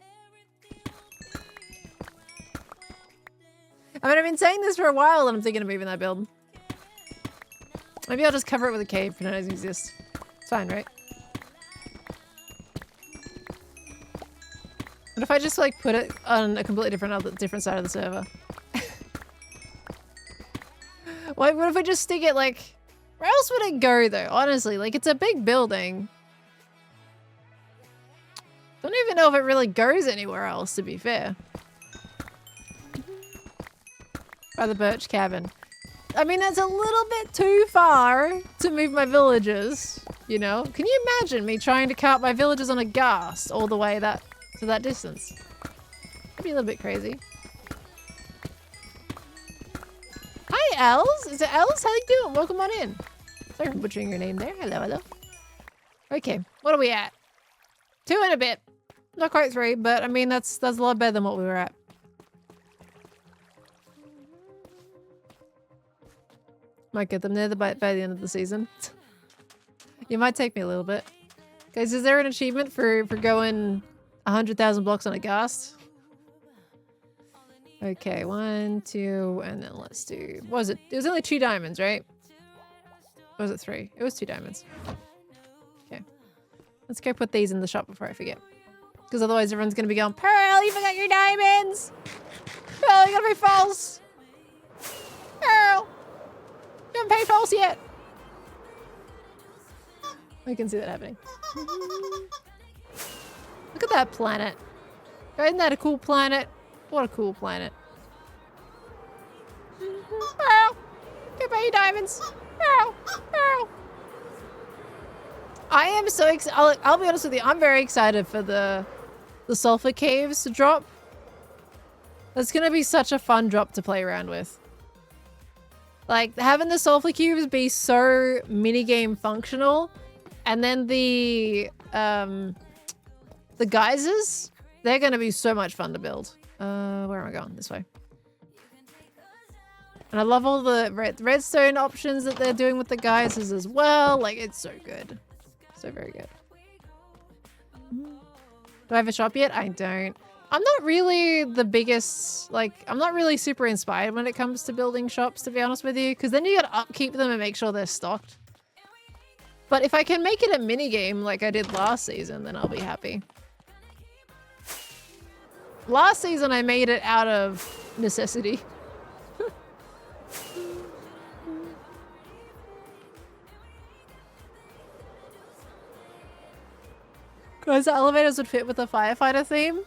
I mean, I've been saying this for a while and I'm thinking of moving that build. Maybe I'll just cover it with a cave if it doesn't exist. It's fine, right? What if I just like put it on a completely different side of the server? What if we just stick it like... Where else would it go though? Honestly, like it's a big building. Don't even know if it really goes anywhere else, to be fair. By the birch cabin. I mean, that's a little bit too far to move my villagers, you know? Can you imagine me trying to cart my villagers on a ghast all the way to that distance? That'd be a little bit crazy. Hi, Els. Is it Els? How you doing? Welcome on in. Sorry for butchering your name there. Hello, hello. Okay, what are we at? 2 and a bit. Not quite 3, but I mean, that's a lot better than what we were at. Might get them there by the end of the season. You might take me a little bit. Guys, is there an achievement for going 100,000 blocks on a ghast? Okay, 1, 2, and then let's do... What was it? It was only 2 diamonds, right? Or was it 3? It was 2 diamonds. Okay. Let's go put these in the shop before I forget. Because otherwise everyone's going to be going, Pearl, you forgot your diamonds! Pearl, you gotta pay false! Pearl! You haven't paid false yet! I can see that happening. Look at that planet. Isn't that a cool planet? What a cool planet. Pearl! Go buy your diamonds! Pearl! Pearl! I am so excited. I'll be honest with you. I'm very excited for the sulfur caves to drop. That's gonna be such a fun drop to play around with. Like, having the sulfur cubes be so minigame functional, and then the geysers, they're gonna be so much fun to build. Where am I going? This way. And I love all the redstone options that they're doing with the geysers as well. Like, it's so good. So very good. Do I have a shop yet? I don't. I'm not really the biggest, like, I'm not really super inspired when it comes to building shops, to be honest with you, because then you gotta upkeep them and make sure they're stocked. But if I can make it a minigame like I did last season, then I'll be happy. Last season, I made it out of necessity. Guys, the elevators would fit with the firefighter theme.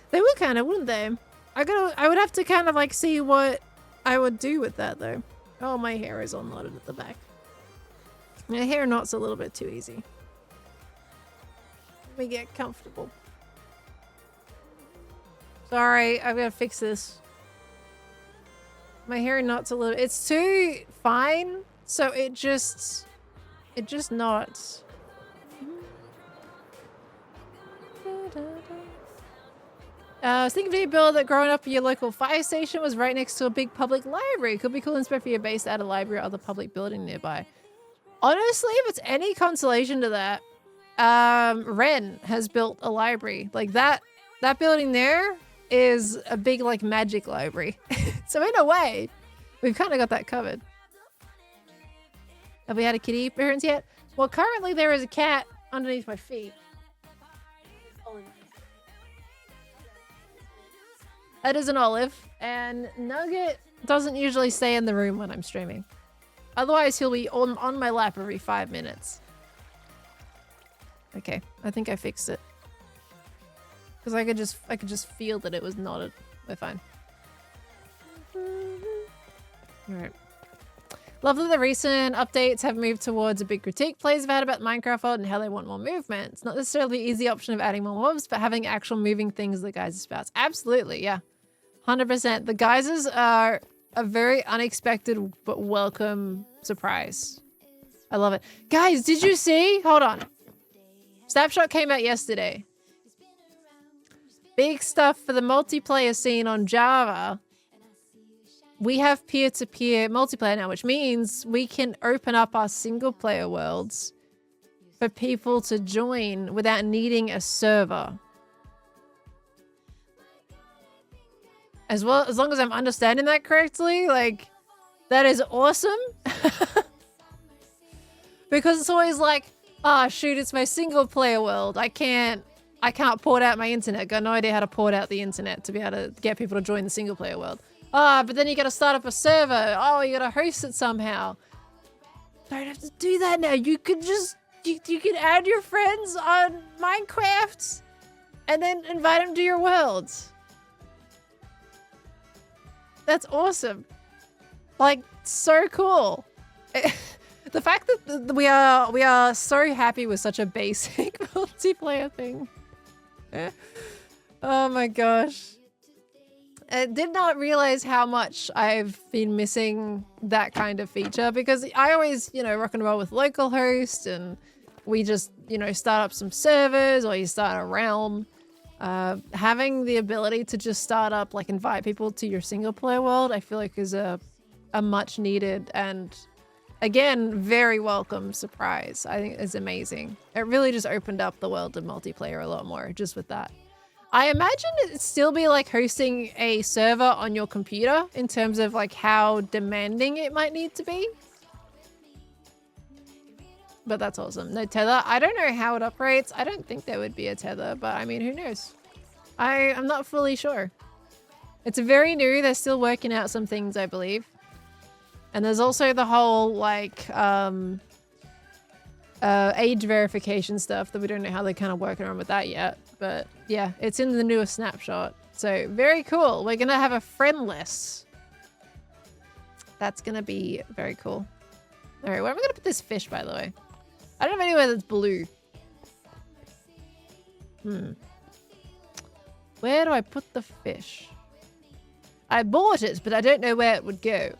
They would kind of, wouldn't they? I would have to kind of like see what I would do with that though. Oh, my hair is all knotted at the back. My hair knot's a little bit too easy. Let me get comfortable. Sorry, I've got to fix this. My hair knot's a little, it's too fine, so it just knots. I was thinking of you, Bill, that growing up your local fire station was right next to a big public library. Could be cool and inspired for your base to add a library or other public building nearby. Honestly, if it's any consolation to that, Ren has built a library. Like that building there is a big like magic library. So in a way, we've kind of got that covered. Have we had a kitty appearance yet? Well, currently there is a cat underneath my feet. That is an olive, and Nugget doesn't usually stay in the room when I'm streaming. Otherwise, he'll be on my lap every 5 minutes. Okay, I think I fixed it. Because I could just feel that it was knotted. We're fine. Alright. Love that the recent updates have moved towards a big critique players have had about Minecraft world and how they want more movement. It's not necessarily the easy option of adding more mobs, but having actual moving things the geysers spouts. Absolutely, yeah. 100%. The geysers are a very unexpected but welcome surprise. I love it. Guys, did you see? Hold on. Snapshot came out yesterday. Big stuff for the multiplayer scene on Java. We have peer-to-peer multiplayer now, which means we can open up our single-player worlds for people to join without needing a server. As long as I'm understanding that correctly, like, that is awesome. Because it's always like, ah, shoot, it's my single-player world. I can't port out my internet. Got no idea how to port out the internet to be able to get people to join the single-player world. Ah, but then you gotta start up a server. Oh, you gotta host it somehow. Don't have to do that now. You could just, you can add your friends on Minecraft and then invite them to your world. That's awesome. Like, so cool. The fact that we are so happy with such a basic multiplayer thing. Oh my gosh. I did not realize how much I've been missing that kind of feature because I always, you know, rock and roll with localhost and we just, you know, start up some servers or you start a realm. Having the ability to just start up, like invite people to your single player world, I feel like is a much needed and again, very welcome surprise. I think it's amazing. It really just opened up the world of multiplayer a lot more just with that. I imagine it'd still be like hosting a server on your computer in terms of like how demanding it might need to be. But that's awesome. No tether. I don't know how it operates. I don't think there would be a tether, but I mean, who knows? I'm not fully sure. It's very new. They're still working out some things, I believe. And there's also the whole like age verification stuff that we don't know how they're kind of working on with that yet. But yeah, it's in the newest snapshot. So very cool. We're going to have a friend list. That's going to be very cool. All right, where am I going to put this fish, by the way? I don't have anywhere that's blue. Where do I put the fish? I bought it, but I don't know where it would go.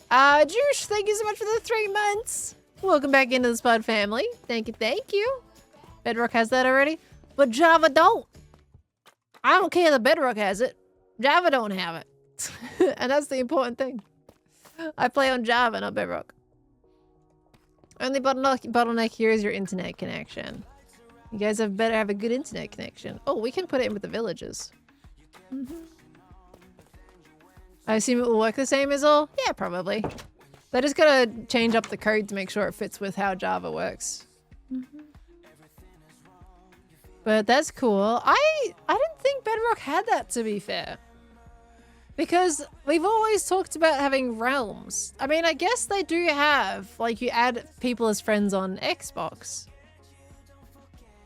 Juice, thank you so much for the 3 months. Welcome back into the Spud family. Thank you, thank you. Bedrock has that already, but Java don't. I don't care that Bedrock has it. Java don't have it. And that's the important thing. I play on Java, not Bedrock. Only bottleneck here is your internet connection. You guys better have a good internet connection. Oh, we can put it in with the villages. I assume it will work the same as all? Yeah, probably. They just gotta change up the code to make sure it fits with how Java works. But that's cool. I didn't think Bedrock had that, to be fair. Because we've always talked about having realms. I mean, I guess they do have, like, you add people as friends on Xbox.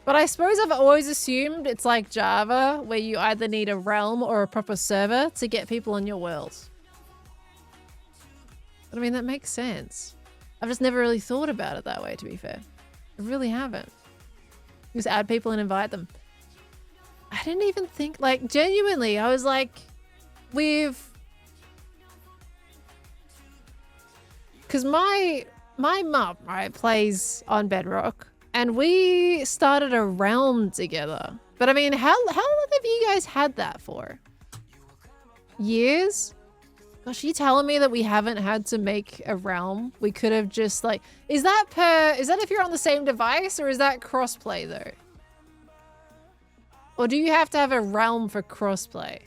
But I suppose I've always assumed it's like Java, where you either need a realm or a proper server to get people on your world. But I mean, that makes sense. I've just never really thought about it that way, to be fair. I really haven't. Just add people and invite them. I didn't even think, like, genuinely, I was like, because my mum, right, plays on Bedrock, and we started a realm together. But I mean, how long have you guys had that for? Years? Gosh, are you telling me that we haven't had to make a realm? We could have just like, is that if you're on the same device, or is that crossplay though? Or do you have to have a realm for crossplay?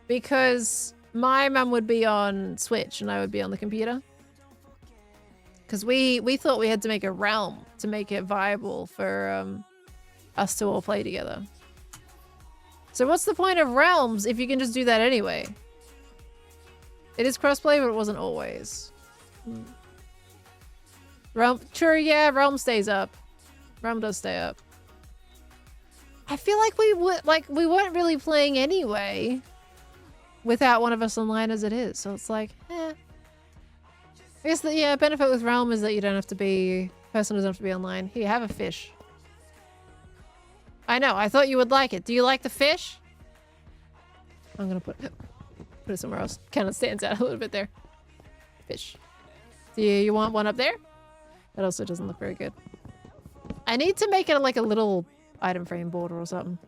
Because my mum would be on Switch and I would be on the computer. Because we thought we had to make a realm to make it viable for us to all play together. So what's the point of realms if you can just do that anyway? It is crossplay, but it wasn't always. Realm, true, yeah, realm stays up. Realm does stay up. I feel like we weren't really playing anyway without one of us online as it is. So it's like, eh. I guess the benefit with realm is that you don't have to be, person doesn't have to be online. Here, have a fish. I know, I thought you would like it. Do you like the fish? I'm gonna put it somewhere else. Kind of stands out a little bit there. Fish. Do you want one up there? That also doesn't look very good. I need to make it like a little item frame border or something.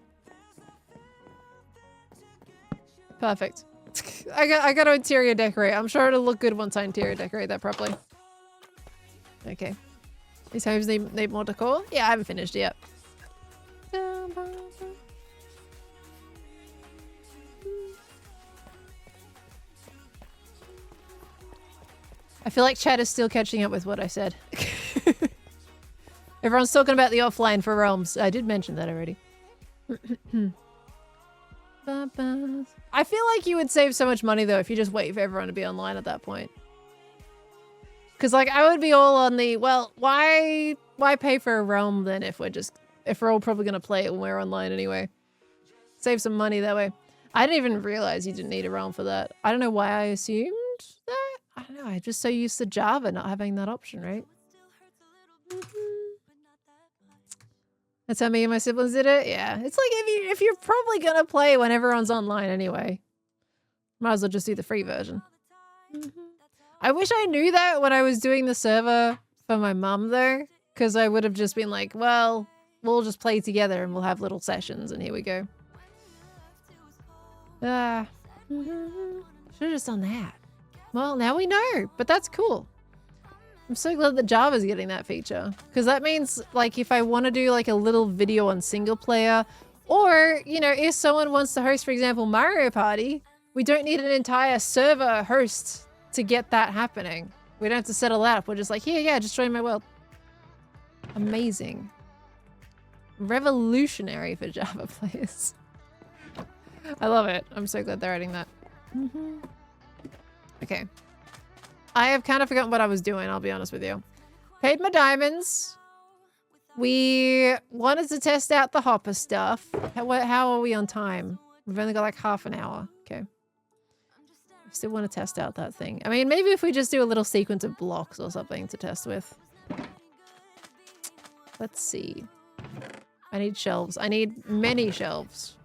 Perfect. I got to interior decorate. I'm sure it'll look good once I interior decorate that properly. Okay. These homes need more decor? Yeah, I haven't finished yet. I feel like chat is still catching up with what I said. Everyone's talking about the offline for realms. I did mention that already. I feel like you would save so much money though if you just wait for everyone to be online at that point. Because like I would be all on the, well, why pay for a realm then if we're all probably gonna play it when we're online anyway. Save some money that way. I didn't even realize you didn't need a realm for that. I don't know why I assumed that. I don't know, I'm just so used to Java not having that option, right? That's how me and my siblings did it? Yeah. It's like if you're probably gonna play when everyone's online anyway, might as well just do the free version. I wish I knew that when I was doing the server for my mum though, because I would have just been like, well, we'll just play together and we'll have little sessions and here we go. Should have just done that. Well, now we know, but that's cool. I'm so glad that Java's getting that feature, because that means like if I want to do like a little video on single player Or, you know, if someone wants to host, for example, Mario Party, we don't need an entire server host to get that happening. We don't have to settle that up. We're just like, here, yeah, just join my world. Amazing. Revolutionary for Java players. I love it. I'm so glad they're adding that. Okay. I have kind of forgotten what I was doing, I'll be honest with you. Paid my diamonds. We wanted to test out the hopper stuff. How are we on time? We've only got like half an hour. Okay. I still want to test out that thing. I mean, maybe if we just do a little sequence of blocks or something to test with. Let's see. I need shelves. I need many shelves.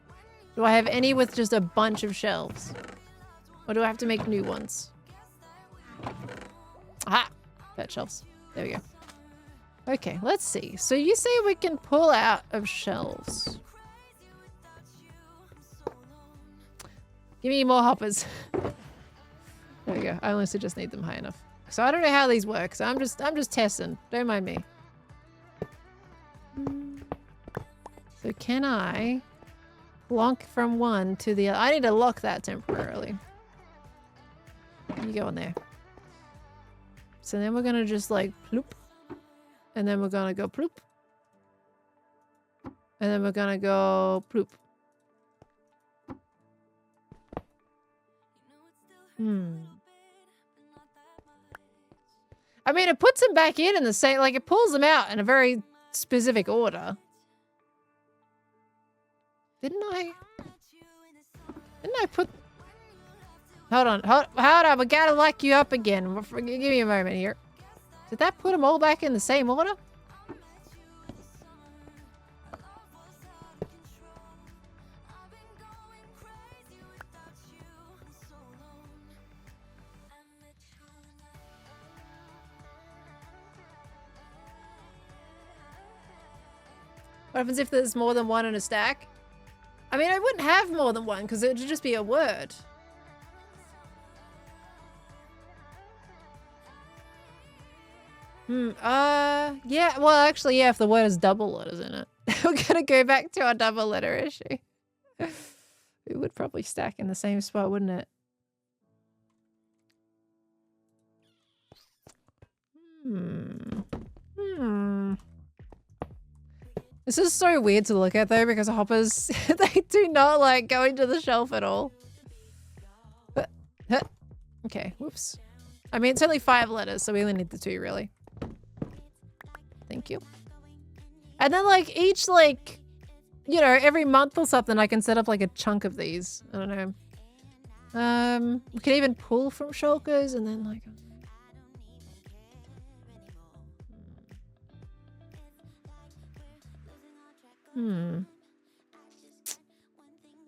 Do I have any with just a bunch of shelves? Or do I have to make new ones? Aha! Got shelves. There we go. Okay, let's see. So you say we can pull out of shelves. Give me more hoppers. There we go. I honestly just need them high enough. So I don't know how these work. So I'm just testing. Don't mind me. So can I lock from one to the other? I need to lock that temporarily. You go in there. So then we're gonna just like ploop. And then we're gonna go ploop. And then we're gonna go ploop. I mean, it puts them back in the same, like it pulls them out in a very specific order. Didn't I put... Hold on, hold on, we gotta lock you up again. Give me a moment here. Did that put them all back in the same order? What happens if there's more than one in a stack? I mean, I wouldn't have more than one because it would just be a word. Yeah, well, actually, yeah, if the word is double letters in it. We're gonna go back to our double letter issue. It would probably stack in the same spot, wouldn't it? This is so weird to look at though, because hoppers, they do not like going to the shelf at all. Okay, whoops. I mean, it's only 5 letters, so we only need the 2 really. Thank you. And then like each like, you know, every month or something, I can set up like a chunk of these. I don't know. We can even pull from shulkers and then like...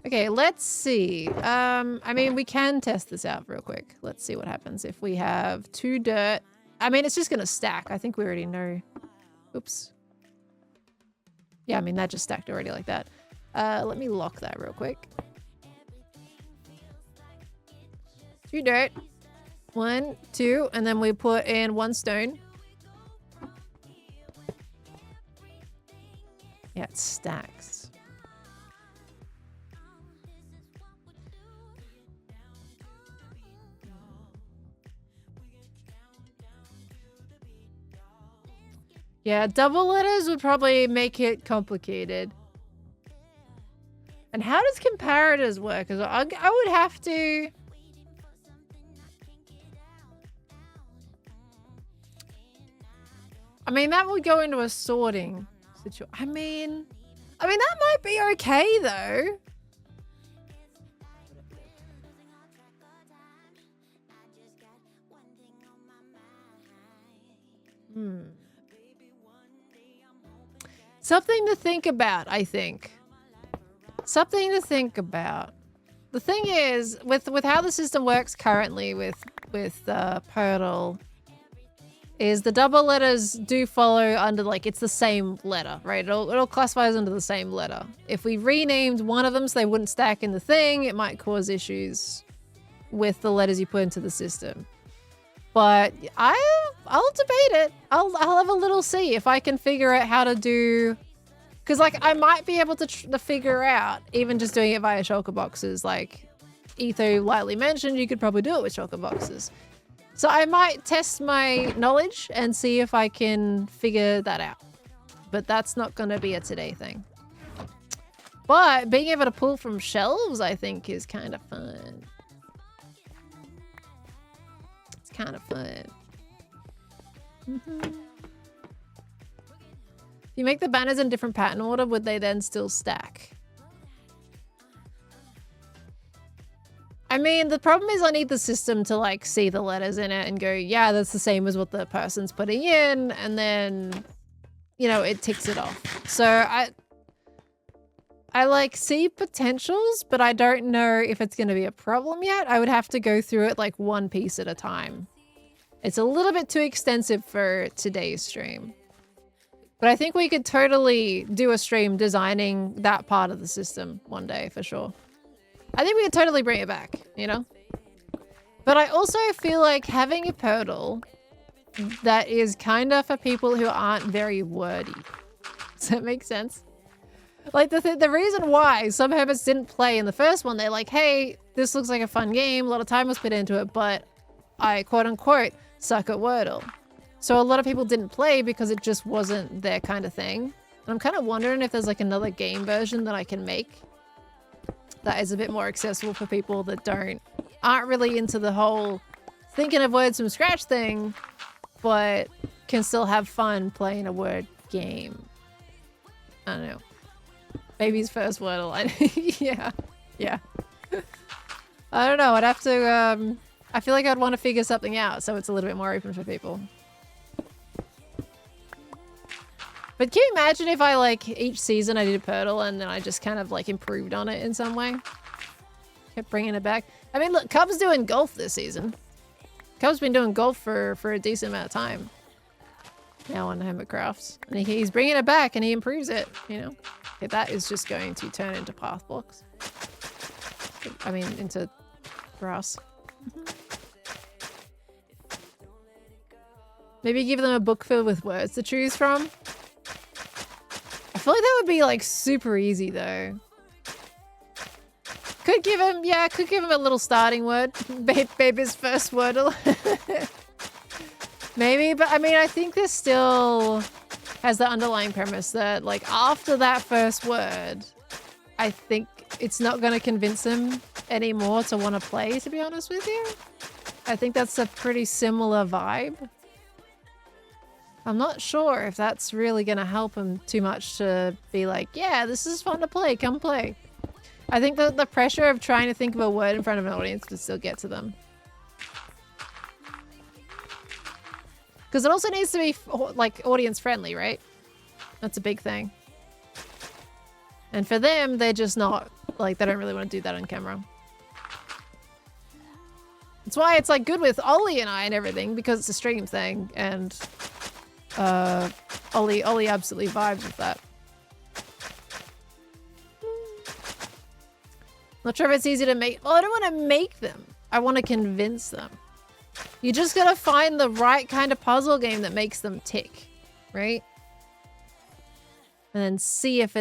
Okay, let's see. I mean, we can test this out real quick. Let's see what happens if we have 2 dirt. I mean, it's just gonna stack. I think we already know. Oops. Yeah, I mean, that just stacked already like that. Let me lock that real quick. 2 dirt. 1, 2, and then we put in 1 stone. Yeah, it stacks. Yeah, double letters would probably make it complicated. And how does comparators work? 'Cause I would have to... I mean, that would go into a sorting situation. I mean, that might be okay, though. Something to think about, I think. Something to think about. The thing is, with how the system works currently with Poodle, is the double letters do follow under, like, it's the same letter, right? It'll classify as under the same letter. If we renamed one of them so they wouldn't stack in the thing, it might cause issues with the letters you put into the system. But I'll debate it. I'll have a little see if I can figure out how to do Because, like, I might be able to figure out, even just doing it via shulker boxes, like Etho lightly mentioned, you could probably do it with shulker boxes. So I might test my knowledge and see if I can figure that out. But that's not going to be a today thing. But being able to pull from shelves, I think, is kind of fun. It's kind of fun. If you make the banners in different pattern order, would they then still stack? I mean, the problem is I need the system to, like, see the letters in it and go, yeah, that's the same as what the person's putting in, and then, you know, it ticks it off. So I like see potentials, but I don't know if it's going to be a problem yet. I would have to go through it like one piece at a time. It's a little bit too extensive for today's stream. But I think we could totally do a stream designing that part of the system one day for sure. I think we could totally bring it back, you know? But I also feel like having a portal that is kind of for people who aren't very wordy. Does that make sense? Like, the reason why some hermits didn't play in the first one, they're like, hey, this looks like a fun game, a lot of time was put into it, but I, quote-unquote, suck at Wordle. So a lot of people didn't play because it just wasn't their kind of thing. And I'm kind of wondering if there's, like, another game version that I can make that is a bit more accessible for people that aren't really into the whole thinking of words from scratch thing, but can still have fun playing a word game. I don't know. Baby's first Wordle. Yeah. I don't know. I'd have to, I feel like I'd want to figure something out so it's a little bit more open for people. But can you imagine if I, like, each season I did a Purtle and then I just kind of, like, improved on it in some way? Kept bringing it back. I mean, look, Cub's doing golf this season. Cub's been doing golf for a decent amount of time now on Hermitcraft. And he's bringing it back and he improves it, you know? Okay, that is just going to turn into path blocks. I mean, into grass. Maybe give them a book filled with words to choose from. I feel like that would be, like, super easy, though. Could give him a little starting word. Baby's first Wordle. Maybe, but I mean, I think this still has the underlying premise that, like, after that first word, I think it's not going to convince him anymore to want to play, to be honest with you. I think that's a pretty similar vibe. I'm not sure if that's really going to help him too much to be like, yeah, this is fun to play, come play. I think that the pressure of trying to think of a word in front of an audience would still get to them. Because it also needs to be, like, audience friendly, right? That's a big thing. And for them, they're just not, like, they don't really want to do that on camera. That's why it's, like, good with Ollie and I and everything, because it's a stream thing, and Ollie absolutely vibes with that. Not sure if it's easy to make. Well, I don't want to make them. I want to convince them. You just gotta find the right kind of puzzle game that makes them tick, right? And then see if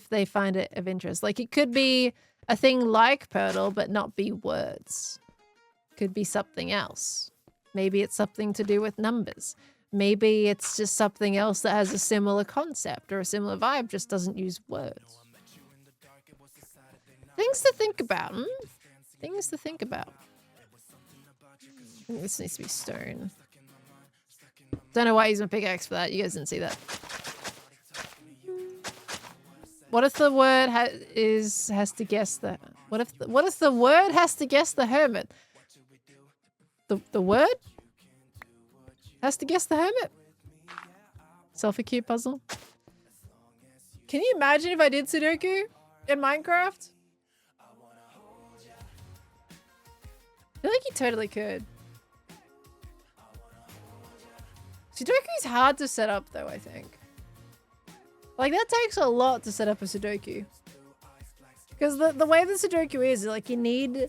they find it of interest. Like, it could be a thing like Purtle, but not be words. Could be something else. Maybe it's something to do with numbers. Maybe it's just something else that has a similar concept or a similar vibe, just doesn't use words. Things to think about, Things to think about. I think this needs to be stone. Don't know why I used my pickaxe for that. You guys didn't see that. What if the word has to guess the... What if the word has to guess the hermit? The word? Has to guess the hermit? Selfie cube puzzle. Can you imagine if I did Sudoku in Minecraft? I feel like you totally could. Sudoku's hard to set up though, I think. Like, that takes a lot to set up a Sudoku. Because the way the Sudoku is, like, you need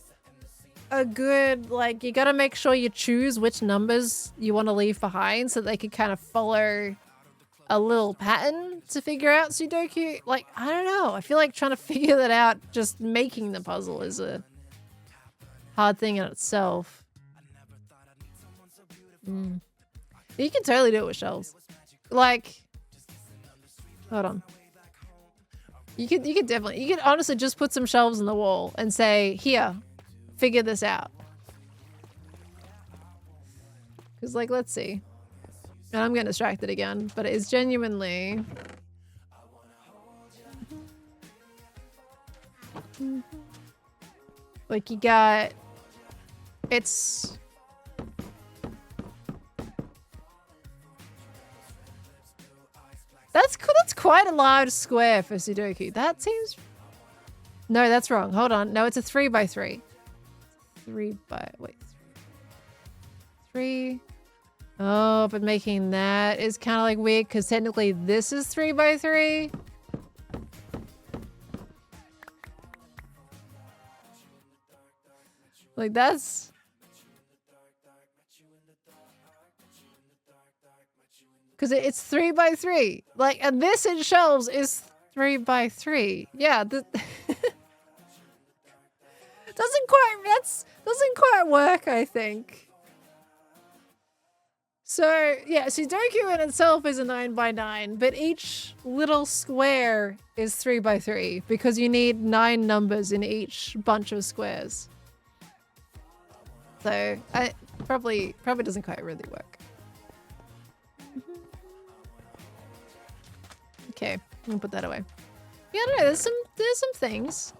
a good, like, you gotta make sure you choose which numbers you want to leave behind so they can kind of follow a little pattern to figure out Sudoku. Like, I don't know. I feel like trying to figure that out, just making the puzzle is a hard thing in itself. You can totally do it with shells. Like, hold on. You could definitely, you could honestly just put some shelves in the wall and say, here, figure this out. Because, like, let's see. And I'm getting distracted again, but it is genuinely... Like, you got... It's... That's quite a large square for Sudoku. That seems... No, that's wrong. Hold on. No, it's a 3x3. 3. Oh, but making that is kind of like weird because technically this is 3x3. Like that's... Because it's 3x3. Like, and this in shelves is 3x3. Yeah, doesn't quite work, I think. So, yeah, Sudoku in itself is a 9x9, but each little square is 3x3 because you need 9 numbers in each bunch of squares. So, I probably doesn't quite really work. Okay, I'm gonna put that away. Yeah, I don't know, there's some things.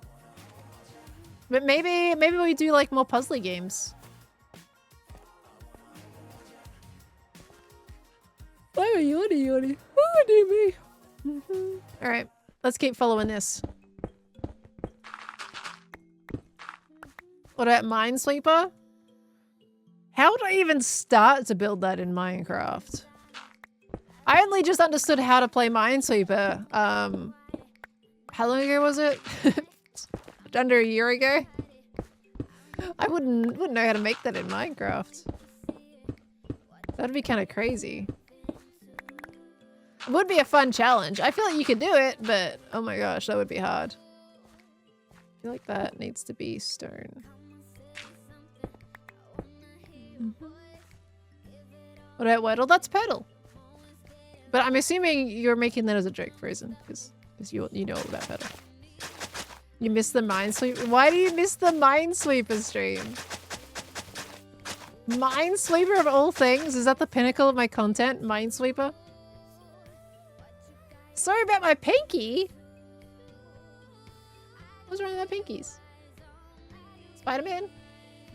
But maybe we do like more puzzly games. Oh, yawny. Oh, dear me. Alright, let's keep following this. What about Minesweeper? How would I even start to build that in Minecraft? I only just understood how to play Minesweeper. How long ago was it? Under a year ago? I wouldn't know how to make that in Minecraft. That'd be kind of crazy. It would be a fun challenge. I feel like you could do it, but oh my gosh, that would be hard. I feel like that needs to be stone. What about Weddle? That's Petal. But I'm assuming you're making that as a joke, Frozen, because you know all about Petal. You missed the Minesweeper. Why do you miss the Minesweeper stream? Minesweeper of all things? Is that the pinnacle of my content? Minesweeper? Sorry about my pinky. What's wrong with my pinkies? Spider-Man?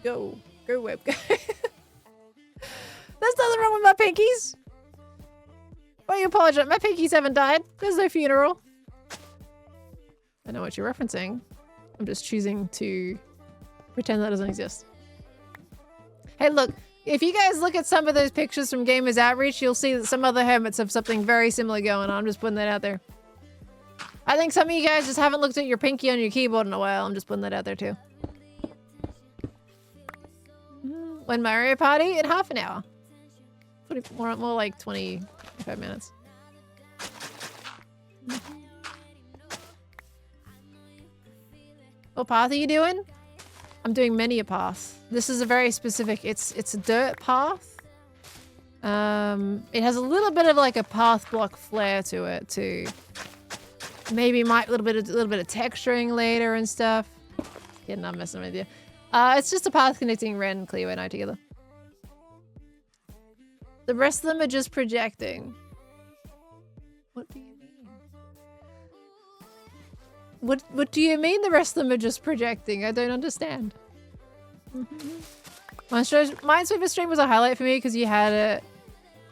Go web guy. There's nothing wrong with my pinkies. Why you apologize? My pinkies haven't died. There's no funeral. I know what you're referencing. I'm just choosing to pretend that doesn't exist. Hey, look. If you guys look at some of those pictures from Gamers Outreach, you'll see that some other hermits have something very similar going on. I'm just putting that out there. I think some of you guys just haven't looked at your pinky on your keyboard in a while. I'm just putting that out there too. When Mario Party? In half an hour. More like 25 minutes. What path are you doing? I'm doing many a path. This is a very specific, it's a dirt path. It has a little bit of like a path block flair to it too. Maybe might a little bit of texturing later and stuff. Yeah, not messing with you. It's just a path connecting Ren and Cleo and I together. The rest of them are just projecting. What do you mean? What do you mean the rest of them are just projecting? I don't understand. Minesweeper stream was a highlight for me because you had it.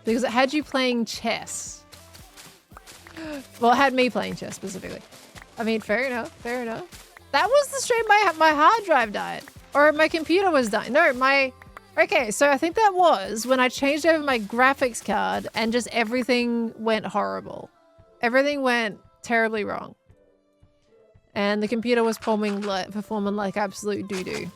Because it had you playing chess. Well, it had me playing chess specifically. I mean, fair enough. That was the stream my hard drive died. Or my computer was dying. No, okay, so I think that was when I changed over my graphics card and just everything went horrible. Everything went terribly wrong. And the computer was performing like absolute doo-doo.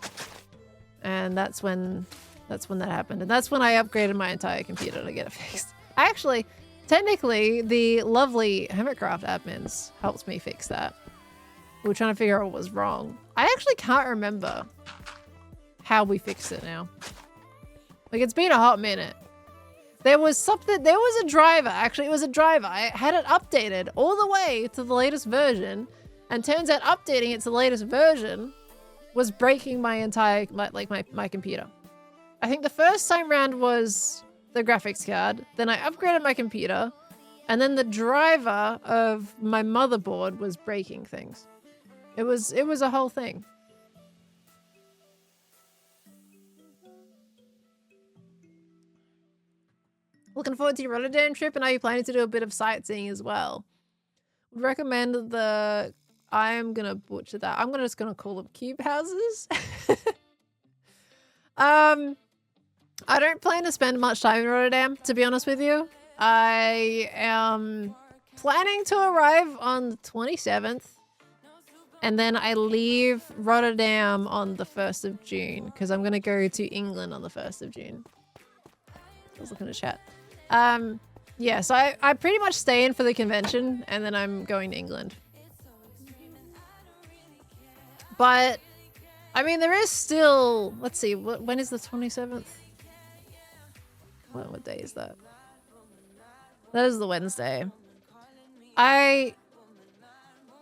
And that's when that happened. And that's when I upgraded my entire computer to get it fixed. Actually, technically, the lovely Hermitcraft admins helped me fix that. We were trying to figure out what was wrong. I actually can't remember how we fixed it now. Like, it's been a hot minute. There was a driver, actually it was a driver. I had it updated all the way to the latest version, and turns out updating it to the latest version was breaking my entire, my computer. I think the first time round was the graphics card, then I upgraded my computer, and then the driver of my motherboard was breaking things. It was a whole thing. Looking forward to your Rotterdam trip, and are you planning to do a bit of sightseeing as well? Would recommend the... I'm gonna butcher that. I'm just gonna call them cube houses. I don't plan to spend much time in Rotterdam, to be honest with you. I am planning to arrive on the 27th. And then I leave Rotterdam on the 1st of June, because I'm going to go to England on the 1st of June. I was looking at chat. Yeah, so I pretty much stay in for the convention, and then I'm going to England. But, I mean, there is still... Let's see, when is the 27th? What day is that? That is the Wednesday. I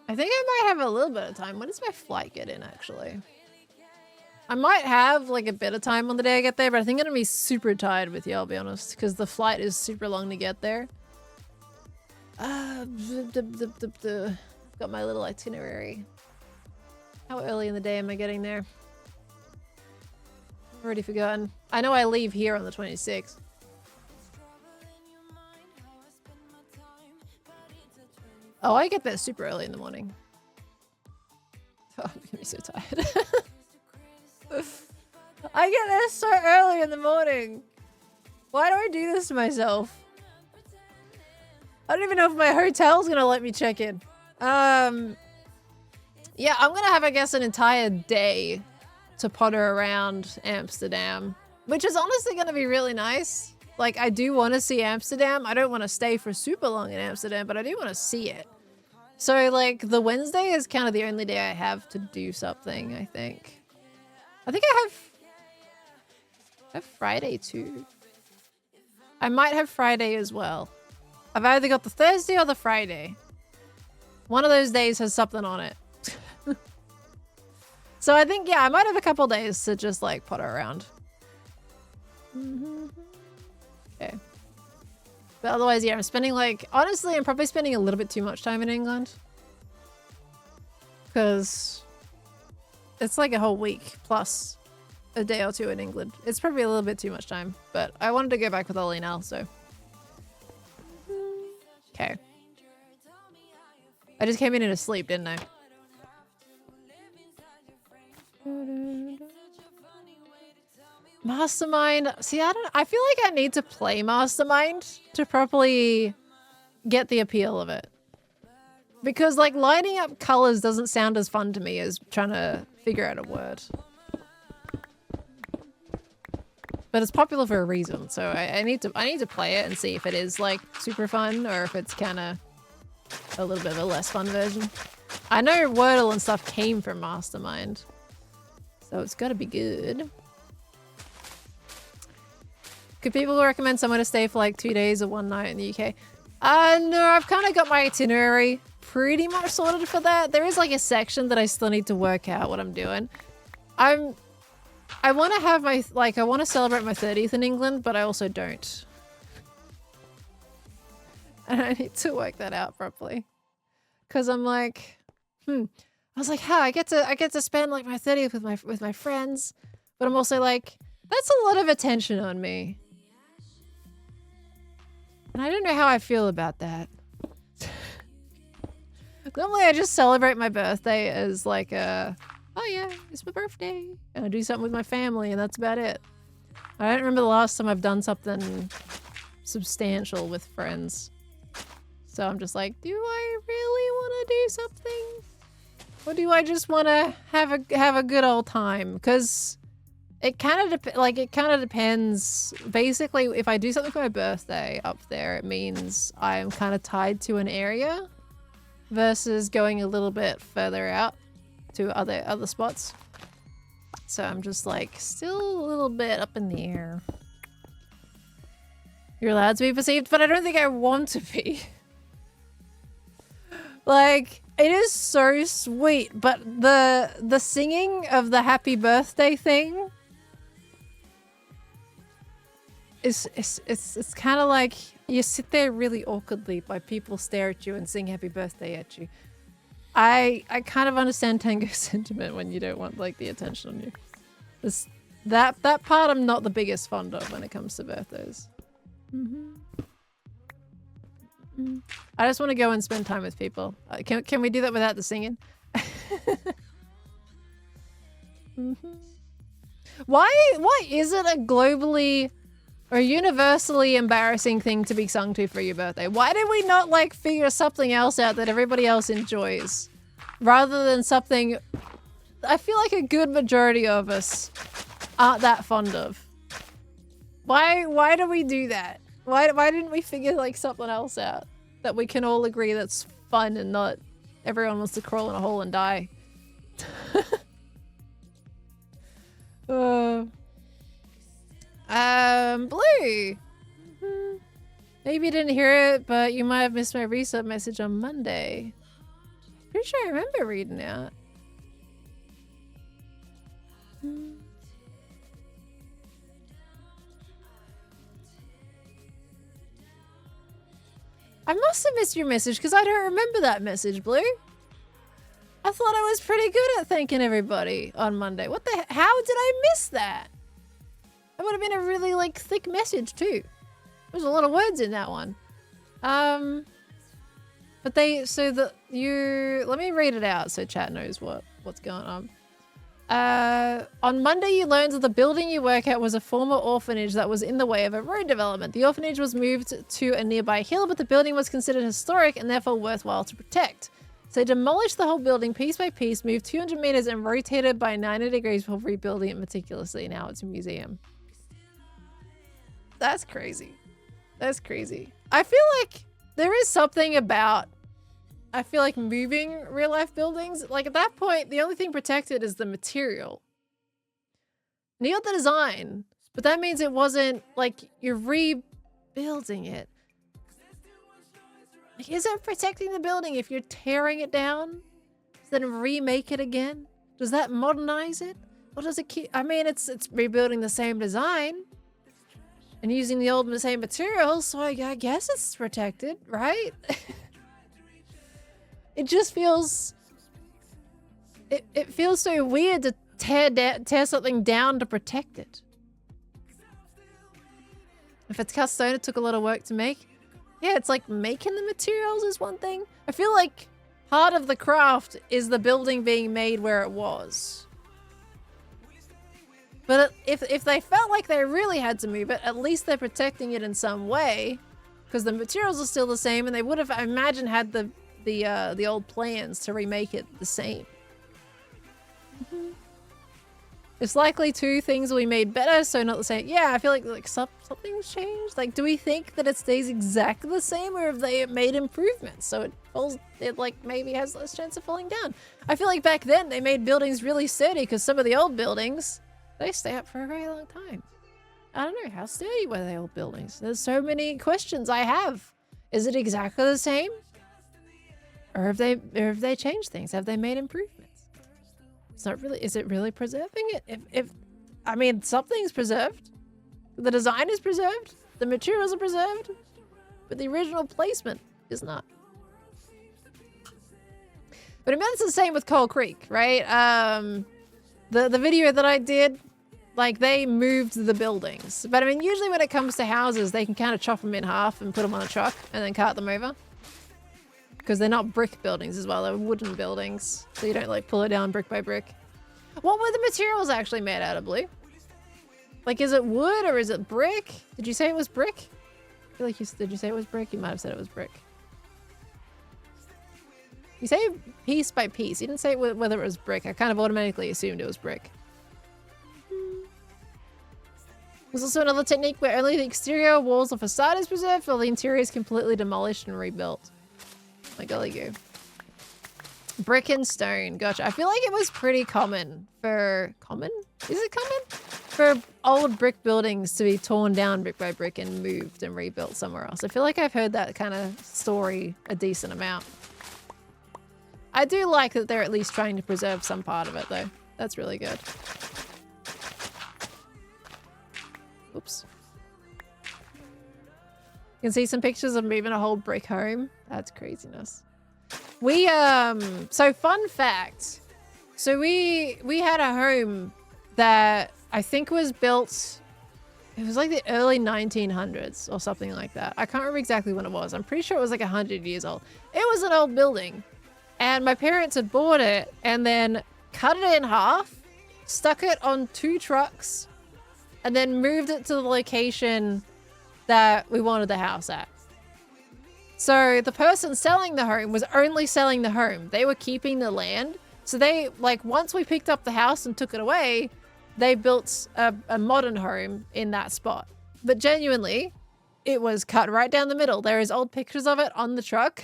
think I might have a little bit of time. When does my flight get in, actually? I might have, like, a bit of time on the day I get there, but I think I'm gonna be super tired with you, I'll be honest, because the flight is super long to get there. Got my little itinerary. How early in the day am I getting there? I've already forgotten. I know I leave here on the 26th. Oh, I get there super early in the morning. Oh, I'm gonna be so tired. I get there so early in the morning. Why do I do this to myself? I don't even know if my hotel's gonna let me check in. Yeah, I'm gonna have, I guess, an entire day to potter around Amsterdam, which is honestly gonna be really nice. Like, I do want to see Amsterdam. I don't want to stay for super long in Amsterdam, but I do want to see it. So, like, the Wednesday is kind of the only day I have to do something, I think. I think I have Friday, too. I might have Friday as well. I've either got the Thursday or the Friday. One of those days has something on it. So I think, yeah, I might have a couple days to just, like, potter around. Okay. But otherwise, yeah, I'm spending, like... Honestly, I'm probably spending a little bit too much time in England. Because it's like a whole week plus a day or two in England. It's probably a little bit too much time. But I wanted to go back with Ollie now, so... Okay. I just came in asleep, didn't I? Mastermind. See, I feel like I need to play Mastermind to properly get the appeal of it. Because, like, lining up colors doesn't sound as fun to me as trying to figure out a word. But it's popular for a reason, so I need to play it and see if it is, like, super fun or if it's kind of a little bit of a less fun version. I know Wordle and stuff came from Mastermind, so it's got to be good. Could people recommend somewhere to stay for like 2 days or 1 night in the UK? No, I've kind of got my itinerary pretty much sorted for that. There is like a section that I still need to work out what I'm doing. I want to have my, I want to celebrate my 30th in England, but I also don't. And I need to work that out properly. Cause I'm like, I was like, I get to spend like my 30th with my friends, but I'm also like, that's a lot of attention on me. And I don't know how I feel about that. Normally I just celebrate my birthday as like oh yeah, it's my birthday. And I do something with my family and that's about it. I don't remember the last time I've done something substantial with friends. So I'm just like, do I really want to do something? Or do I just want to have a good old time? Because It kind of depends. Basically, if I do something for my birthday up there, it means I'm kind of tied to an area versus going a little bit further out to other spots. So I'm just like still a little bit up in the air. You're allowed to be perceived, but I don't think I want to be. Like, it is so sweet, but the singing of the happy birthday thing it's kind of like you sit there really awkwardly while people stare at you and sing happy birthday at you. I kind of understand Tango's sentiment when you don't want like the attention on you. That part I'm not the biggest fond of when it comes to birthdays. I just want to go and spend time with people. Can we do that without the singing? Why is it a globally or universally embarrassing thing to be sung to for your birthday? Why did we not like figure something else out that everybody else enjoys rather than something I feel like a good majority of us aren't that fond of? Why do we do that? Why didn't we figure like something else out that we can all agree that's fun and not everyone wants to crawl in a hole and die? Blue. Maybe you didn't hear it, but you might have missed my resub message on Monday. Pretty sure I remember reading it. I must have missed your message because I don't remember that message, Blue. I thought I was pretty good at thanking everybody on Monday. How did I miss that? That would have been a really like thick message too. There's a lot of words in that one. But let me read it out so chat knows what's going on. On Monday, you learned that the building you work at was a former orphanage that was in the way of a road development. The orphanage was moved to a nearby hill, but the building was considered historic and therefore worthwhile to protect. So they demolished the whole building piece by piece, moved 200 meters and rotated by 90 degrees before rebuilding it meticulously. Now it's a museum. That's crazy. That's crazy. I feel like there is something about moving real life buildings. Like at that point, the only thing protected is the material. Not the design, but that means it wasn't like you're rebuilding it. Like, is it protecting the building if you're tearing it down, then remake it again? Does that modernize it? Or does it keep, I mean, it's rebuilding the same design and using the same materials, so I guess it's protected, right? It just feels... It feels so weird to tear something down to protect it. If it's cast stone, it took a lot of work to make. Yeah, it's like making the materials is one thing. I feel like part of the craft is the building being made where it was. But if they felt like they really had to move it, at least they're protecting it in some way, because the materials are still the same, and they would have, I imagine, had the old plans to remake it the same. It's likely too things will be made better, so not the same. Yeah, I feel like something's changed. Like, do we think that it stays exactly the same, or have they made improvements so it like maybe has less chance of falling down? I feel like back then they made buildings really sturdy, because some of the old buildings, they stay up for a very long time. I don't know, how sturdy were the old buildings? There's so many questions I have. Is it exactly the same? Or have they changed things? Have they made improvements? It's not really, is it really preserving it? If I mean, something's preserved. The design is preserved. The materials are preserved. But the original placement is not. But I mean, it's the same with Coal Creek, right? The video that I did, like, they moved the buildings. But I mean, usually when it comes to houses, they can kind of chop them in half and put them on a truck and then cart them over. Because they're not brick buildings as well, they're wooden buildings. So you don't like pull it down brick by brick. What were the materials actually made out of, Blue? Like, is it wood or is it brick? Did you say it was brick? I feel like did you say it was brick? You might have said it was brick. You say piece by piece. You didn't say whether it was brick. I kind of automatically assumed it was brick. There's also another technique where only the exterior walls or facade is preserved while the interior is completely demolished and rebuilt. My golly goo. Brick and stone. Gotcha. I feel like it was pretty common for... Common? Is it common? For old brick buildings to be torn down brick by brick and moved and rebuilt somewhere else. I feel like I've heard that kind of story a decent amount. I do like that they're at least trying to preserve some part of it though. That's really good. Oops. You can see some pictures of moving a whole brick home. That's craziness. We, so fun fact. So we had a home that I think was built, it was like the early 1900s or something like that. I can't remember exactly when it was. I'm pretty sure it was like 100 years old. It was an old building and my parents had bought it and then cut it in half, stuck it on 2 trucks and then moved it to the location that we wanted the house at. So the person selling the home was only selling the home. They were keeping the land. So they, like, once we picked up the house and took it away, they built a modern home in that spot. But genuinely, it was cut right down the middle. There is old pictures of it on the truck.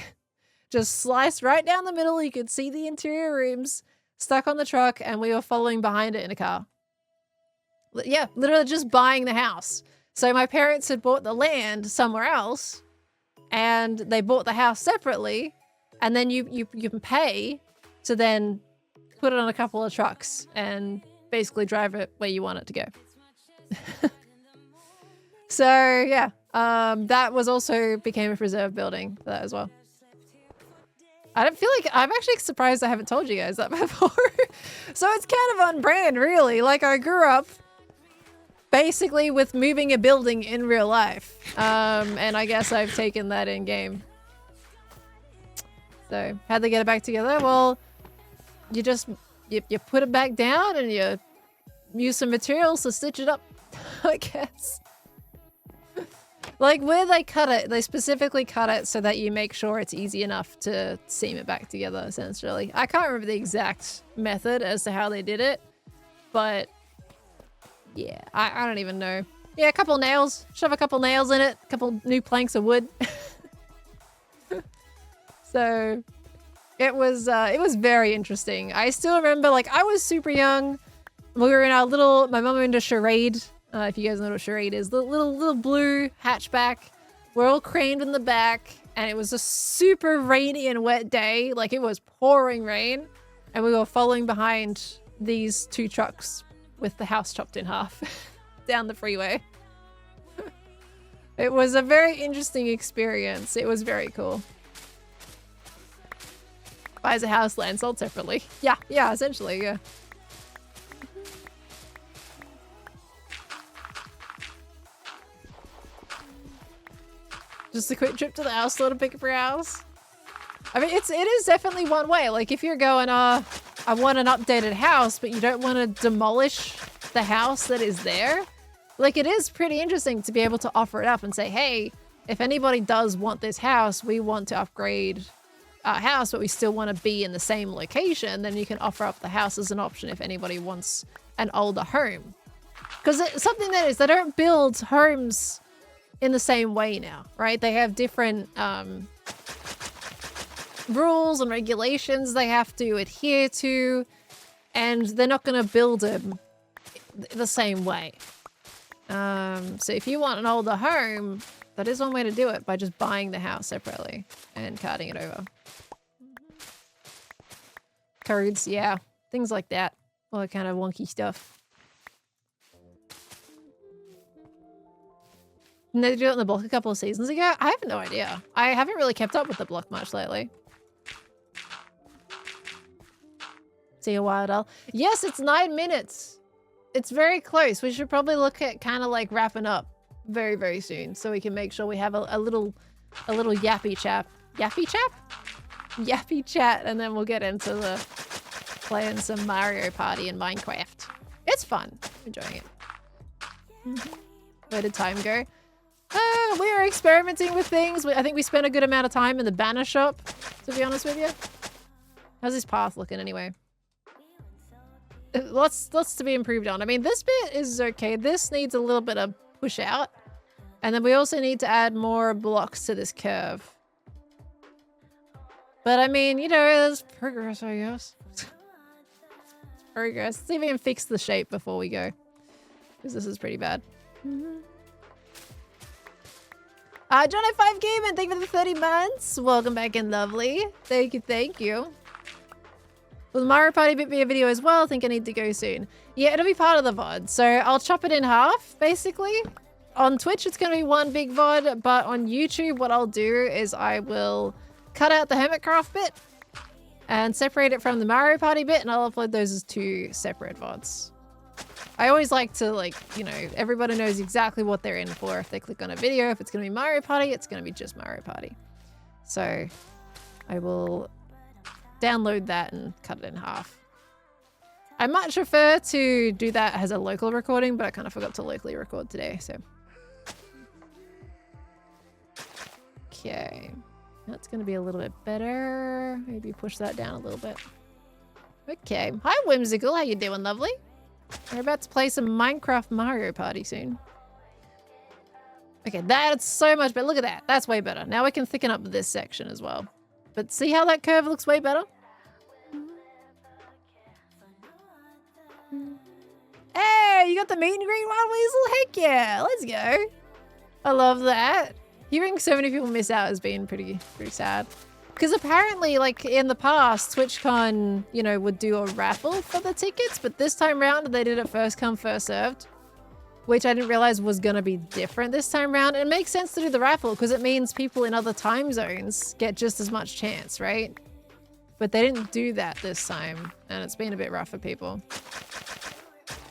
Just sliced right down the middle. You could see the interior rooms stuck on the truck and we were following behind it in a car. Yeah, literally just buying the house. So my parents had bought the land somewhere else and they bought the house separately and then you can pay to then put it on a couple of trucks and basically drive it where you want it to go. So yeah, that was also became a preserved building for that as well. I don't feel like, I'm actually surprised I haven't told you guys that before. So it's kind of on brand really. Like I grew up basically with moving a building in real life. And I guess I've taken that in game. So how'd they get it back together? Well, you just, you put it back down and you use some materials to stitch it up, I guess. Like where they cut it, they specifically cut it so that you make sure it's easy enough to seam it back together, essentially. I can't remember the exact method as to how they did it, but yeah, I don't even know. Yeah, a couple nails, shove a couple nails in it, a couple new planks of wood. So it was very interesting. I still remember, like, I was super young. We were in our little, my mum owned a charade. If you guys know what a charade is, the little blue hatchback. We're all craned in the back and it was a super rainy and wet day. Like it was pouring rain and we were following behind these 2 trucks with the house chopped in half down the freeway. It was a very interesting experience. It was very cool. Buys a house, land sold separately. Yeah, essentially, yeah. Just a quick trip to the house store to pick up your house. I mean, it is definitely one way. Like if you're going, I want an updated house, but you don't want to demolish the house that is there. Like it is pretty interesting to be able to offer it up and say, hey, if anybody does want this house, we want to upgrade our house, but we still want to be in the same location, then you can offer up the house as an option if anybody wants an older home. Because something that is, they don't build homes in the same way now, right? They have different rules and regulations they have to adhere to, and they're not going to build them the same way. So if you want an older home, that is one way to do it, by just buying the house separately and carting it over. Codes, yeah, things like that. All that kind of wonky stuff. Didn't they do it in the block a couple of seasons ago? I have no idea. I haven't really kept up with the block much lately. See a wild owl. Yes, it's 9 minutes. It's very close. We should probably look at kind of like wrapping up very, very soon so we can make sure we have a little yappy chat. Yappy chat? Yappy chat, and then we'll get into the playing some Mario Party and Minecraft. It's fun. I'm enjoying it. Where did time go? We are experimenting with things. I think we spent a good amount of time in the banner shop, to be honest with you. How's this path looking anyway? lots to be improved on. I mean, this bit is okay. This needs a little bit of push out. And then we also need to add more blocks to this curve. But I mean, you know, there's progress, I guess. Progress. Let's see if we can fix the shape before we go. Because this is pretty bad. John 5 Gaming, thank you for the 30 months. Welcome back in, lovely. Thank you, thank you. Will the Mario Party bit be a video as well? I think I need to go soon. Yeah, it'll be part of the VOD. So I'll chop it in half, basically. On Twitch, it's going to be one big VOD. But on YouTube, what I'll do is I will cut out the Hermitcraft bit and separate it from the Mario Party bit. And I'll upload those as 2 separate VODs. I always like to, like, you know, everybody knows exactly what they're in for. If they click on a video, if it's going to be Mario Party, it's going to be just Mario Party. So I will download that and cut it in half. I much prefer to do that as a local recording, but I kind of forgot to locally record today, so. Okay. That's going to be a little bit better. Maybe push that down a little bit. Okay. Hi, Whimsical. How you doing, lovely? We're about to play some Minecraft Mario Party soon. Okay, that's so much better. Look at that. That's way better. Now we can thicken up this section as well. But see how that curve looks way better? Hey, you got the meet and greet, Wild Weasel? Heck yeah, let's go. I love that. Hearing so many people miss out has been pretty sad. Because apparently, like, in the past, TwitchCon, you know, would do a raffle for the tickets, but this time round, they did it first come, first served, which I didn't realize was going to be different this time round. It makes sense to do the raffle because it means people in other time zones get just as much chance, right? But they didn't do that this time, and it's been a bit rough for people.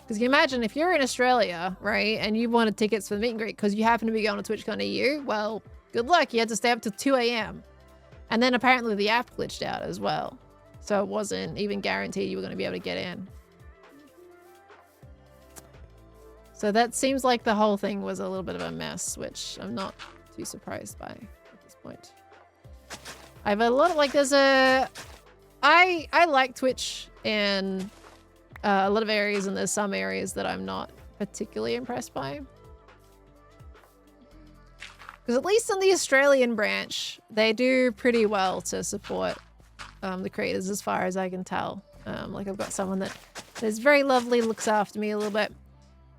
Because you imagine if you're in Australia, right, and you wanted tickets for the meet and greet because you happen to be going to TwitchCon EU, well, good luck. You had to stay up till 2 a.m. And then apparently the app glitched out as well. So it wasn't even guaranteed you were going to be able to get in. So that seems like the whole thing was a little bit of a mess, which I'm not too surprised by at this point. I have a lot of, like, there's a... I like Twitch in a lot of areas, and there's some areas that I'm not particularly impressed by. Because at least in the Australian branch, they do pretty well to support the creators as far as I can tell. Like I've got someone that is very lovely, looks after me a little bit.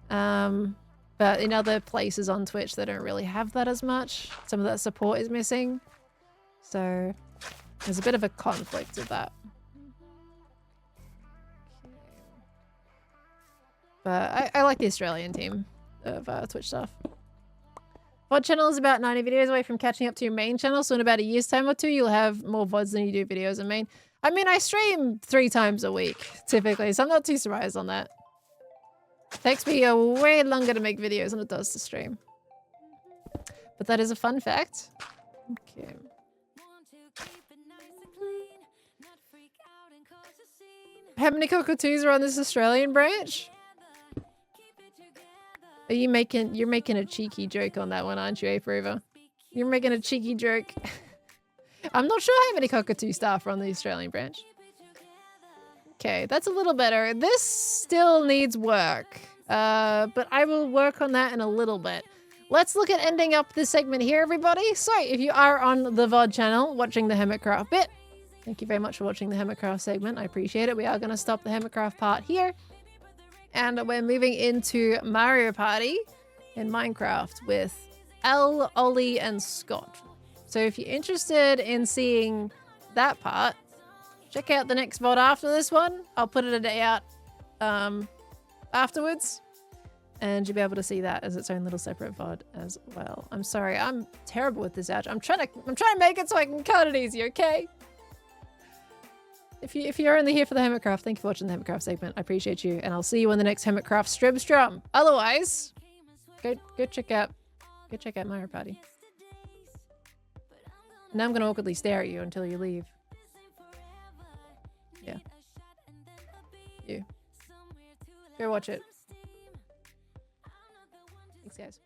But in other places on Twitch, they don't really have that as much. Some of that support is missing. So there's a bit of a conflict of that. But I like the Australian team of Twitch stuff. VOD channel is about 90 videos away from catching up to your main channel, so in about a year's time or 2, you'll have more VODs than you do videos in main. I mean, I stream 3 times a week, typically, so I'm not too surprised on that. It takes me way longer to make videos than it does to stream. But that is a fun fact. Okay. How many cockatoos are on this Australian branch? Are you making... You're making a cheeky joke on that one, aren't you, Aprover? You're making a cheeky joke. I'm not sure how many cockatoo staff are on the Australian branch. Okay, that's a little better. This still needs work. But I will work on that in a little bit. Let's look at ending up this segment here, everybody. So, if you are on the VOD channel watching the Hermitcraft bit, thank you very much for watching the Hermitcraft segment. I appreciate it. We are going to stop the Hermitcraft part here. And we're moving into Mario Party in Minecraft with Elle, Ollie, and Scott. So if you're interested in seeing that part, check out the next VOD after this one. I'll put it a day out afterwards. And you'll be able to see that as its own little separate VOD as well. I'm sorry, I'm terrible with this outro. I'm trying to make it so I can cut it easy, okay? If you're only here for the Hermitcraft, thank you for watching the Hermitcraft segment. I appreciate you, and I'll see you in the next Hermitcraft Strum. Otherwise, go check out Mario Party. Now I'm gonna awkwardly stare at you until you leave. Yeah. You. Go watch it. Thanks, guys.